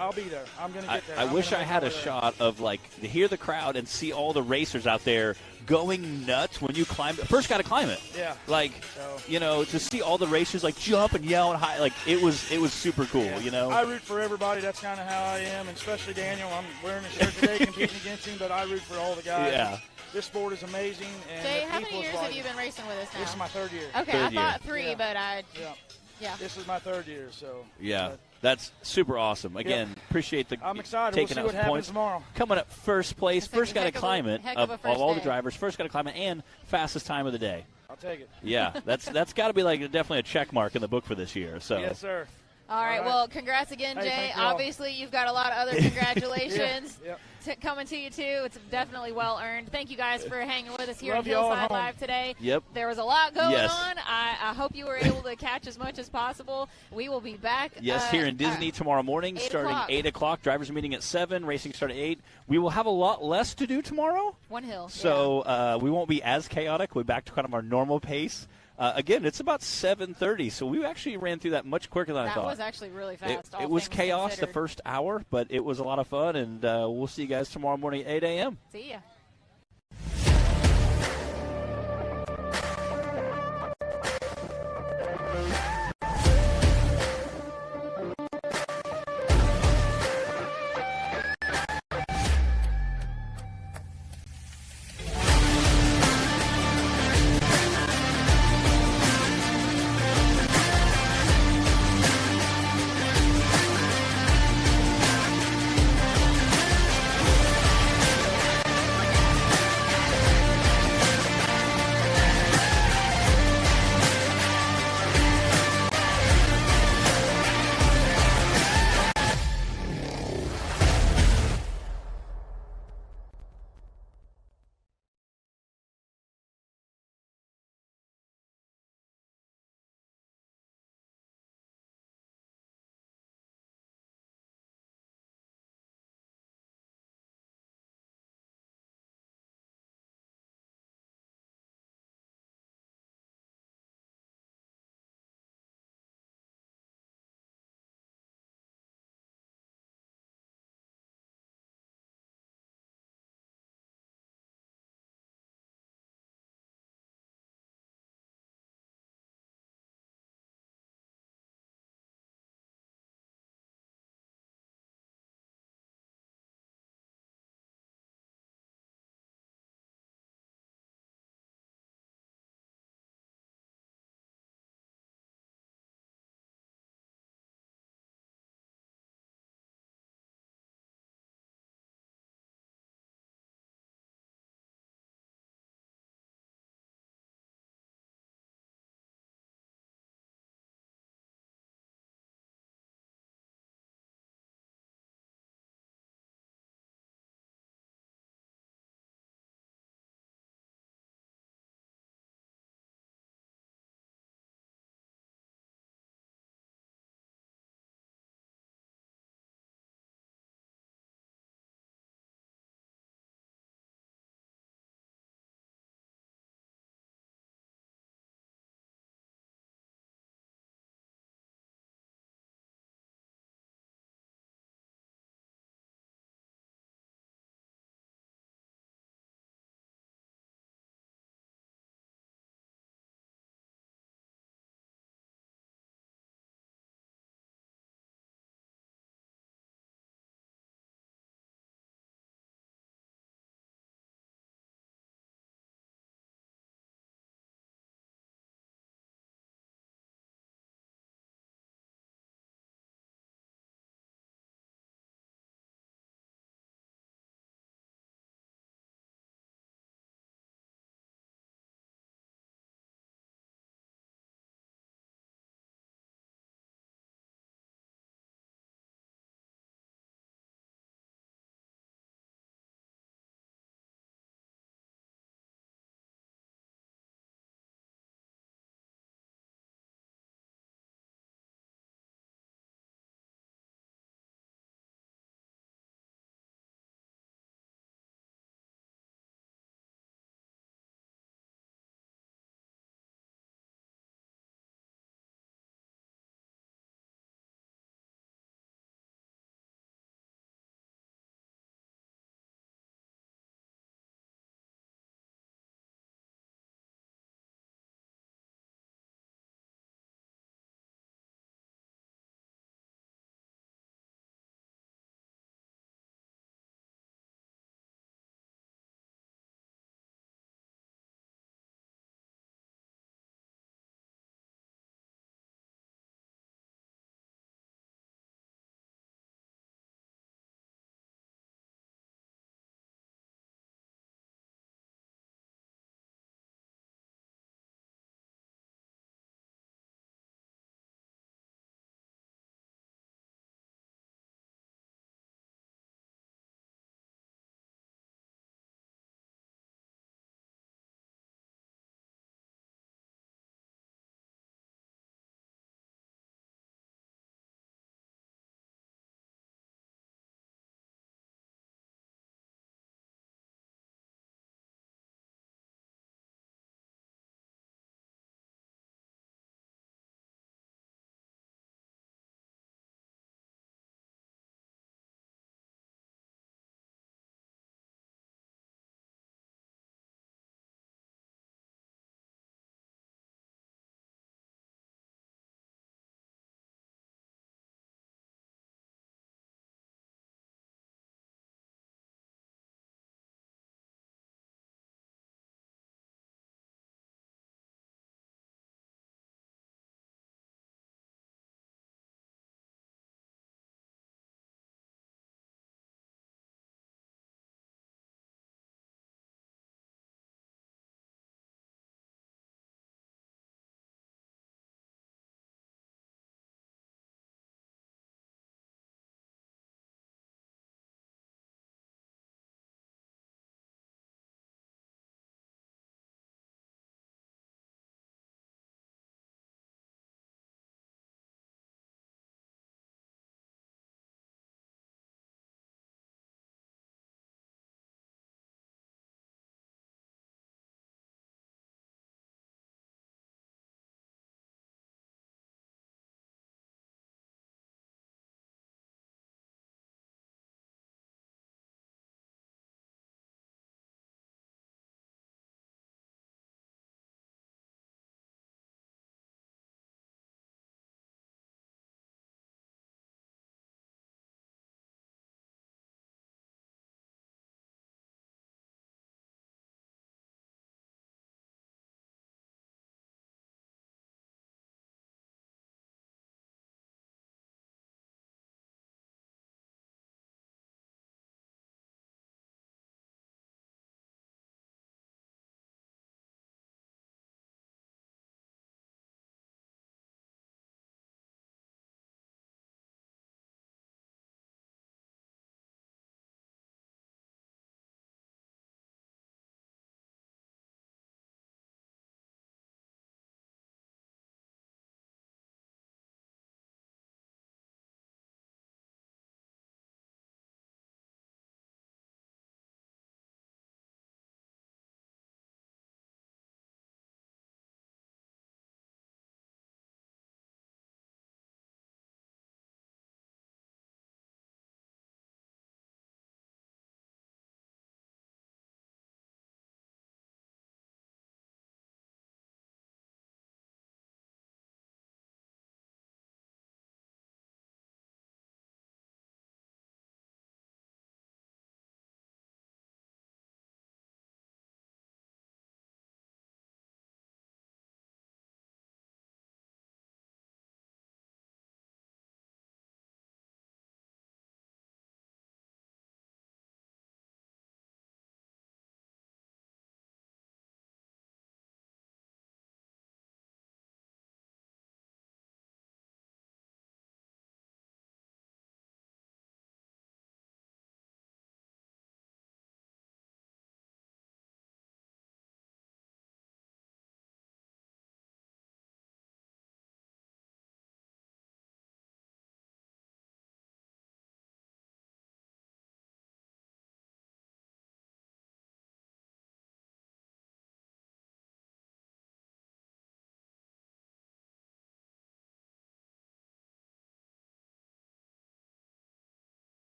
I'll be there. I'm going to get there. I wish I had a shot of, to hear the crowd and see all the racers out there going nuts when you climb. First got to climb it. Yeah. To see all the racers, jump and yell and high. It was super cool, I root for everybody. That's kind of how I am, and especially Daniel. I'm wearing a shirt today competing against him, but I root for all the guys. Yeah. This sport is amazing. And Jay, how many years have you been racing with us now? This is my 3rd year. Okay, I thought 3, but Yeah. This is my 3rd year, so. Yeah, that's super awesome. Again, appreciate the I'm excited. taking We'll see what happens tomorrow. Coming up first place. First got to climb it of all the drivers. First got to climb it and fastest time of the day. I'll take it. Yeah, that's got to be definitely a check mark in the book for this year. So. Yes, sir. All right. Well, congrats again, Jay. Obviously, you've got a lot of other congratulations coming to you, too. It's definitely well earned. Thank you guys for hanging with us here at Hillside Live today. Yep. There was a lot going on. I hope you were able to catch as much as possible. We will be back. Yes, here in Disney tomorrow morning, starting 8 o'clock. Drivers meeting at 7. Racing start at 8. We will have a lot less to do tomorrow. One hill. So we won't be as chaotic. We're back to kind of our normal pace. Again, it's about 7:30, so we actually ran through that much quicker than I thought. That was actually really fast. It was chaos the first hour, but it was a lot of fun, and we'll see you guys tomorrow morning at 8 a.m. See ya.